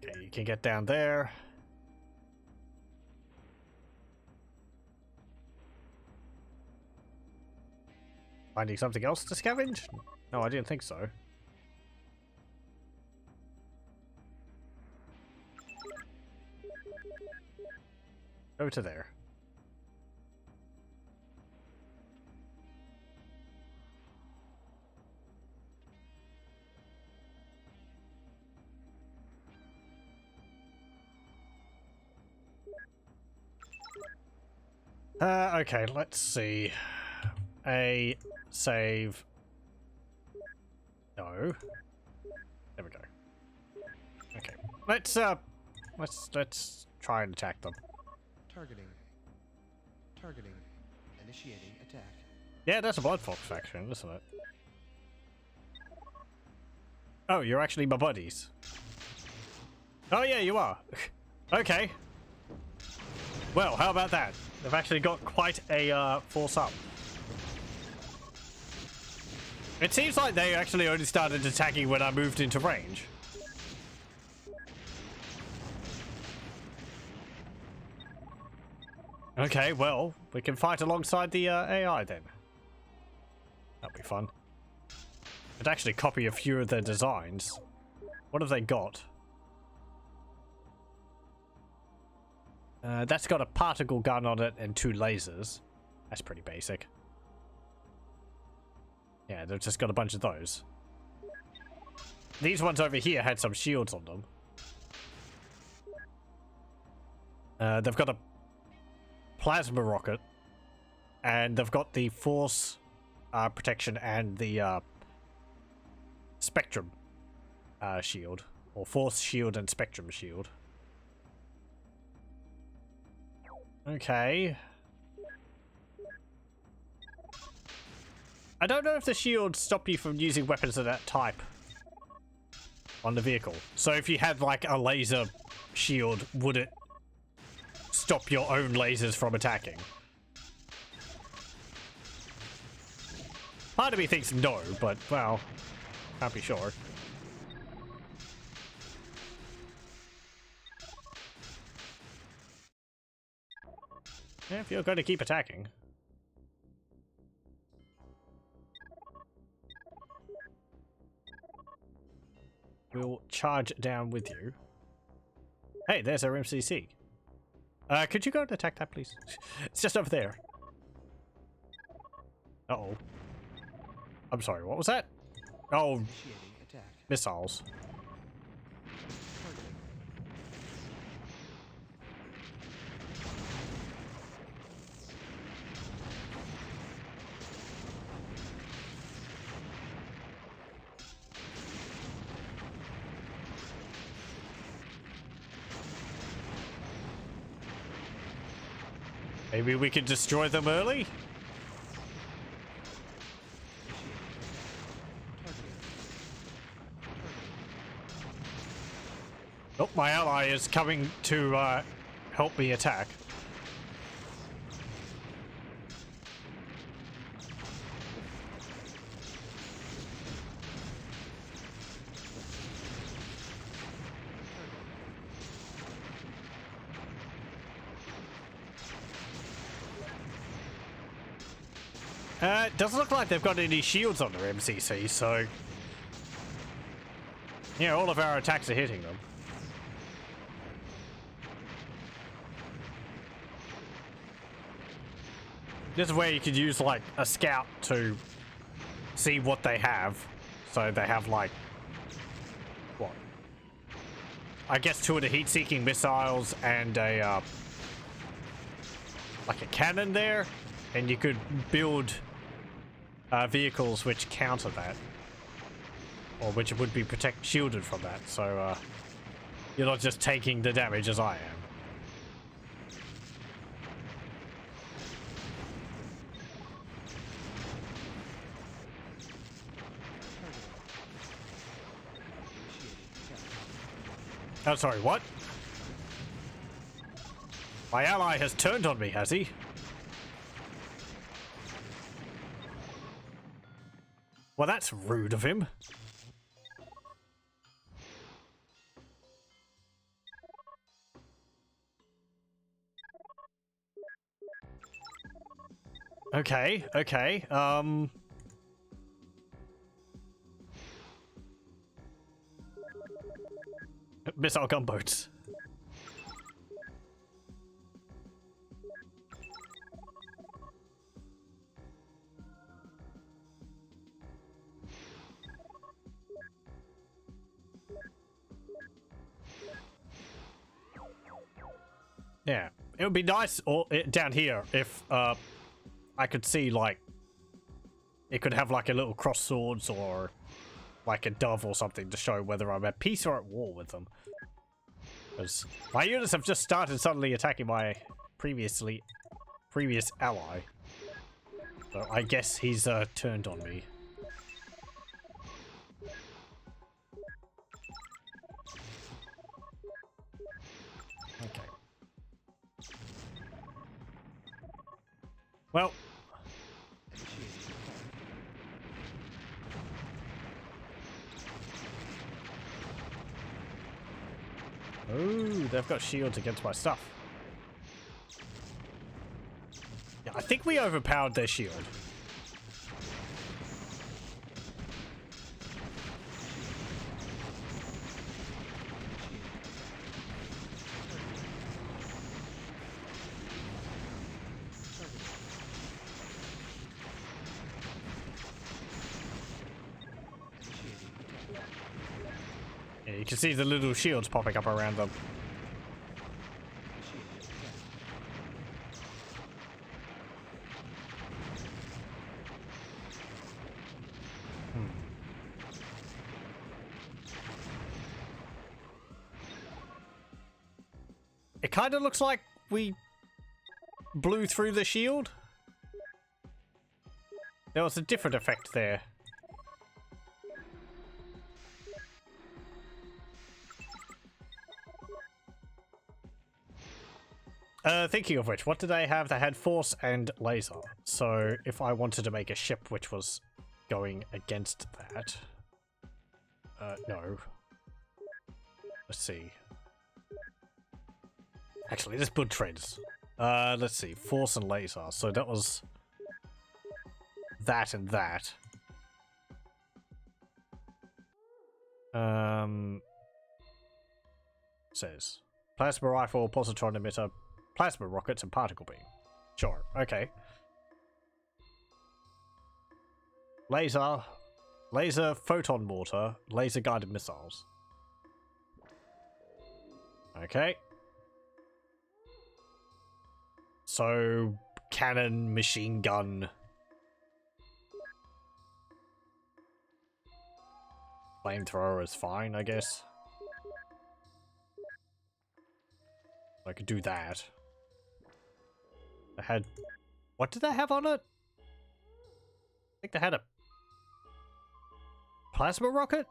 Okay, you can get down there. Finding something else to scavenge? No, I didn't think so. Go to there. Okay, let's see. A save. No. There we go. Okay. Let's try and attack them. Targeting. Initiating attack. Yeah, that's a Bloodfox faction, isn't it? Oh, you're actually my buddies. Oh yeah, you are. Okay. Well, how about that? They've actually got quite a force up. It seems like they actually only started attacking when I moved into range. Okay, well, we can fight alongside the AI then. That'll be fun. I'd actually copy a few of their designs. What have they got? That's got a particle gun on it and 2 lasers. That's pretty basic. Yeah, they've just got a bunch of those. These ones over here had some shields on them. They've got a plasma rocket, and they've got the force protection and the spectrum shield, or force shield and spectrum shield. Okay. I don't know if the shields stop you from using weapons of that type on the vehicle. So if you had like a laser shield, would it stop your own lasers from attacking? Part of me thinks no, but well, can't be sure. Yeah, if you're going to keep attacking. We'll charge down with you. Hey, there's our MCC. Could you go and attack that, please? It's just over there. Uh-oh. I'm sorry, what was that? Oh, Initiating attack. missiles. Targeting. Maybe we could destroy them early? Oh, my ally is coming to help me attack. It doesn't look like they've got any shields on their MCC, so yeah, all of our attacks are hitting them. This is where you could use like a scout to see what they have. So they have like, what? I guess 2 of the heat-seeking missiles and a like a cannon there, and you could build vehicles which counter that, or which would be shielded from that. So you're not just taking the damage as I am. Oh, sorry, what? My ally has turned on me, has he? Well, that's rude of him. Okay, okay, missile gunboats. Yeah, it would be nice down here if I could see like it could have like a little cross swords or like a dove or something to show whether I'm at peace or at war with them. Because my units have just started suddenly attacking my previous ally. So I guess he's turned on me. Okay. Well. Ooh, they've got shields against my stuff. think we overpowered their shield. Yeah, you can see the little shields popping up around them. It kind of looks like we blew through the shield. There was a different effect there. Thinking of which, what did they have? They had force and laser. So if I wanted to make a ship which was going against that... no. Let's see. Actually, this blood trades. Let's see. Force and laser. So that was... that and that. Says... plasma rifle, positron emitter, plasma rockets, and particle beam. Sure, okay. Laser, laser photon mortar, laser guided missiles. Okay. So, cannon, machine gun. Flamethrower is fine, I guess. I could do that. I had... what did they have on it? I think they had a... plasma rocket?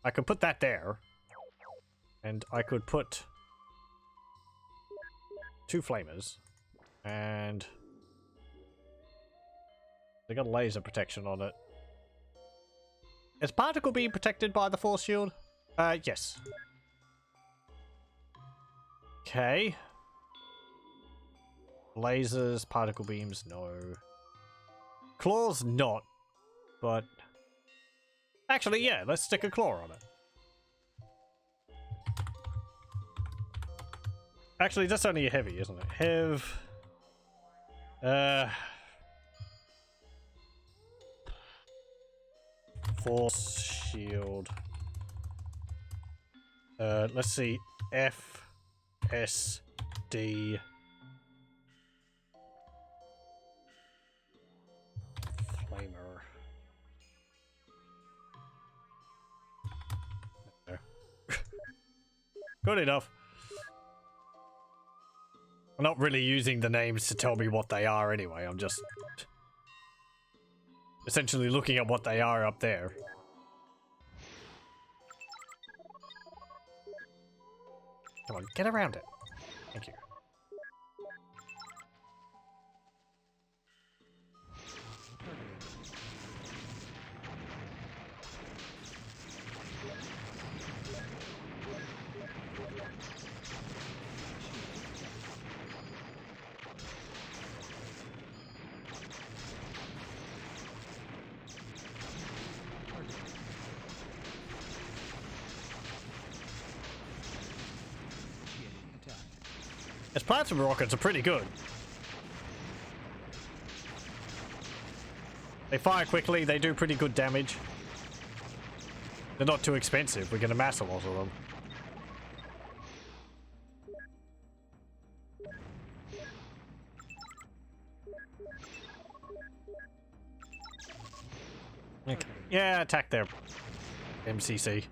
I could put that there. And I could put... 2 flamers. And... they got laser protection on it. Is particle beam protected by the force shield? Yes. Okay. Lasers, particle beams, no. Claws, not. But... actually, yeah, let's stick a claw on it. Actually, that's only a heavy, isn't it? Hev... force shield. Let's see. F... S... D... Flamer. No. Good enough. I'm not really using the names to tell me what they are anyway. I'm just essentially looking at what they are up there. Come on, get around it. Thank you. His plasma rockets are pretty good. They fire quickly, they do pretty good damage. They're not too expensive, we can amass a lot of them. Okay. Yeah, attack their MCC.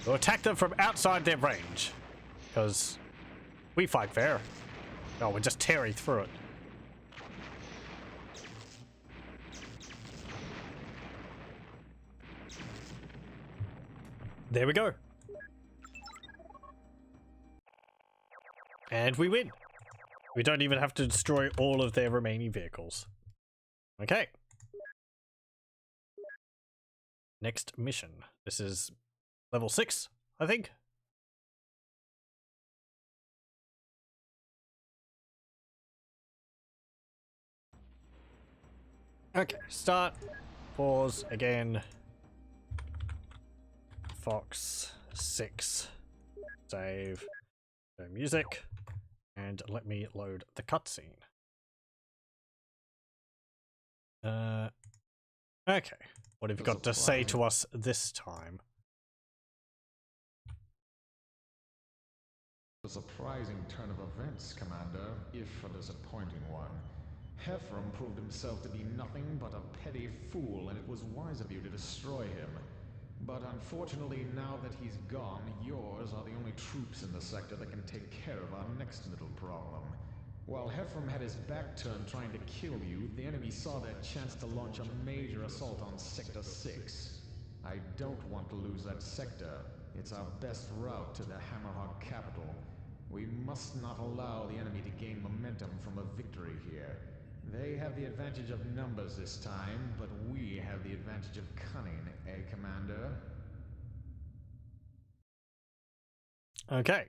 We'll attack them from outside their range. Because we fight fair. No, we're just tearing through it. There we go. And we win. We don't even have to destroy all of their remaining vehicles. Okay. Next mission. This is Level 6, I think. Okay, start, pause again. Fox 6, save, no music, and let me load the cutscene. Okay, what have you got to say to us this time? A surprising turn of events, Commander, if a disappointing one. Heffron proved himself to be nothing but a petty fool, and it was wise of you to destroy him. But unfortunately, now that he's gone, yours are the only troops in the sector that can take care of our next little problem. While Heffron had his back turned trying to kill you, the enemy saw their chance to launch a major assault on Sector 6. I don't want to lose that sector. It's our best route to the Hammerhawk capital. We must not allow the enemy to gain momentum from a victory here. They have the advantage of numbers this time, but we have the advantage of cunning, Commander? Okay.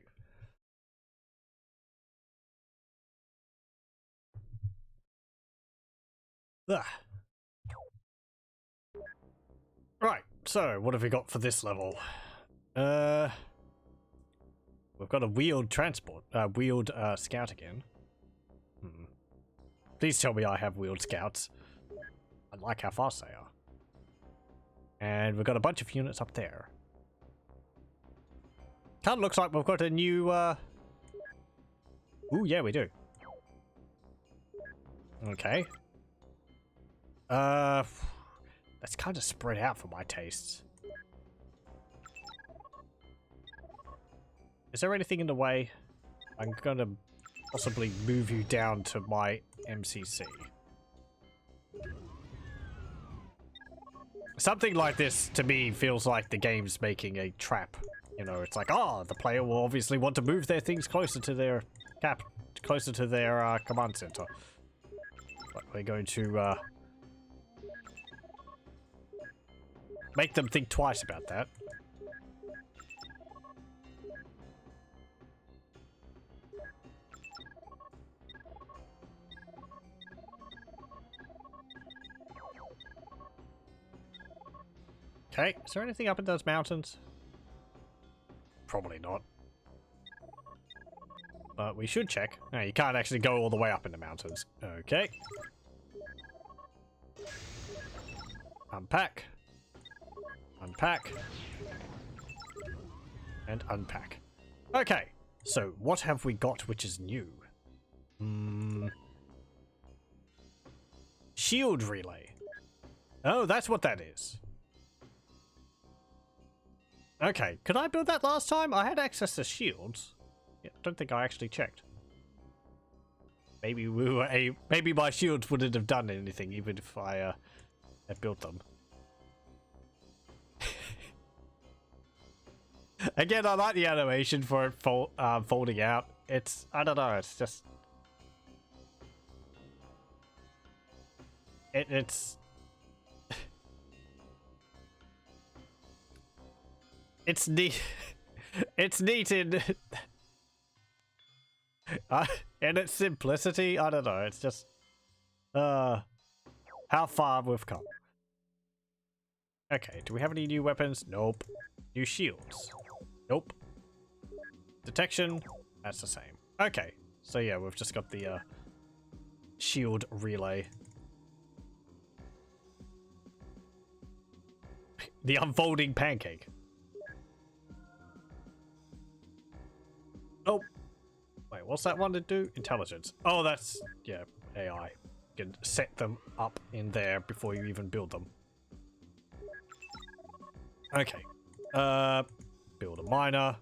Ah. Right, so what have we got for this level? We've got a wheeled transport, wheeled scout again. Please tell me I have wheeled scouts. I like how fast they are. And we've got a bunch of units up there. Kind of looks like we've got a new, Ooh, yeah, we do. Okay. That's kind of spread out for my tastes. Is there anything in the way? I'm gonna possibly move you down to my MCC. Something like this, to me, feels like the game's making a trap. You know, it's like, oh, the player will obviously want to move their things closer to their command center. But we're going to, make them think twice about that. Okay, is there anything up in those mountains? Probably not. But we should check. No, you can't actually go all the way up in the mountains. Okay. Unpack. Unpack. And unpack. Okay, so what have we got which is new? Shield relay. Oh, that's what that is. Okay, could I build that last time? I had access to shields. Yeah, I don't think I actually checked. Maybe we were maybe my shields wouldn't have done anything even if I had built them. Again, I like the animation for it folding out. It's, I don't know, it's just... It's... It's neat. It's neat in its simplicity. I don't know. It's just how far we've come. Okay. Do we have any new weapons? Nope. New shields? Nope. Detection? That's the same. Okay. So yeah, we've just got the shield relay. The unfolding pancake. Oh, wait, what's that one to do? Intelligence. Oh, that's, yeah, AI. You can set them up in there before you even build them. Okay. Build a miner.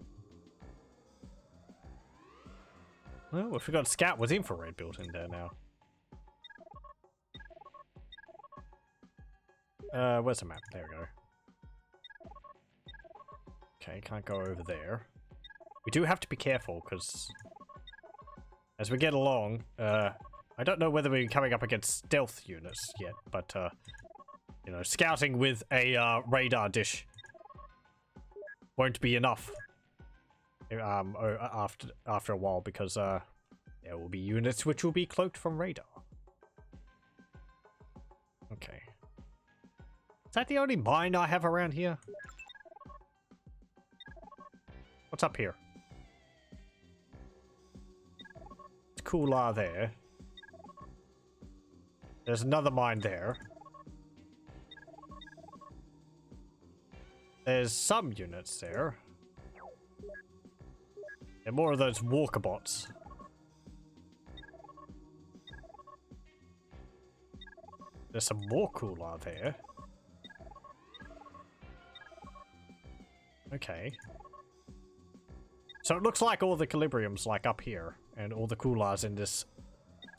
Oh, we forgot scout with infrared built in there now. Where's the map? There we go. Okay, can't go over there. We do have to be careful, because as we get along, I don't know whether we're coming up against stealth units yet, but, you know, scouting with a radar dish won't be enough. After a while, because there will be units which will be cloaked from radar. Okay. Is that the only mine I have around here? What's up here? It's cooler there. There's another mine there. There's some units there. And more of those walkabots. There's some more cooler there. Okay. So it looks like all the Calibrium's like up here, and all the coolers in this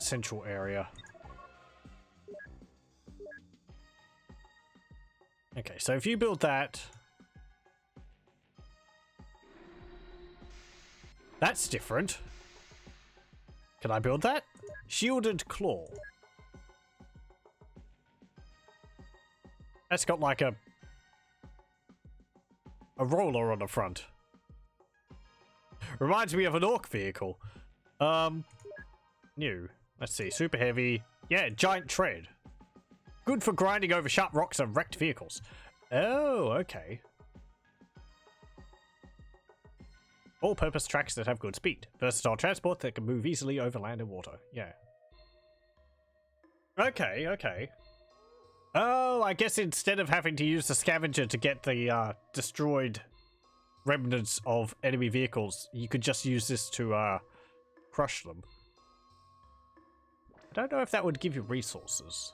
central area. Okay, so if you build that... That's different. Can I build that? Shielded claw. That's got like a roller on the front. Reminds me of an orc vehicle. New. Let's see. Super heavy. Yeah, giant tread. Good for grinding over sharp rocks and wrecked vehicles. Oh, okay. All-purpose tracks that have good speed. Versatile transport that can move easily over land and water. Yeah. Okay, okay. Oh, I guess instead of having to use the scavenger to get the destroyed remnants of enemy vehicles, you could just use this to crush them. I don't know if that would give you resources.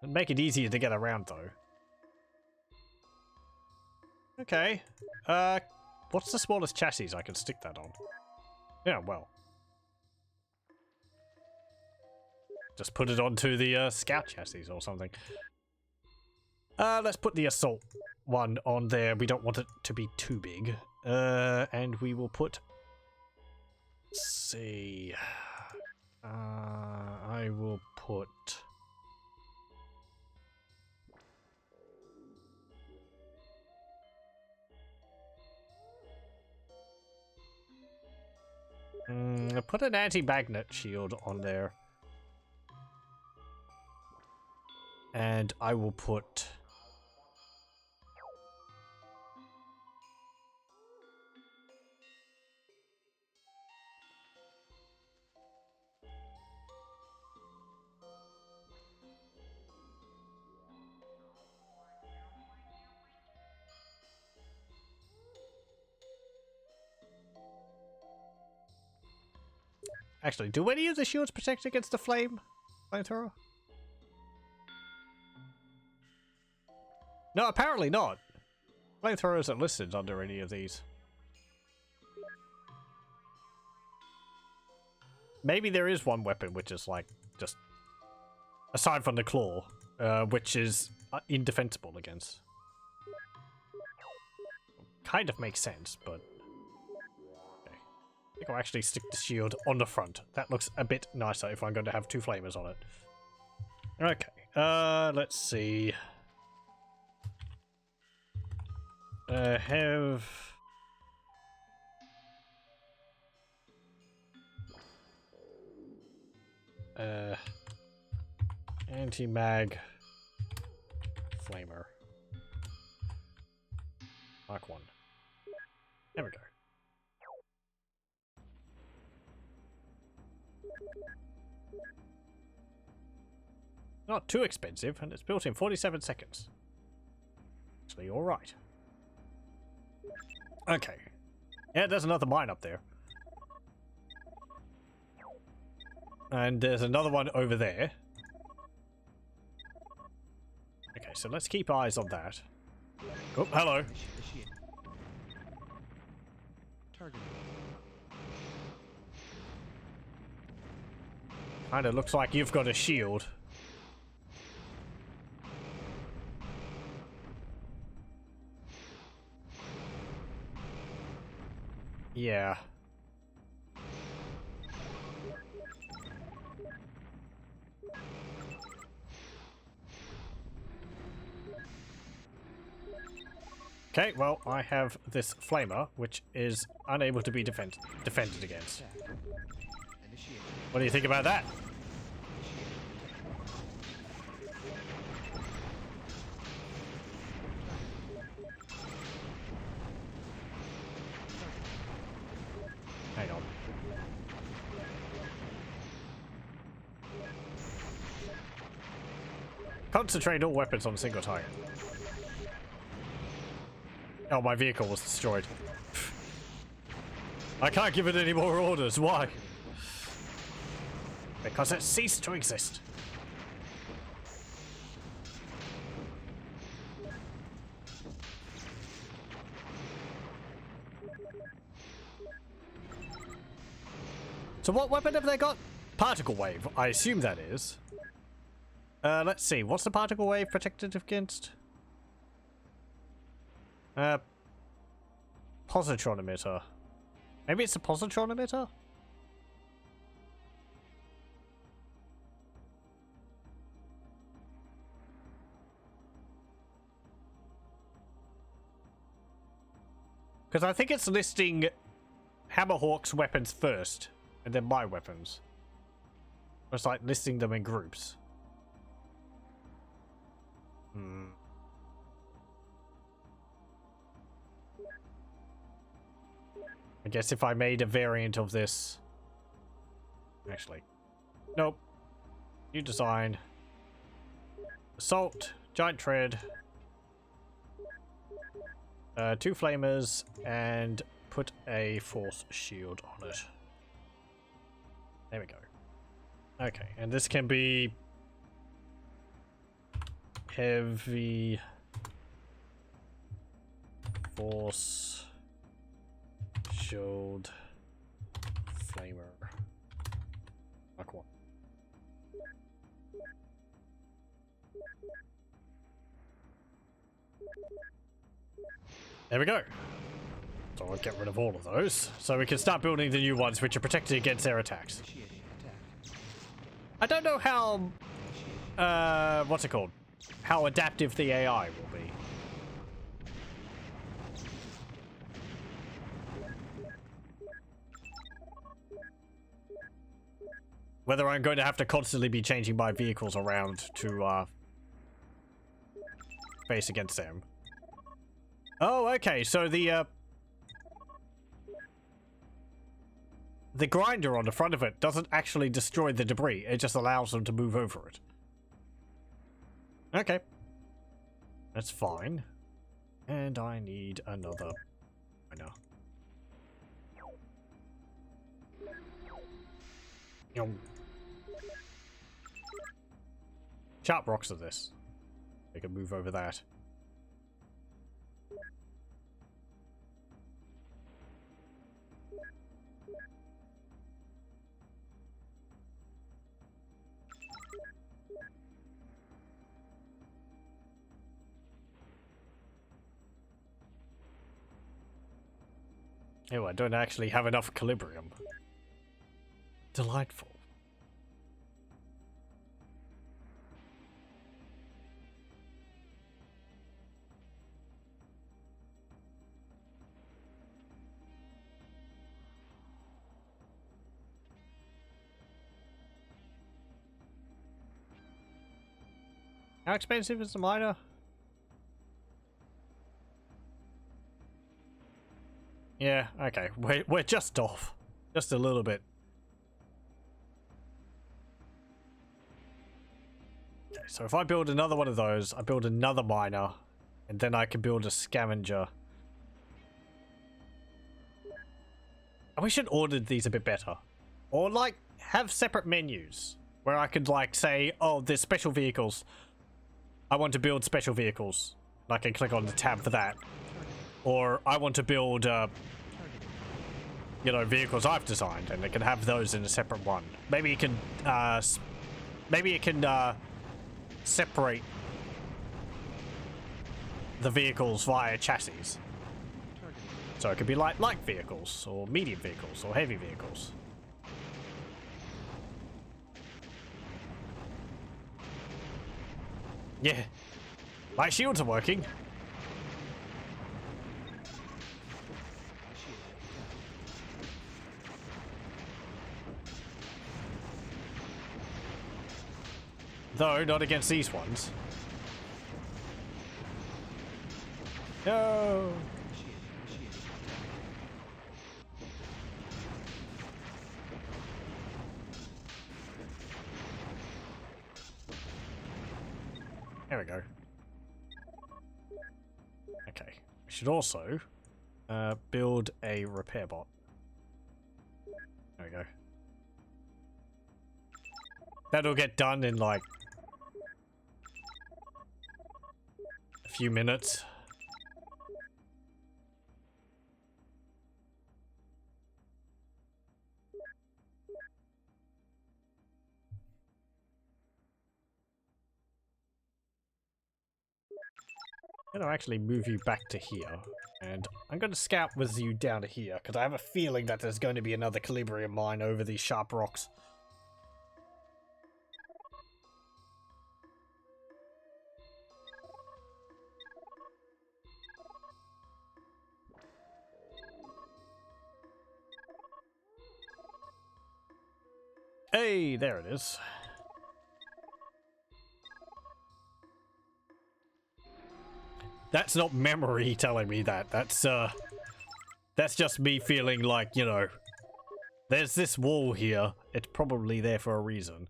It'd make it easier to get around, though. Okay. What's the smallest chassis I can stick that on? Yeah, well. Just put it onto the scout chassis or something. Let's put the assault one on there. We don't want it to be too big. And we will put... Let's see. I will put... put an anti-magnet shield on there. And I will put... Actually, do any of the shields protect against the flamethrower? No, apparently not. Flamethrowers aren't listed under any of these. Maybe there is one weapon which is like, just... aside from the claw, which is indefensible against. Kind of makes sense, but... Okay. I think I'll actually stick the shield on the front. That looks a bit nicer if I'm going to have two flamers on it. Okay, let's see... have... anti-mag flamer. Mark 1. There we go. Not too expensive, and it's built in 47 seconds. Actually, alright. Okay. Yeah, there's another mine up there. And there's another one over there. Okay, so let's keep eyes on that. Oh, hello. Target. Kinda looks like you've got a shield. Yeah. Okay, well, I have this flamer, which is unable to be defended against. Attack. Initiating. What do you think about that? Hang on. Concentrate all weapons on a single target. Oh, my vehicle was destroyed. I can't give it any more orders. Why? Because it ceased to exist. So what weapon have they got? Particle wave. I assume that is. Let's see. What's the particle wave protected against? Positron emitter. Maybe it's a positron emitter? Because I think it's listing Hammerhawks weapons first, and then my weapons. It's like listing them in groups. I guess if I made a variant of this... Actually. Nope. New design. Assault. Giant tread. 2 flamers. And put a force shield on it. There we go. Okay, and this can be... heavy... force... shield... flamer... Mark 1. There we go. So I'll get rid of all of those, so we can start building the new ones which are protected against their attacks. Initiating attack. I don't know how... what's it called? How adaptive the AI will be. Whether I'm going to have to constantly be changing my vehicles around to, face against them. Oh, okay, so the grinder on the front of it doesn't actually destroy the debris, it just allows them to move over it. Okay. That's fine. And I need another... I know. Sharp rocks of this. They can move over that. Oh, I don't actually have enough equilibrium. Delightful. How expensive is the miner? Yeah, okay. We're just off. Just a little bit. Okay, so if I build another one of those, I build another miner, and then I can build a scavenger. And we should order these a bit better. Or, like, have separate menus. Where I could, like, say, oh, there's special vehicles. I want to build special vehicles. And I can click on the tab for that. Or I want to build, you know, vehicles I've designed, and I can have those in a separate one. Maybe you can, separate the vehicles via chassis. So it could be like light vehicles, or medium vehicles, or heavy vehicles. Yeah. My shields are working. Though, not against these ones. No! Initiate. There we go. Okay. We should also build a repair bot. There we go. That'll get done in like a few minutes. I'm gonna actually move you back to here, and I'm gonna scout with you down to here because I have a feeling that there's going to be another Calibrium mine over these sharp rocks. Hey, there it is. That's not memory telling me that. That's just me feeling like, you know, there's this wall here. It's probably there for a reason.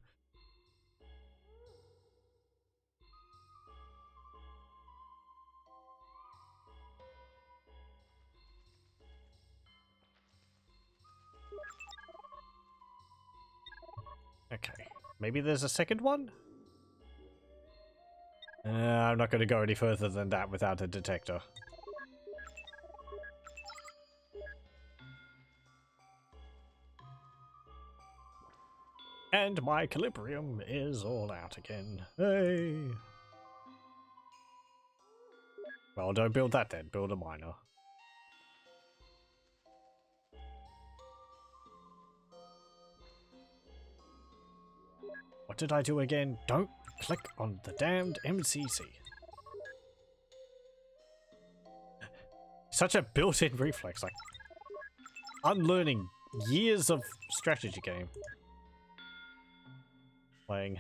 Okay, maybe there's a second one? I'm not going to go any further than that without a detector. And my Calibrium is all out again. Hey! Well, don't build that then. Build a miner. What did I do again? Don't click on the damned MCC. Such a built-in reflex, like unlearning years of strategy game. Playing.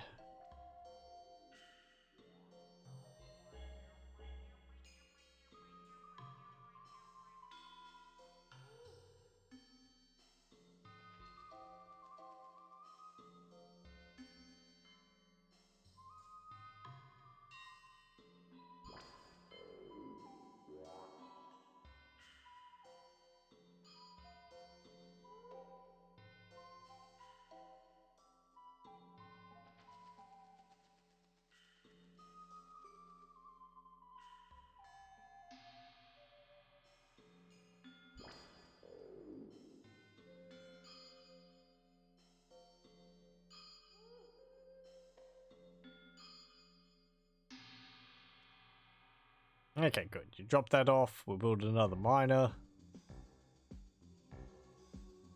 Okay, good. You drop that off. We'll build another miner.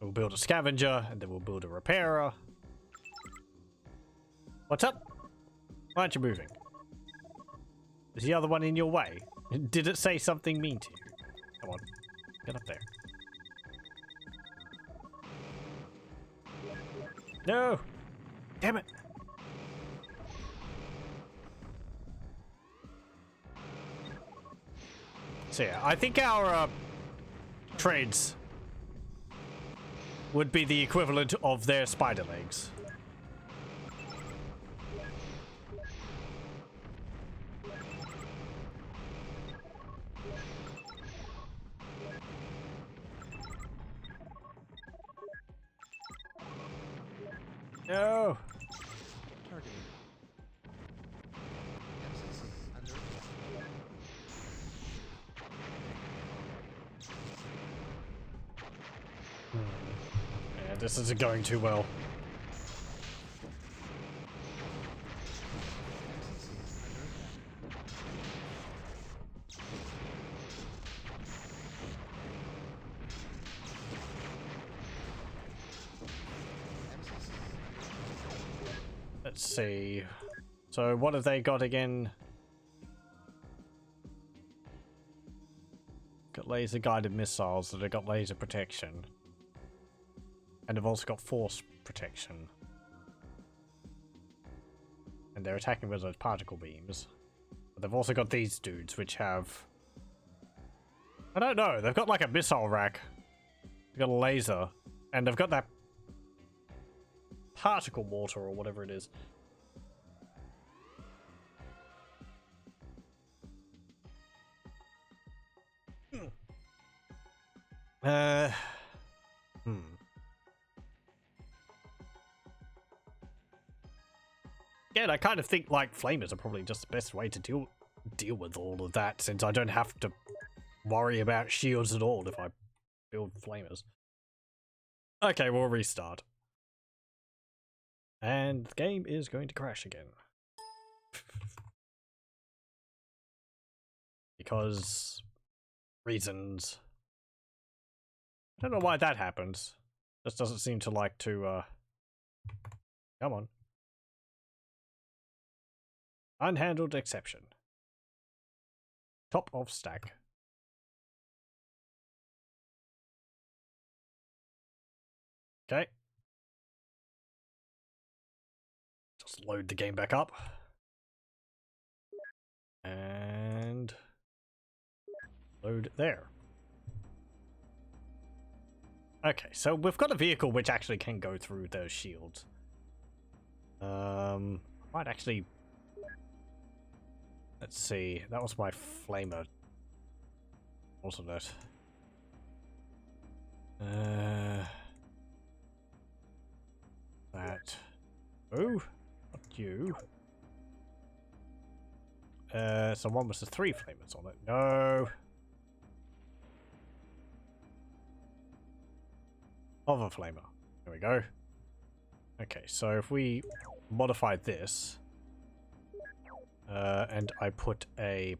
We'll build a scavenger, and then we'll build a repairer. What's up? Why aren't you moving? Is the other one in your way? Did it say something mean to you? Come on. Get up there. No! Damn it! So yeah, I think our trades would be the equivalent of their spider legs. No! Targeting. MCC under attack. Yeah, this isn't going too well. MCC under attack. Let's see. So what have they got again? Got laser guided missiles that have got laser protection. And they've also got force protection. And and they're attacking with those particle beams. But they've also got these dudes, which have... I don't know, they've got like a missile rack. They've got a laser, and they've got that particle mortar or whatever it is. Yeah, I kind of think like flamers are probably just the best way to deal with all of that, since I don't have to worry about shields at all if I build flamers. Okay, we'll restart. And the game is going to crash again. Because reasons. I don't know why that happens. Just doesn't seem to like to come on. Unhandled exception. Top of stack. Okay. Just load the game back up. And load there. Okay, so we've got a vehicle which actually can go through those shields. Might actually... Let's see, that was my flamer, wasn't it? That. Oh, not you. So one was the 3 flamers on it. No. Other flamer. There we go. Okay, so if we modify this, and I put a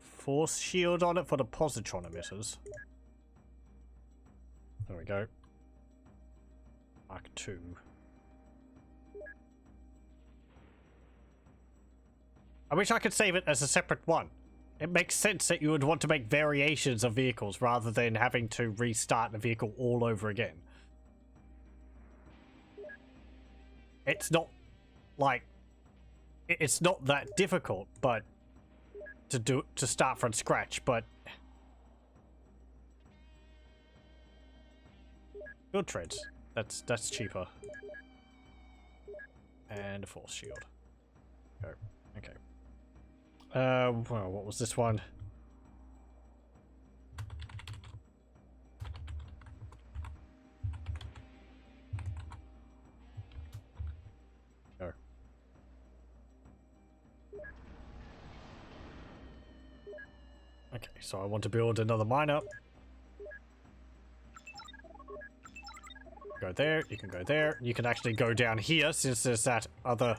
force shield on it for the positron emitters. There we go. Mark 2. I wish I could save it as a separate one. It makes sense that you would want to make variations of vehicles rather than having to restart the vehicle all over again. It's not like it's not that difficult, but to start from scratch, but good treads. That's cheaper. And a force shield. Go. Okay. Well, what was this one? Go. Okay, so I want to build another miner. Go there, you can go there. You can actually go down here since there's that other...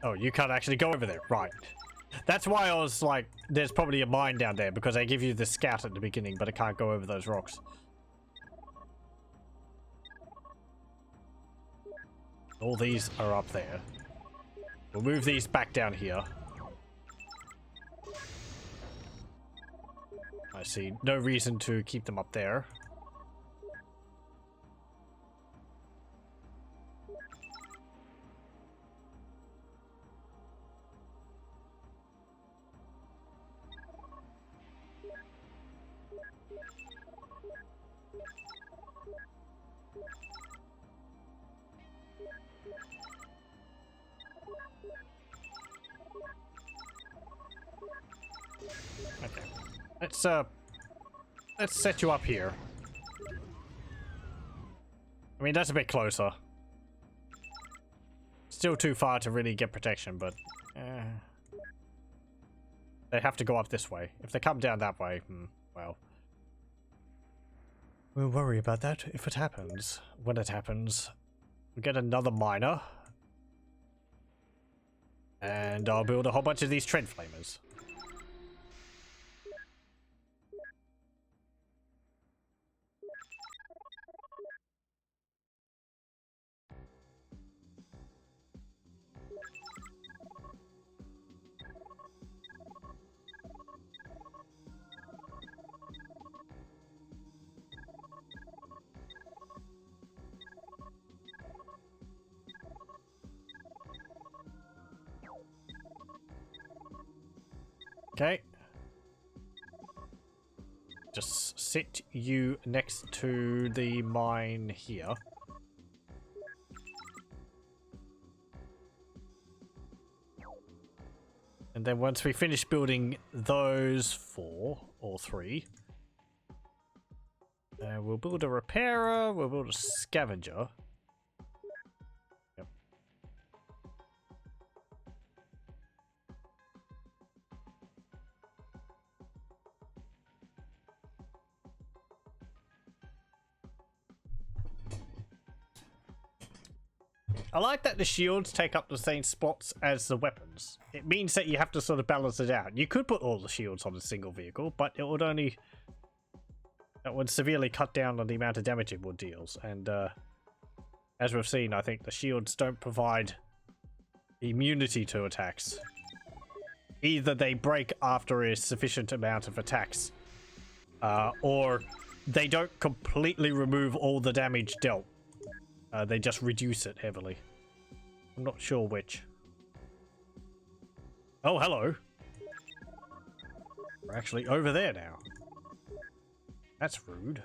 Oh, you can't actually go over there. Right. That's why I was like, there's probably a mine down there, because they give you the scout at the beginning, but it can't go over those rocks. All these are up there. We'll move these back down here. I see no reason to keep them up there. Okay. Let's set you up here. I mean, that's a bit closer. Still too far to really get protection, but they have to go up this way. If they come down that way, well, we'll worry about that if it happens. When it happens, we'll get another miner, and I'll build a whole bunch of these tread flamers. Okay. Just sit you next to the mine here. And then once we finish building those 4 or 3, we'll build a repairer, we'll build a scavenger. Yep. I like that the shields take up the same spots as the weapons. It means that you have to sort of balance it out. You could put all the shields on a single vehicle, but it would only... that would severely cut down on the amount of damage it would deal. And as we've seen, I think the shields don't provide immunity to attacks. Either they break after a sufficient amount of attacks, or they don't completely remove all the damage dealt. They just reduce it heavily. I'm not sure which. Oh, hello. We're actually over there now. That's rude.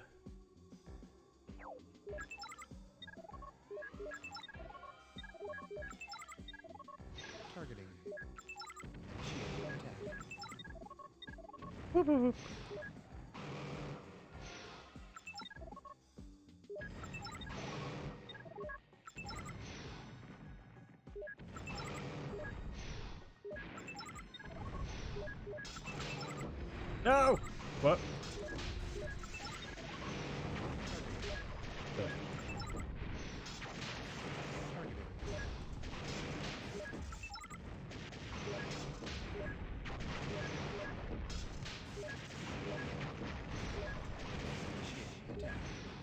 Targeting. Initiating attack. Whoop, whoop, whoop. No! What?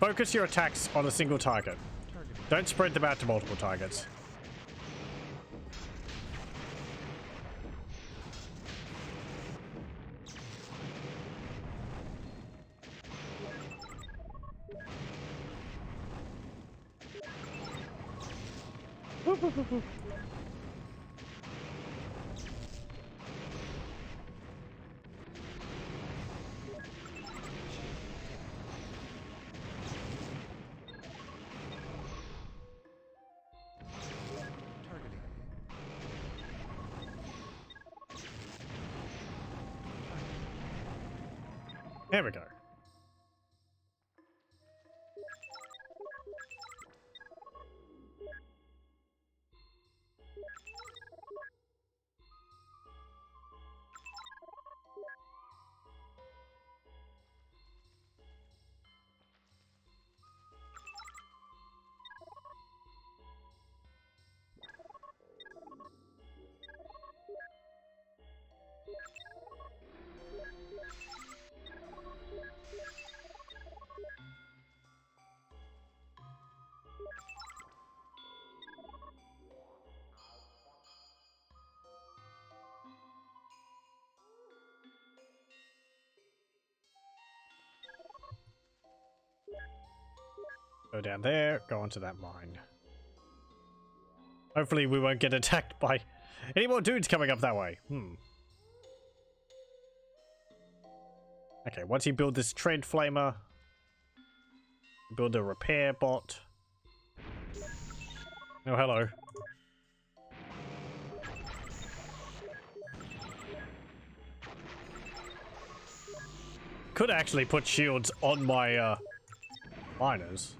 Focus your attacks on a single target. Don't spread them out to multiple targets. There we go. Go down there, go onto that mine. Hopefully we won't get attacked by any more dudes coming up that way. Okay, once you build this tread flamer, build a repair bot. Oh, hello. Could actually put shields on my miners.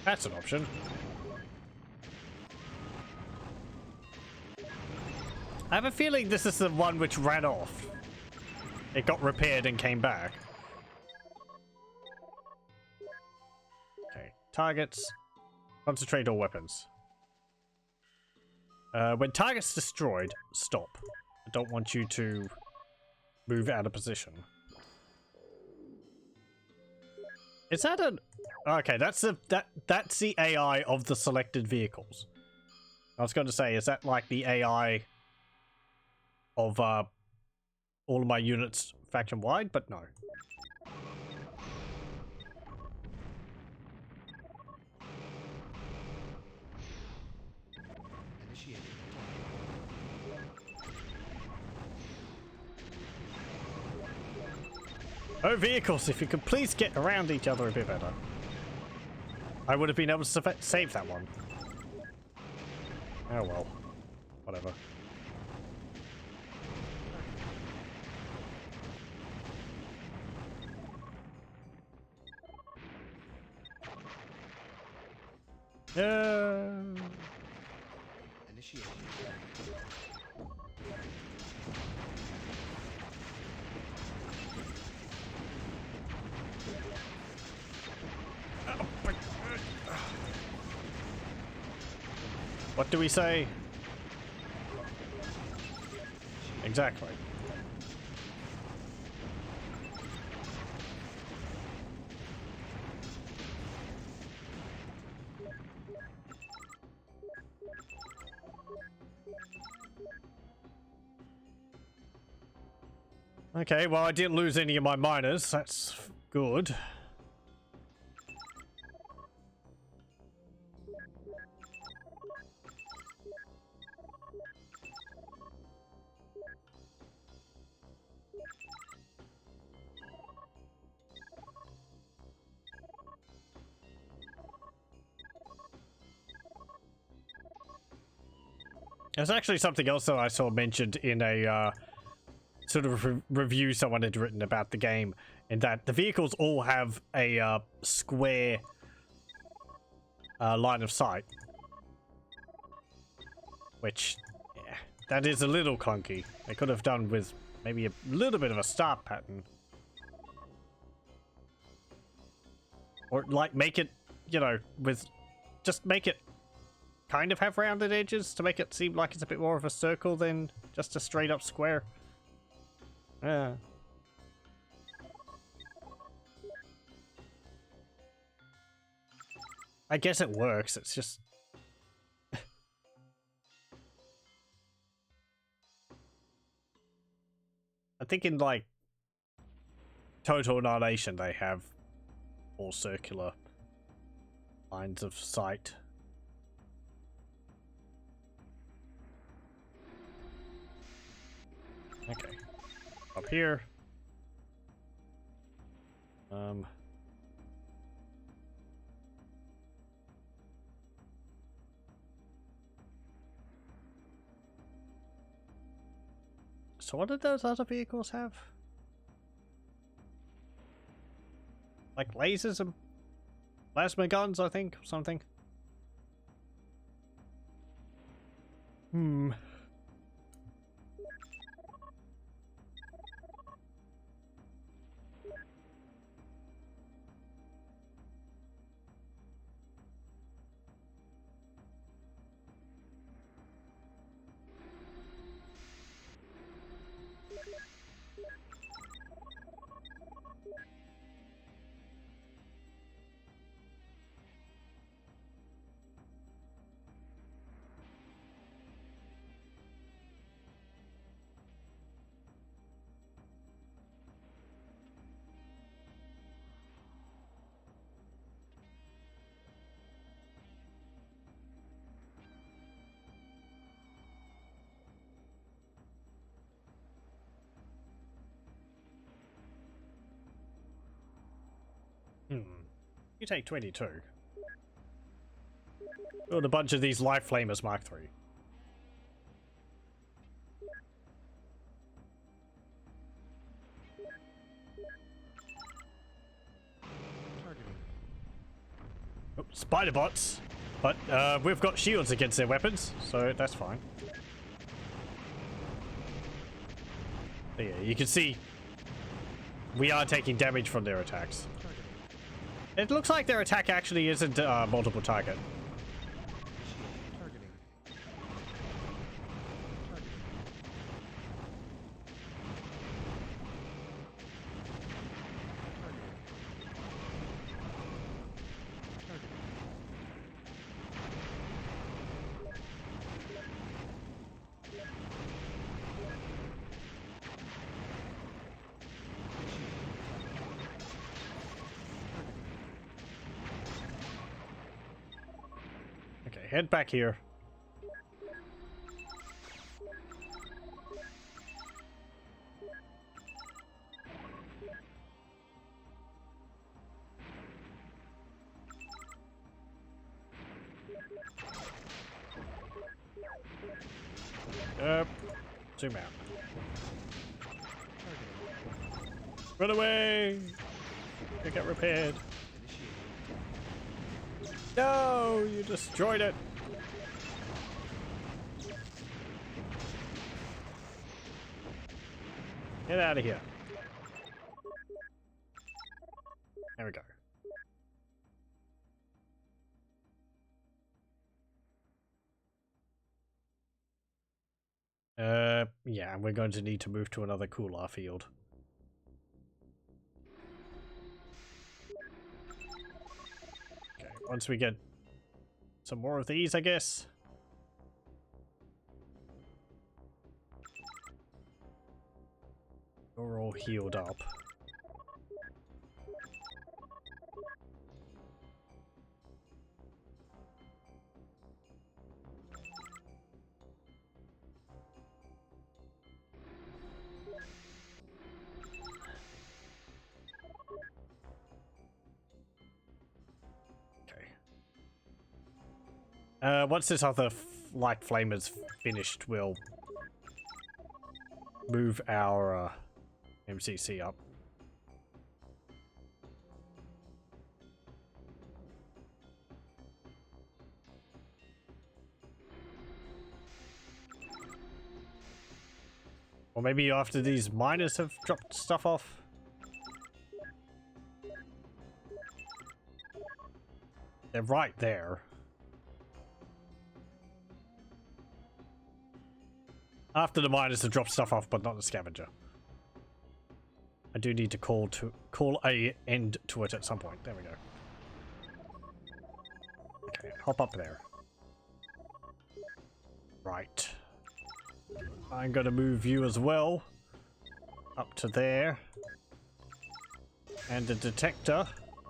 That's an option. I have a feeling this is the one which ran off. It got repaired and came back. Okay, targets. Concentrate all weapons. When target's destroyed, stop. I don't want you to move out of position. Is that an... Okay, that's the AI of the selected vehicles. I was going to say, is that like the AI of all of my units faction-wide? But no. Initiating Oh, vehicles, if you could please get around each other a bit better. I would have been able to save that one. Oh well. Whatever. Initiation. What do we say? Exactly. Okay, well, I didn't lose any of my miners. That's good. There's actually something else that I saw mentioned in a sort of review someone had written about the game, in that the vehicles all have a square line of sight. Which, yeah, that is a little clunky. They could have done with maybe a little bit of a star pattern. Or, like, make it, you know, with... Just make it kind of have rounded edges to make it seem like it's a bit more of a circle than just a straight up square. Yeah. I guess it works, it's just... I think in, like, Total Annihilation they have all circular lines of sight. Okay. Up here. So what did those other vehicles have? Like lasers and plasma guns, I think, or something. Hmm. You take 22. Build a bunch of these life flamers Mark III. Targeting. Oh, spider bots. But we've got shields against their weapons, so that's fine. But yeah, you can see we are taking damage from their attacks. It looks like their attack actually isn't multiple target. Targeting. Okay, head back here. Zoom out. Run away! It get repaired. No! You destroyed it! Get out of here. There we go. Yeah, and we're going to need to move to another cooler field. Okay, once we get some more of these, I guess. We're all healed up. Once this other light flame is finished, we'll move our MCC up. Or maybe after these miners have dropped stuff off. They're right there. After the miners have dropped stuff off, but not the scavenger. I do need to call a end to it at some point. There we go. Okay, hop up there. Right. I'm going to move you as well. Up to there. And the detector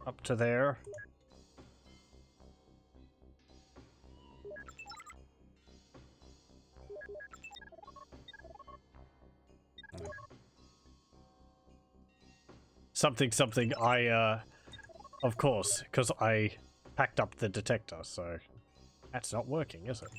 up to there. Something I, of course, because I packed up the detector, so that's not working, is it?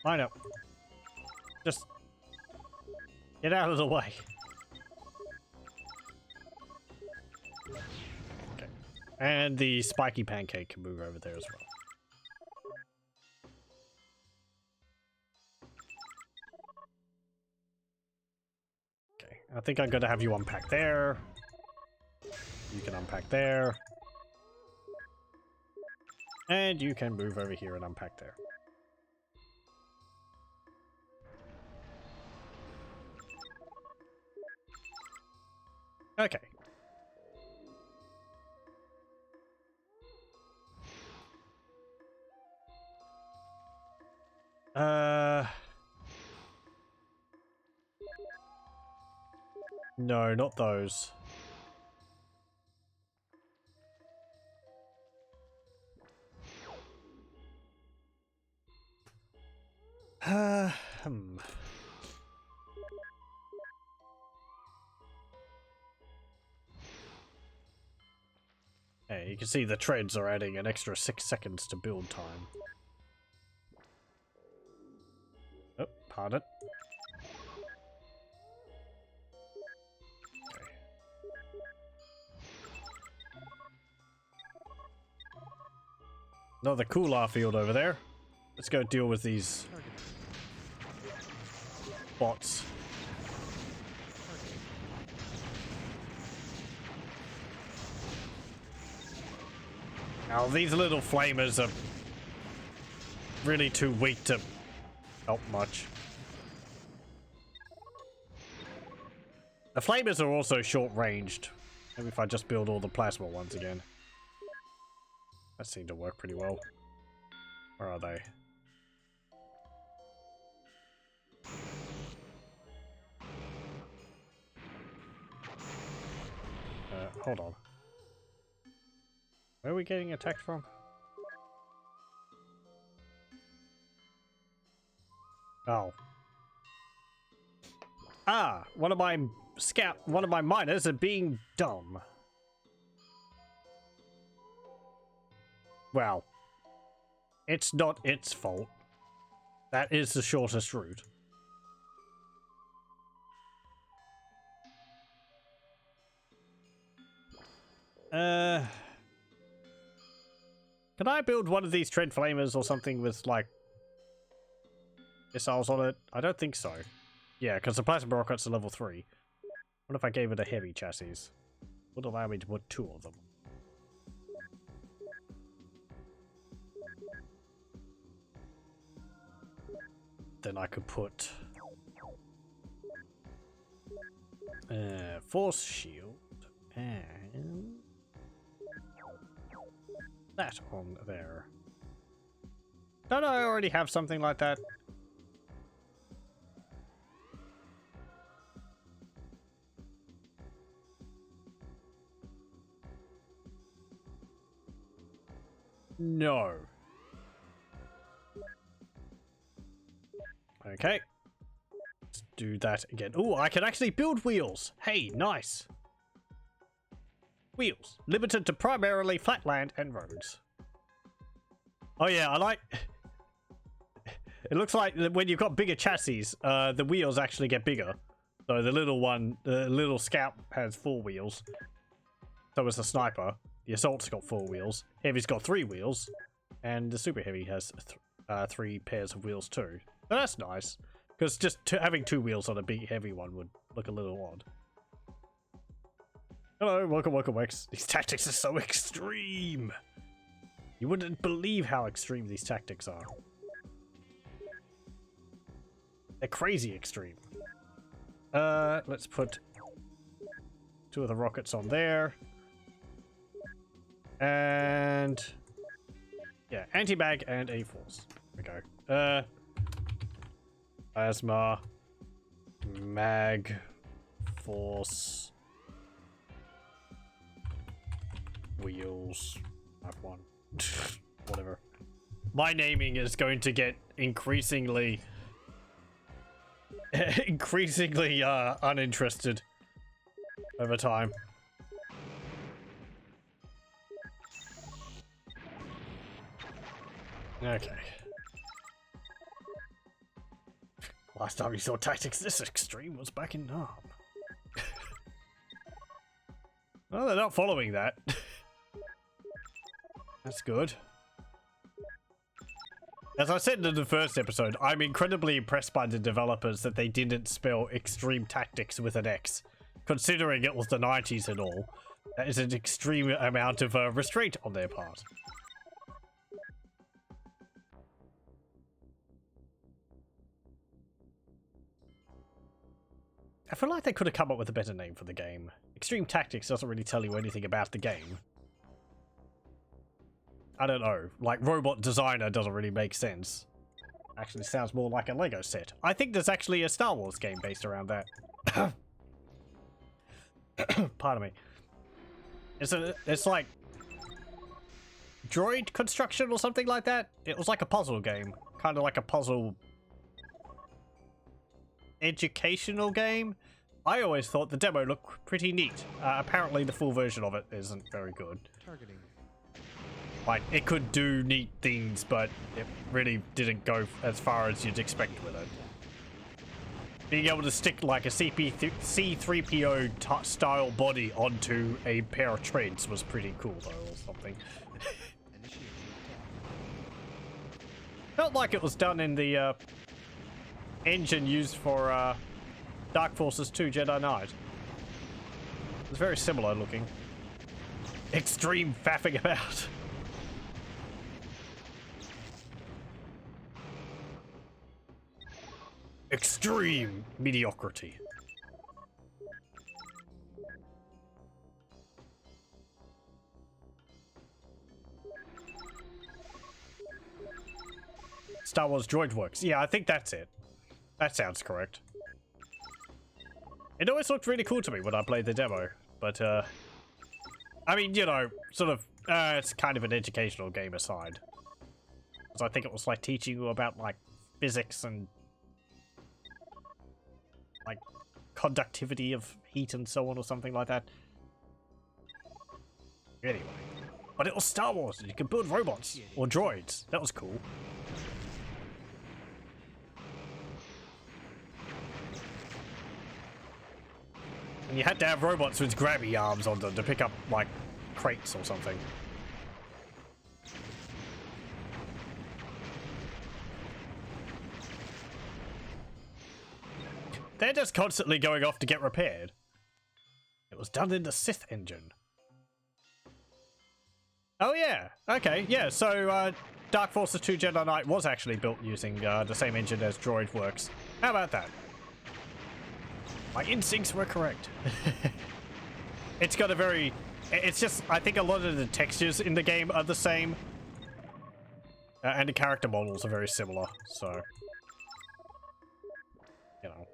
I know. Just get out of the way. Okay. And the spiky pancake can move over there as well. Okay. I think I'm going to have you unpack there. You can unpack there. And you can move over here and unpack there. Okay. No, not those. Hey, you can see the treads are adding an extra 6 seconds to build time. Oh, pardon. Okay. Another cooler field over there. Let's go deal with these bots. Now, these little flamers are really too weak to help much. The flamers are also short-ranged. Maybe if I just build all the plasma ones again. That seemed to work pretty well. Where are they? Hold on. Where are we getting attacked from? Oh. Ah, one of my miners are being dumb. Well, it's not its fault. That is the shortest route. Can I build one of these tread flamers or something with, like, missiles on it? I don't think so. Yeah, because the plasma rockets are level 3. What if I gave it a heavy chassis? Would allow me to put 2 of them. Then I could put force shield and that on there. Don't I already have something like that? No. Okay. Let's do that again. Oh, I can actually build wheels. Hey, nice. Wheels. Limited to primarily flat land and roads. Oh yeah, I like... It looks like when you've got bigger chassis, the wheels actually get bigger. So the little one, the little scout has 4 wheels. So has the sniper. The assault's got 4 wheels. Heavy's got 3 wheels. And the super heavy has 3 pairs of wheels too. So that's nice. Because just having 2 wheels on a big heavy one would look a little odd. Hello, welcome, X. These tactics are so extreme. You wouldn't believe how extreme these tactics are. They're crazy extreme. Let's put 2 of the rockets on there. And yeah, anti-mag and A-force. There we go. Plasma, mag, force, wheels. I have 1. Whatever. My naming is going to get increasingly uninterested over time. Okay. Last time you saw tactics this extreme was back in Nam. Well, they're not following that. That's good. As I said in the first episode, I'm incredibly impressed by the developers that they didn't spell extreme tactics with an X. Considering it was the 90s and all, that is an extreme amount of restraint on their part. I feel like they could have come up with a better name for the game. Extreme Tactics doesn't really tell you anything about the game. I don't know. Like, Robot Designer doesn't really make sense. Actually sounds more like a Lego set. I think there's actually a Star Wars game based around that. Pardon me. It's like droid construction or something like that. It was like a puzzle game. Kind of like a puzzle educational game. I always thought the demo looked pretty neat. Apparently the full version of it isn't very good. Targeting. Like, it could do neat things, but it really didn't go as far as you'd expect with it. Being able to stick like a C3PO style body onto a pair of treads was pretty cool though, or something. Felt like it was done in the engine used for Dark Forces 2 Jedi Knight. It was very similar looking. Extreme faffing about. Extreme mediocrity. Star Wars Droid Works. Yeah, I think that's it. That sounds correct. It always looked really cool to me when I played the demo, but I mean, you know, sort of, it's kind of an educational game aside. Because I think it was like teaching you about like physics and like conductivity of heat and so on or something like that. Anyway. But it was Star Wars, and you could build robots or droids. That was cool. And you had to have robots with grabby arms on them to pick up, like, crates or something. They're just constantly going off to get repaired. It was done in the Sith engine. Oh yeah, okay, yeah, so Dark Forces 2 Jedi Knight was actually built using the same engine as Droid Works. How about that? My instincts were correct. It's got a very... It's just, I think a lot of the textures in the game are the same. And the character models are very similar, so... You know.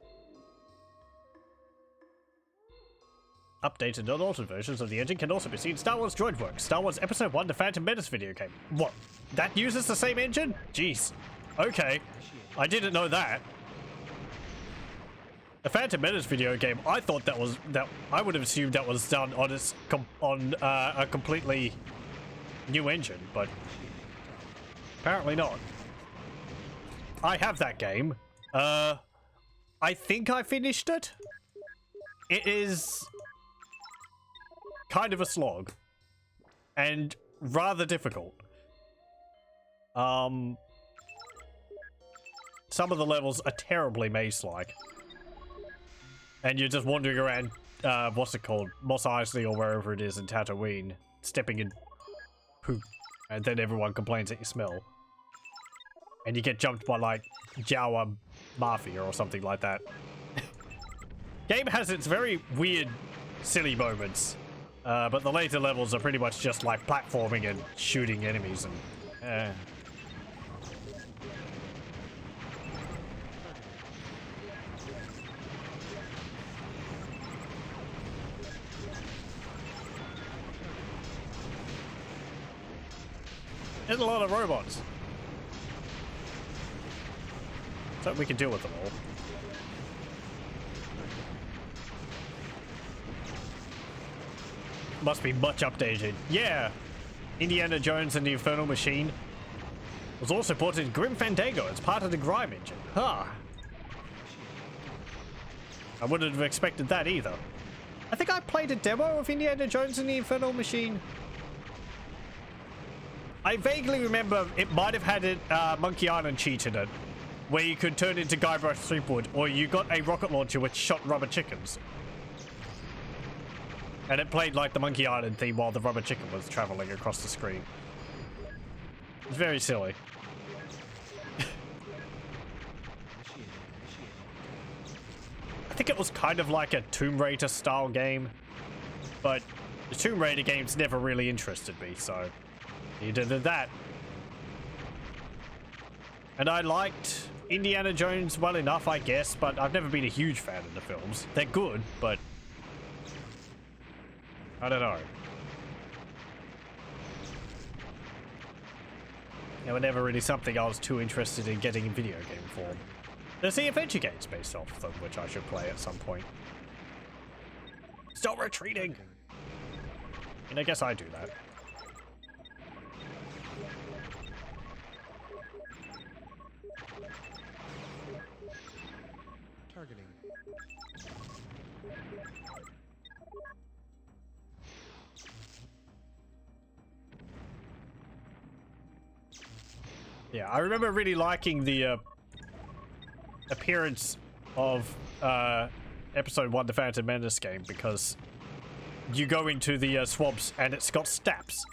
Updated and altered versions of the engine can also be seen in Star Wars Droid Works, Star Wars Episode 1 The Phantom Menace video game. What? That uses the same engine? Jeez. Okay. I didn't know that. The Phantom Menace video game, I thought I would have assumed that was done on a completely new engine, but apparently not. I have that game. I think I finished it. It is kind of a slog and rather difficult. Some of the levels are terribly maze-like. And you're just wandering around, what's it called? Mos Eisley or wherever it is in Tatooine, stepping in poop. And then everyone complains that you smell. And you get jumped by, like, Jawa Mafia or something like that. Game has its very weird, silly moments. But the later levels are pretty much just, like, platforming and shooting enemies and... There's a lot of robots. So we can deal with them all. Must be much updated. Yeah! Indiana Jones and the Infernal Machine was also ported in Grim Fandango as part of the Grime engine. Huh. I wouldn't have expected that either. I think I played a demo of Indiana Jones and the Infernal Machine. I vaguely remember it might have had a Monkey Island cheat in it, where you could turn into Guybrush Threepwood, or you got a rocket launcher which shot rubber chickens. And it played like the Monkey Island theme while the rubber chicken was traveling across the screen. It's very silly. I think it was kind of like a Tomb Raider style game, but the Tomb Raider games never really interested me, so neither did that. And I liked Indiana Jones well enough, I guess, but I've never been a huge fan of the films. They're good, but I don't know. They were never really something I was too interested in getting in video game form. There's the adventure games based off them, which I should play at some point. Stop retreating! And I guess I do that. Targeting. Yeah, I remember really liking the appearance of Episode 1, the Phantom Menace game, because you go into the swamps and it's got staps.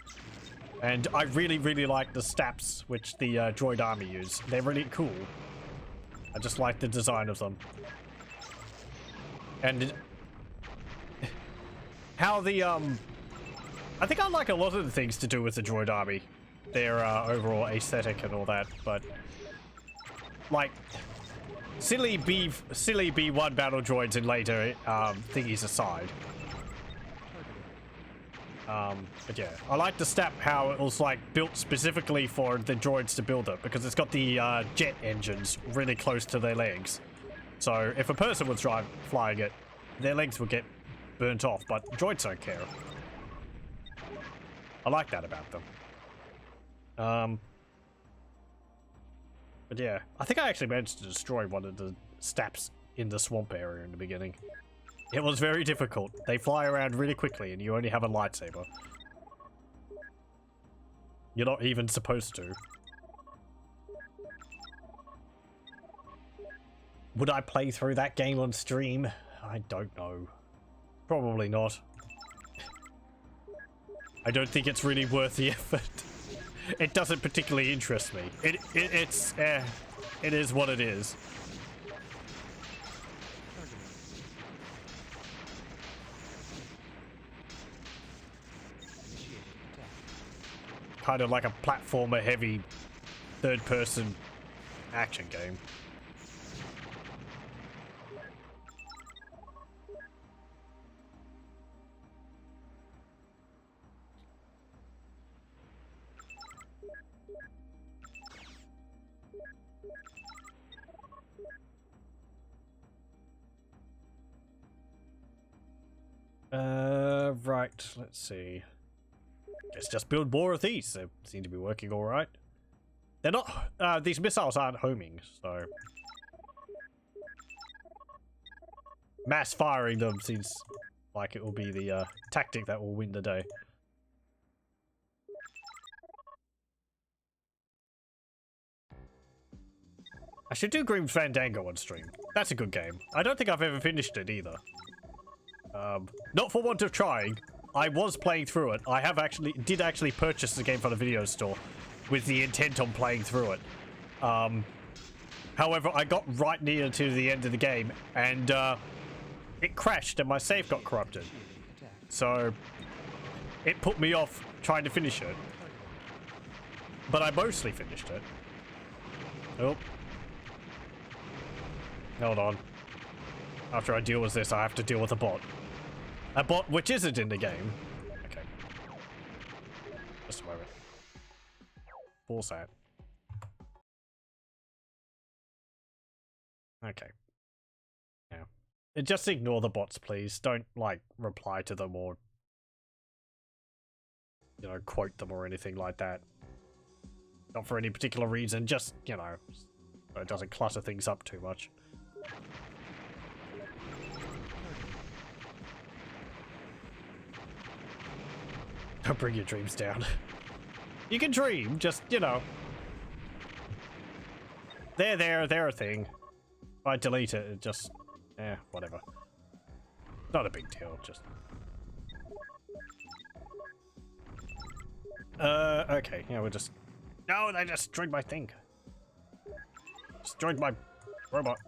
And I really, really like the staps which the droid army use. They're really cool. I just like the design of them. And how the, I think I like a lot of the things to do with the droid army. Their overall aesthetic and all that, but like silly B1 battle droids and later thingies aside. But yeah, I like the step how it was like built specifically for the droids to build it, because it's got the jet engines really close to their legs. So if a person was flying it, their legs would get burnt off, but droids don't care. I like that about them. But yeah, I think I actually managed to destroy one of the staps in the swamp area in the beginning. It was very difficult. They fly around really quickly and you only have a lightsaber. You're not even supposed to. Would I play through that game on stream? I don't know. Probably not. I don't think it's really worth the effort. It doesn't particularly interest me. It is what it is. Kind of like a platformer heavy third person action game. Right, let's see. Let's just build more of these. They seem to be working all right. They're not, these missiles aren't homing, so mass firing them seems like it will be the tactic that will win the day. I should do Grim Fandango on stream. That's a good game. I don't think I've ever finished it either. Not for want of trying. I was playing through it. I did actually purchase the game from the video store with the intent on playing through it. However, I got right near to the end of the game and it crashed and my save got corrupted. So it put me off trying to finish it. But I mostly finished it. Oh. Hold on. After I deal with this, I have to deal with a bot. A bot which isn't in the game. Okay. Just a moment. Pause that. Okay. Yeah. Just ignore the bots, please. Don't, like, reply to them or, you know, quote them or anything like that. Not for any particular reason, just, you know, so it doesn't clutter things up too much. Don't bring your dreams down. You can dream, just, you know. They're a thing. If I delete it, it just... whatever. Not a big deal, just... okay, yeah, we'll just... No, they just destroyed my thing. Destroyed my robot.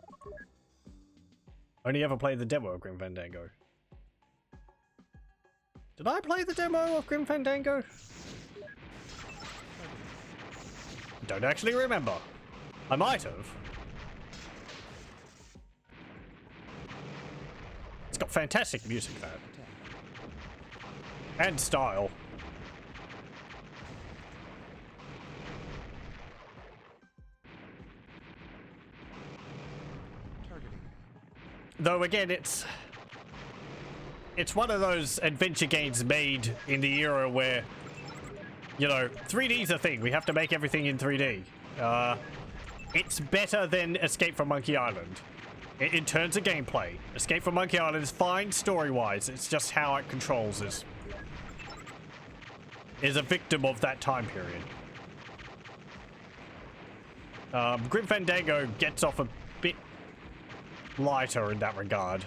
Only ever played the demo of Grim Fandango. Did I play the demo of Grim Fandango? Don't actually remember. I might have. It's got fantastic music, though. And style. Though again, it's one of those adventure games made in the era where, you know, 3D's a thing. We have to make everything in 3D. It's better than Escape from Monkey Island in terms of gameplay. Escape from Monkey Island is fine story-wise. It's just how it controls is a victim of that time period. Grim Fandango gets off a bit lighter in that regard.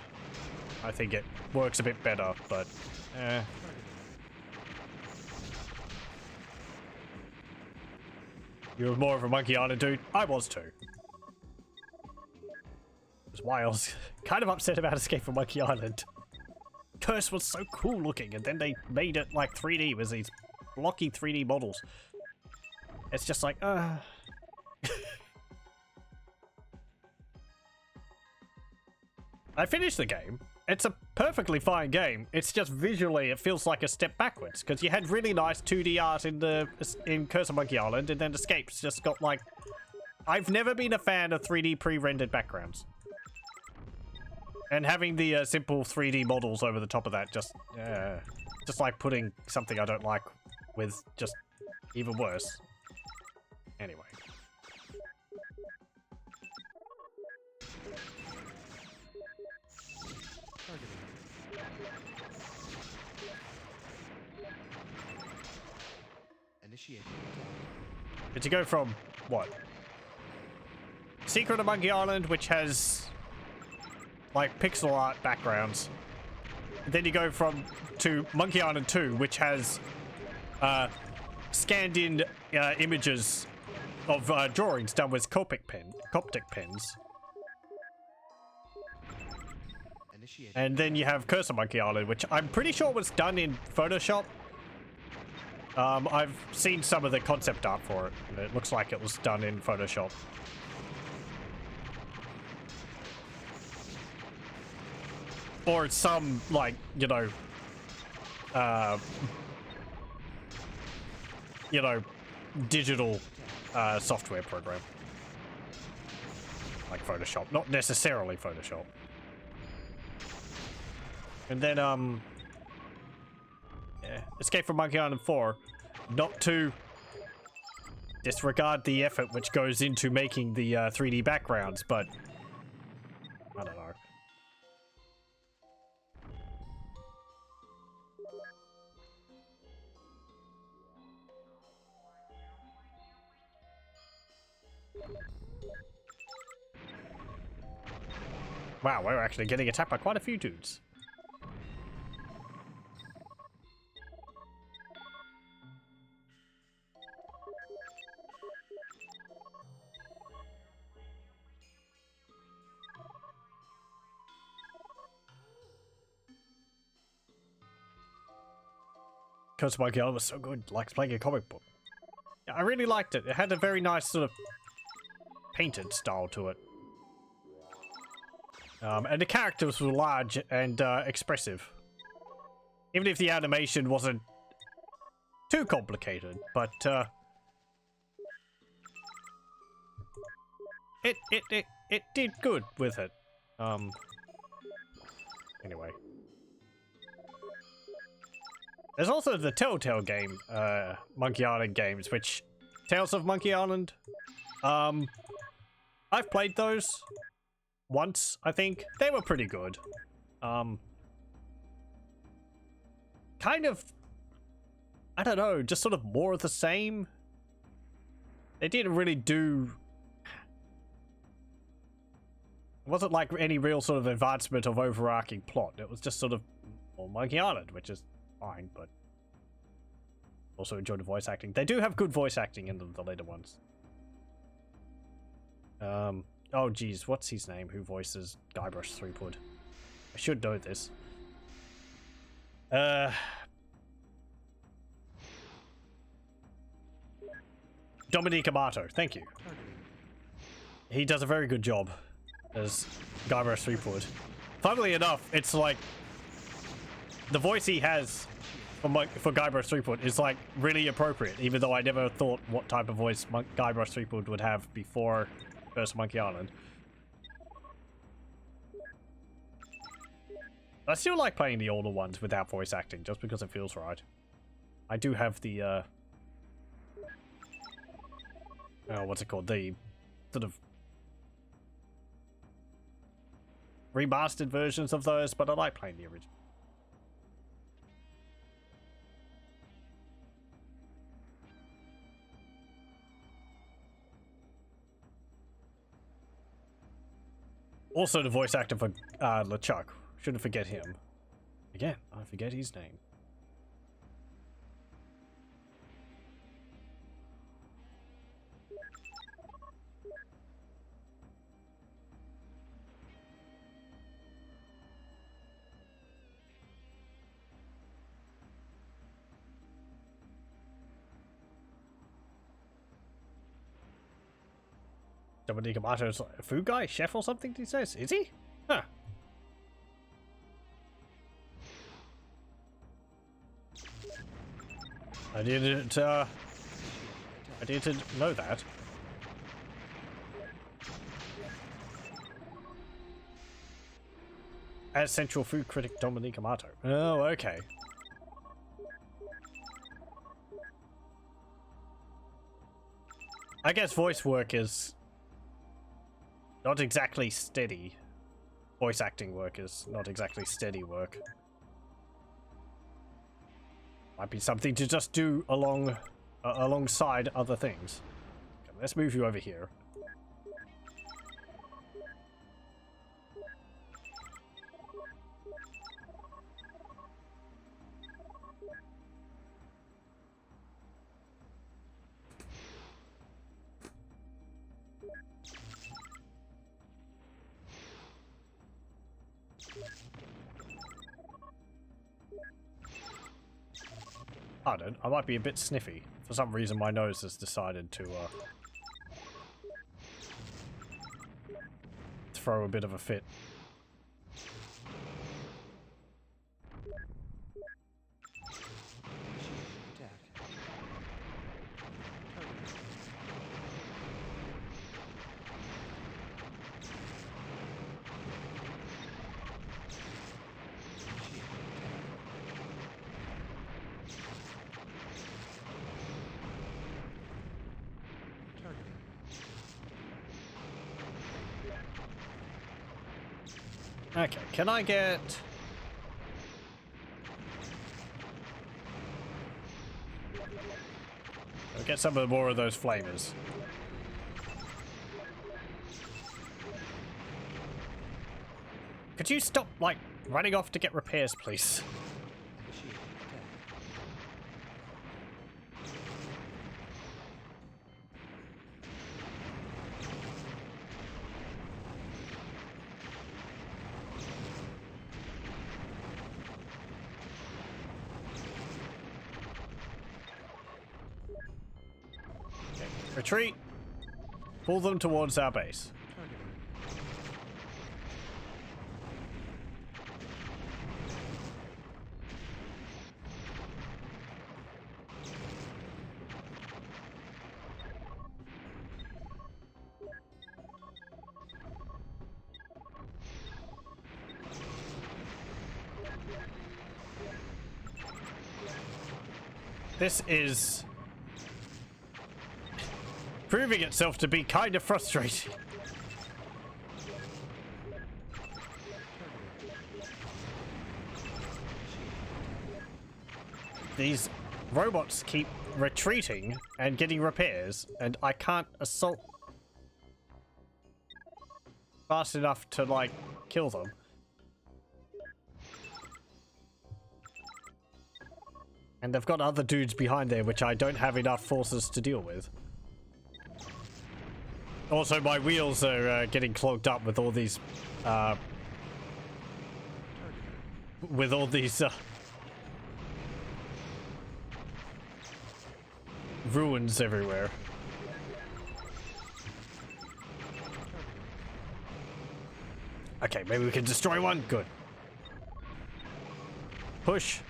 I think it works a bit better, but You were more of a Monkey Island dude? I was too. That's why I was kind of upset about Escape from Monkey Island. Curse was so cool looking, and then they made it like 3D with these blocky 3D models. It's just like, I finished the game. It's a perfectly fine game. It's just visually, it feels like a step backwards because you had really nice 2D art in Curse of Monkey Island, and then Escape's just got like... I've never been a fan of 3D pre-rendered backgrounds. And having the simple 3D models over the top of that just like putting something I don't like with just even worse. Anyway. Initiate. But you go from what? Secret of Monkey Island, which has like pixel art backgrounds. Then you go to Monkey Island 2, which has scanned in images of drawings done with Copic pens. Initiate. And then you have Curse of Monkey Island, which I'm pretty sure was done in Photoshop. I've seen some of the concept art for it, and it looks like it was done in Photoshop. Or it's some, like, digital software program. Like Photoshop. Not necessarily Photoshop. And then, Escape from Monkey Island 4. Not to disregard the effort which goes into making the 3D backgrounds, but I don't know. Wow, we're actually getting attacked by quite a few dudes. Curse of Monkey Island was so good, like playing a comic book. Yeah, I really liked it. It had a very nice sort of painted style to it. And the characters were large and expressive. Even if the animation wasn't too complicated, but it did good with it. Anyway. There's also the Telltale game, Monkey Island games, which Tales of Monkey Island. I've played those once, I think. They were pretty good. Kind of, I don't know, just sort of more of the same. They didn't really do... It wasn't like any real sort of advancement of overarching plot. It was just sort of more Monkey Island, which is fine, but also enjoyed the voice acting. They do have good voice acting in the later ones. Oh geez, what's his name? Who voices Guybrush Threepwood? I should know this. Dominique Amato, thank you. He does a very good job as Guybrush Threepwood. Funnily enough, it's like the voice he has for Guybrush Threepwood is like really appropriate, even though I never thought what type of voice Guybrush Threepwood would have before First Monkey Island. I still like playing the older ones without voice acting, just because it feels right. I do have the, what's it called? The sort of remastered versions of those, but I like playing the original. Also the voice actor for LeChuck. Shouldn't forget him. Again, I forget his name. Dominique Amato's a food guy? Chef or something, he says? Is he? Huh. I didn't know that. As central food critic Dominique Amato. Oh, okay. I guess voice work is not exactly steady. Voice acting work is not exactly steady work. Might be something to just do alongside other things. Okay, let's move you over here. Pardon, I might be a bit sniffy. For some reason my nose has decided to throw a bit of a fit. Okay, can I get... I'll get some more of those flamers. Could you stop, like, running off to get repairs, please? Retreat. Pull them towards our base. This is proving itself to be kind of frustrating. These robots keep retreating and getting repairs, and I can't assault fast enough to, like, kill them. And they've got other dudes behind there, which I don't have enough forces to deal with. Also, my wheels are getting clogged up with all these, ruins everywhere. Okay, maybe we can destroy one. Good. Push.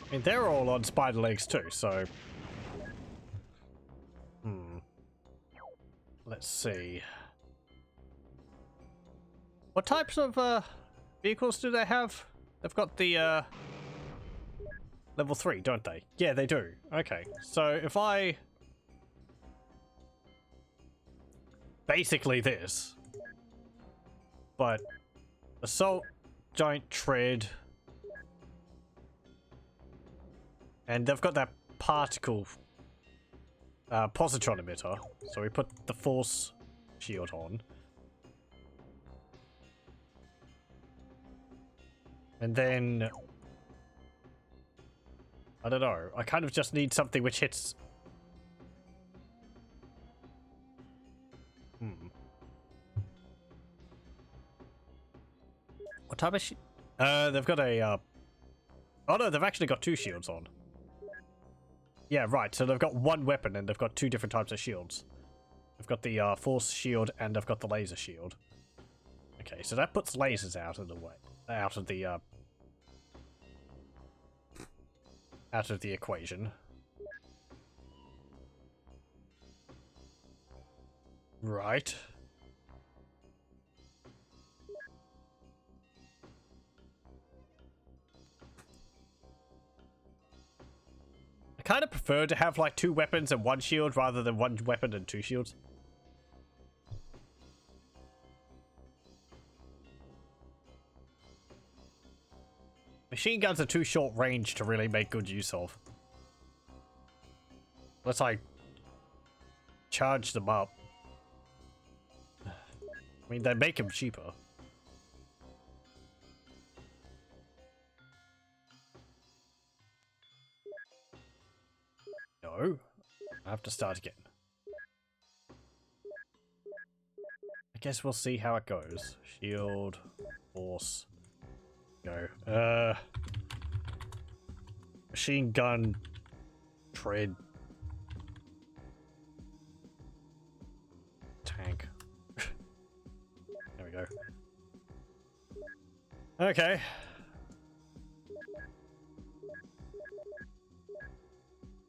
I mean, they're all on spider legs too, so... Let's see. What types of vehicles do they have? They've got the level 3, don't they? Yeah, they do. Okay, so if I... Basically this. But assault, giant tread... And they've got that particle positron emitter, so we put the force shield on. And then... I don't know, I kind of just need something which hits... What type of they've got a, oh no, they've actually got 2 shields on. Yeah, right, so they've got 1 weapon and they've got 2 different types of shields. They've got the force shield and they've got the laser shield. Okay, so that puts lasers out of the way, out of the equation. Right. I kind of prefer to have like 2 weapons and 1 shield rather than 1 weapon and 2 shields. Machine guns are too short range to really make good use of. Unless I charge them up. I mean, they make them cheaper. No. I have to start again. I guess we'll see how it goes. Shield, force, go. Machine gun, tread, tank. There we go. Okay.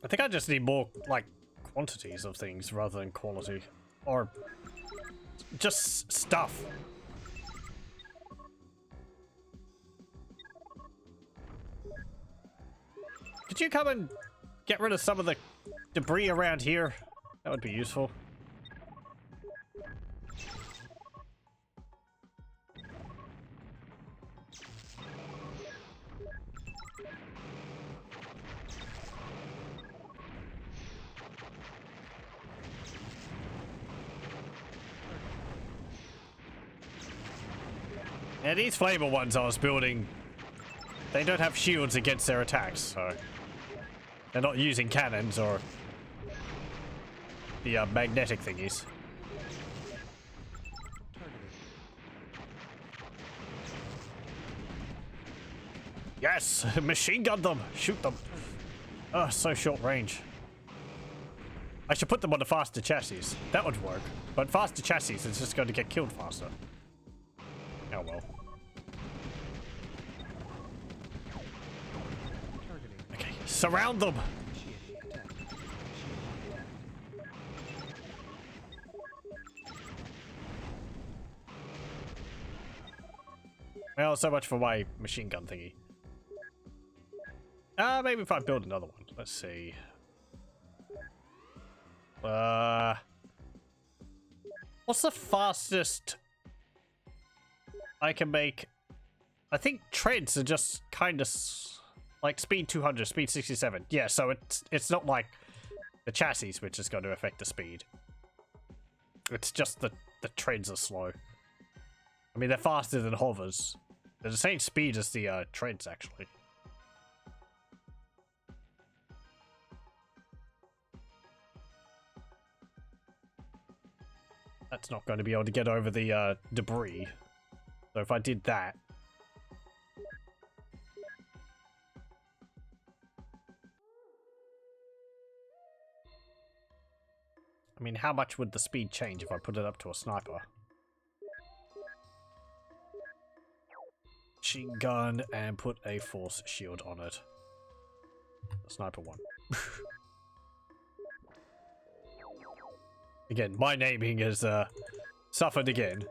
I think I just need more, like, quantities of things rather than quality. Or just stuff. Could you come and get rid of some of the debris around here? That would be useful. Yeah, these flavor ones I was building, they don't have shields against their attacks, so they're not using cannons or the magnetic thingies. Yes! Machine gun them! Shoot them! Oh, so short range. I should put them on the faster chassis. That would work. But faster chassis is just going to get killed faster. Oh well. Okay, surround them! Well, so much for my machine gun thingy. Maybe if I build another one. Let's see. What's the fastest I can make? I think treads are just kind of like speed 200, speed 67. Yeah, so it's not like the chassis which is going to affect the speed. It's just the treads are slow. I mean, they're faster than hovers. They're the same speed as the treads, actually. That's not going to be able to get over the debris. So if I did that... I mean, how much would the speed change if I put it up to a sniper? Machine gun and put a force shield on it. The sniper one. Again, my naming has suffered again.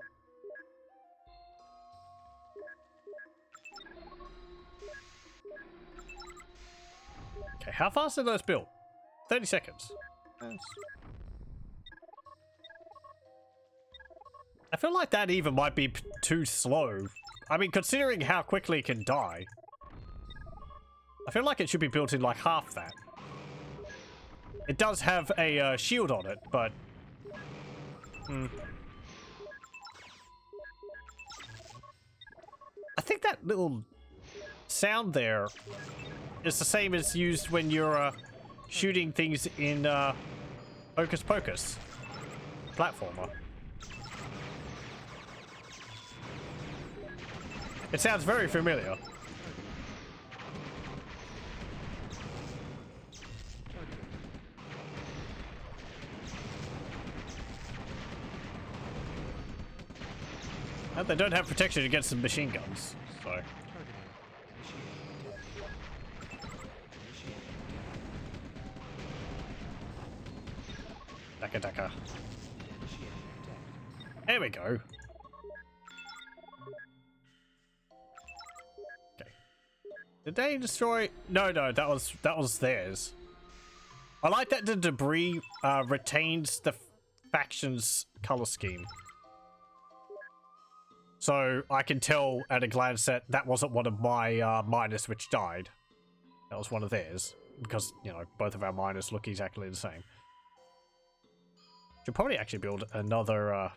Okay, how fast are those built? 30 seconds. Yes. I feel like that even might be too slow. I mean, considering how quickly it can die, I feel like it should be built in like half that. It does have a shield on it, but... I think that little sound there is the same as used when you're shooting things in Hocus Pocus platformer. It sounds very familiar. And they don't have protection against the machine guns, so. Daka daka. There we go. Okay. Did they destroy? No, that was theirs. I like that the debris retains the faction's color scheme. So I can tell at a glance that that wasn't one of my miners which died. That was one of theirs. Because, you know, both of our miners look exactly the same. Should probably actually build another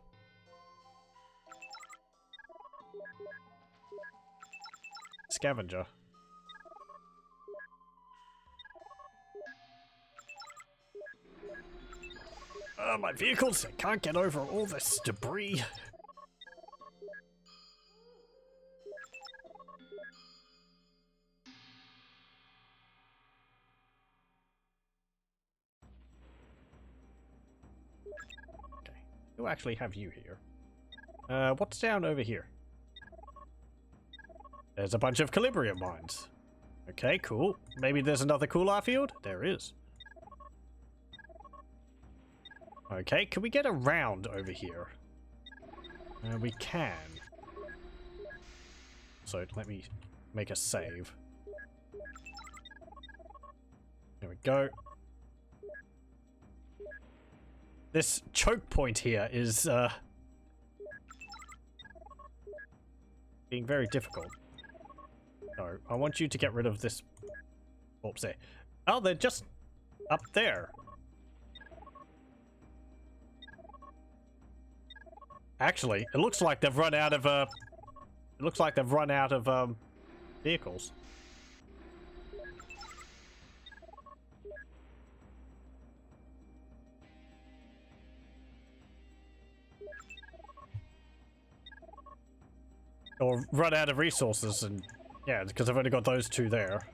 scavenger. My vehicles, I can't get over all this debris. Who actually have you here? What's down over here? There's a bunch of Calibrium mines. Okay, cool. Maybe there's another Coolar field? There is. Okay, can we get around over here? We can. So let me make a save. There we go. This choke point here is being very difficult. No, I want you to get rid of this corpse there. Oh, they're just up there. Actually, it looks like they've run out of vehicles. Or run out of resources, and yeah, because I've only got those two there.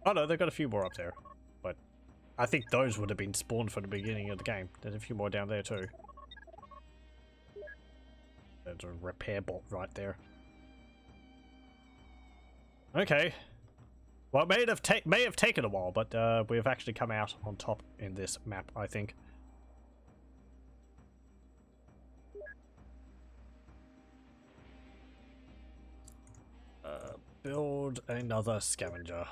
Oh no, they've got a few more up there. But I think those would have been spawned from the beginning of the game. There's a few more down there too. There's a repair bot right there. Okay. Well, it may have taken a while, but we've actually come out on top in this map, I think. Build another scavenger.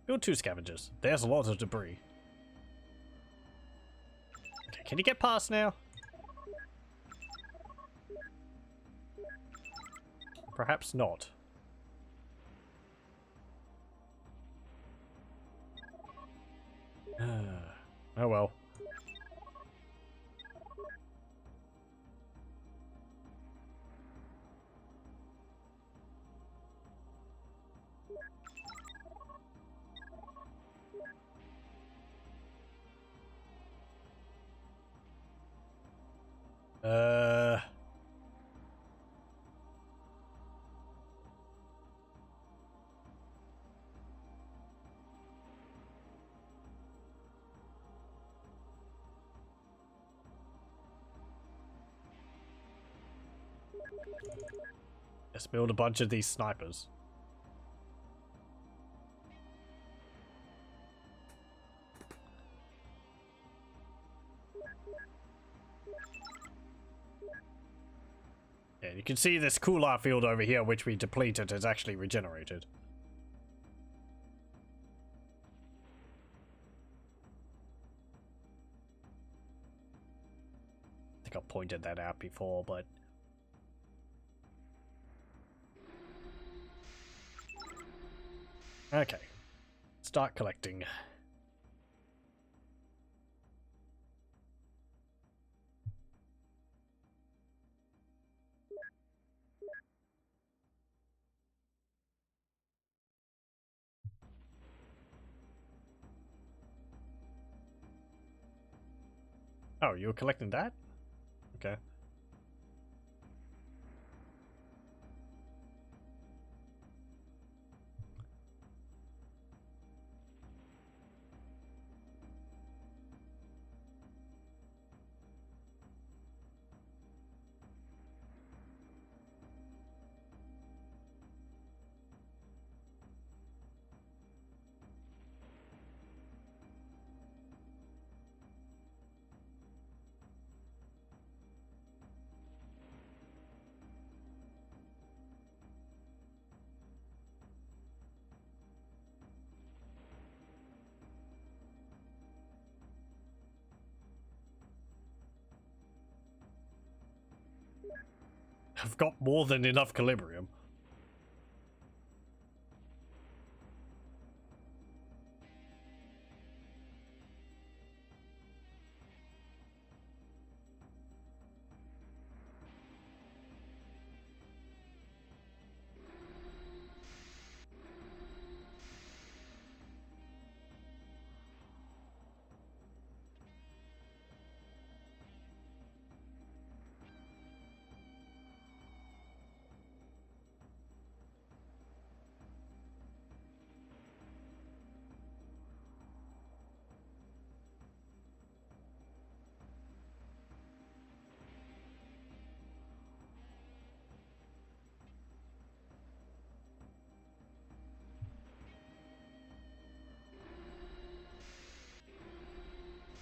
Build 2 scavengers. There's a lot of debris. Okay, can you get past now? Perhaps not. Oh well. Let's build a bunch of these snipers. Yeah, you can see this cooler field over here, which we depleted, is actually regenerated. I think I pointed that out before, but... Okay. Start collecting. Oh, you were collecting that? Okay. I've got more than enough Calibrium.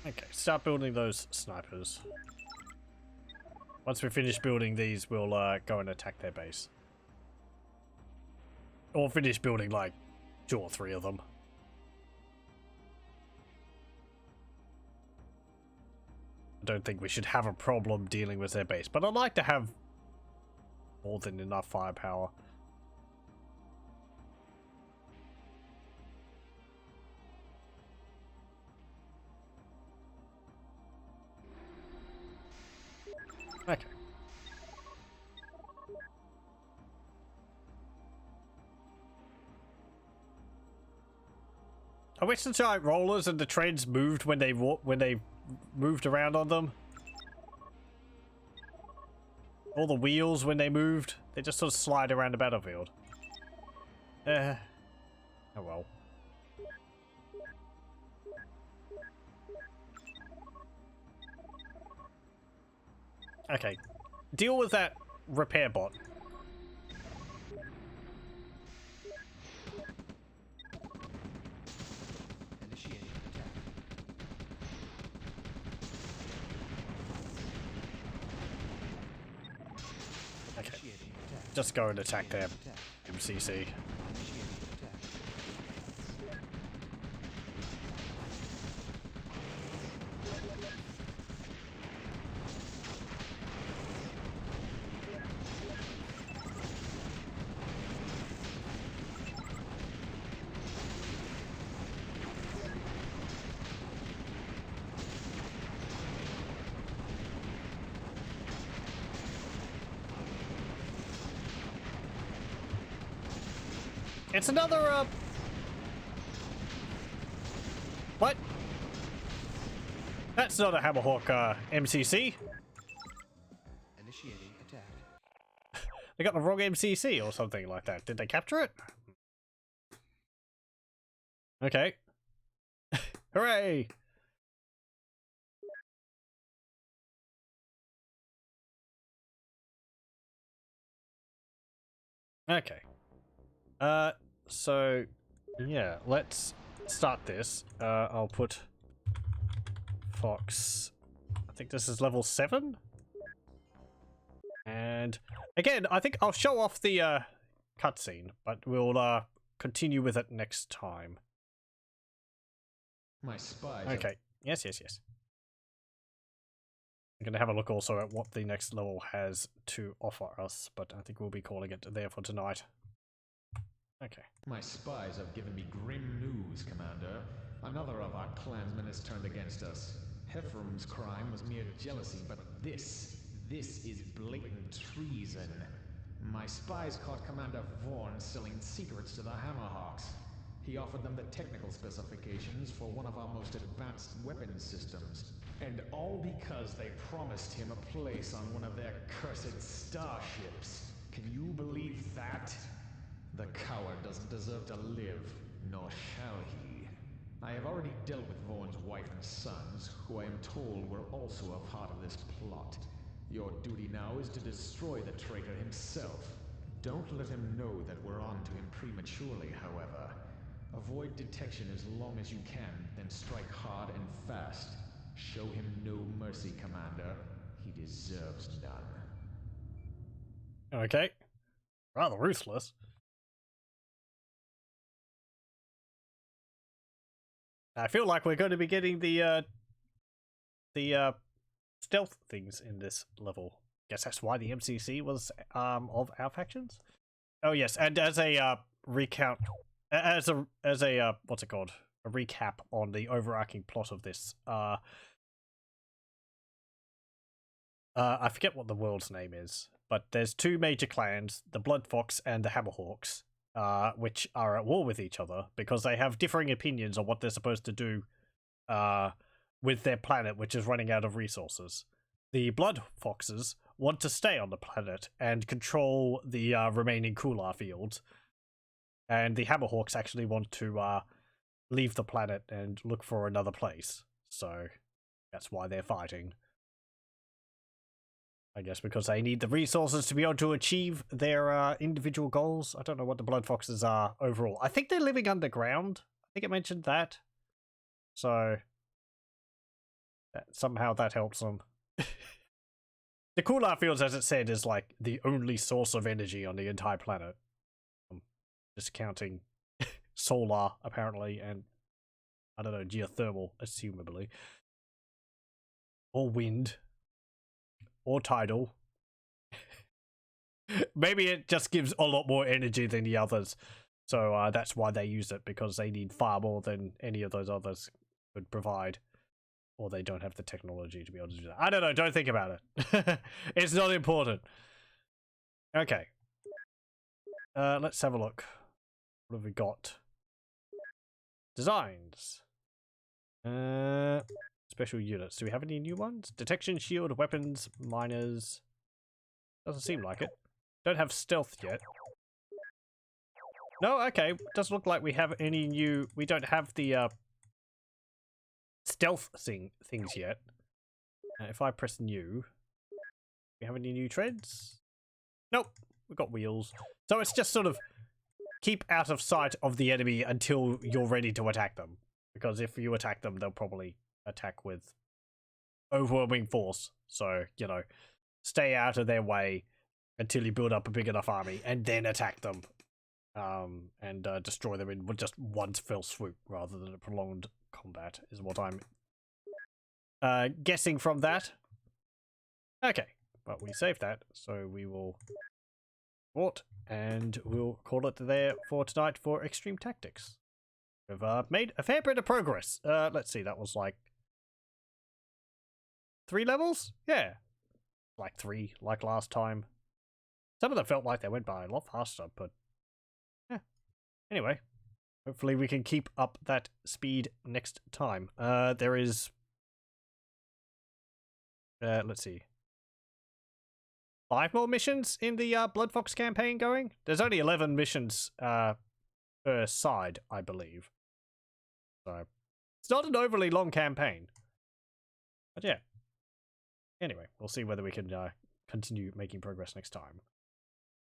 Okay, start building those snipers. Once we finish building these, we'll go and attack their base. Or finish building like 2 or 3 of them. I don't think we should have a problem dealing with their base, but I'd like to have more than enough firepower. Okay. I wish the giant rollers and the treads moved when they moved around on them. All the wheels when they moved, they just sort of slide around the battlefield. Oh well. Okay, deal with that repair bot. Initiating attack. Okay, Initiating attack. just go and attack their Initiating attack. MCC. Initiating attack. It's another, What? That's not a Hammerhawk, MCC. Initiating attack. They got the wrong MCC or something like that. Did they capture it? Okay. Hooray! Okay. So, yeah, let's start this. I'll put Fox, I think this is level 7? And, again, I think I'll show off the, cutscene, but we'll, continue with it next time. My spies. Okay, yes. I'm gonna have a look also at what the next level has to offer us, but I think we'll be calling it there for tonight. Okay. My spies have given me grim news, Commander. Another of our clansmen has turned against us. Heffrum's crime was mere jealousy, but this is blatant treason. My spies caught Commander Vaughn selling secrets to the Hammerhawks. He offered them the technical specifications for one of our most advanced weapons systems. And all because they promised him a place on one of their cursed starships. Can you believe that? The coward doesn't deserve to live, nor shall he. I have already dealt with Vaughn's wife and sons, who I am told were also a part of this plot. Your duty now is to destroy the traitor himself. Don't let him know that we're on to him prematurely, however. Avoid detection as long as you can, then strike hard and fast. Show him no mercy, Commander. He deserves none. Okay. Rather ruthless. I feel like we're going to be getting the stealth things in this level guess that's why the MCC was of our factions. Oh yes, and as a recount, as a what's it called? A recap on the overarching plot of this. I forget what the world's name is, but there's two major clans, the Bloodfox and the Hammerhawks, which are at war with each other because they have differing opinions on what they're supposed to do with their planet, which is running out of resources. The Bloodfoxes want to stay on the planet and control the remaining cooler fields, and the Hammerhawks actually want to leave the planet and look for another place. So that's why they're fighting. I guess because they need the resources to be able to achieve their individual goals. I don't know what the Bloodfoxes are overall. I think they're living underground. I think it mentioned that. So somehow that helps them. The cooler fields, as it said, is like the only source of energy on the entire planet. Discounting solar, apparently, and I don't know, geothermal, assumably. Or wind. Or tidal. Maybe it just gives a lot more energy than the others. So that's why they use it, because they need far more than any of those others could provide. Or they don't have the technology to be able to do that. I don't know, don't think about it. It's not important. Okay. Let's have a look. What have we got? Designs. Special units. Do we have any new ones? Detection, shield, weapons, miners. Doesn't seem like it. Don't have stealth yet. No, okay. Doesn't look like we have any new... We don't have the stealth things yet. If I press new, we have any new treads? Nope. We've got wheels. So it's just sort of keep out of sight of the enemy until you're ready to attack them. Because if you attack them, they'll probably attack with overwhelming force. So, you know, stay out of their way until you build up a big enough army and then attack them. And destroy them in just one fell swoop rather than a prolonged combat is what I'm guessing from that. Okay, but we saved that, so we will report and we'll call it there for tonight for Extreme Tactics. We've made a fair bit of progress. Let's see, that was like 3 levels? Yeah, like 3, like last time. Some of them felt like they went by a lot faster, but yeah. Anyway, hopefully we can keep up that speed next time. There is... let's see. 5 more missions in the Bloodfox campaign going? There's only 11 missions per side, I believe. So, it's not an overly long campaign. But yeah. Anyway, we'll see whether we can continue making progress next time.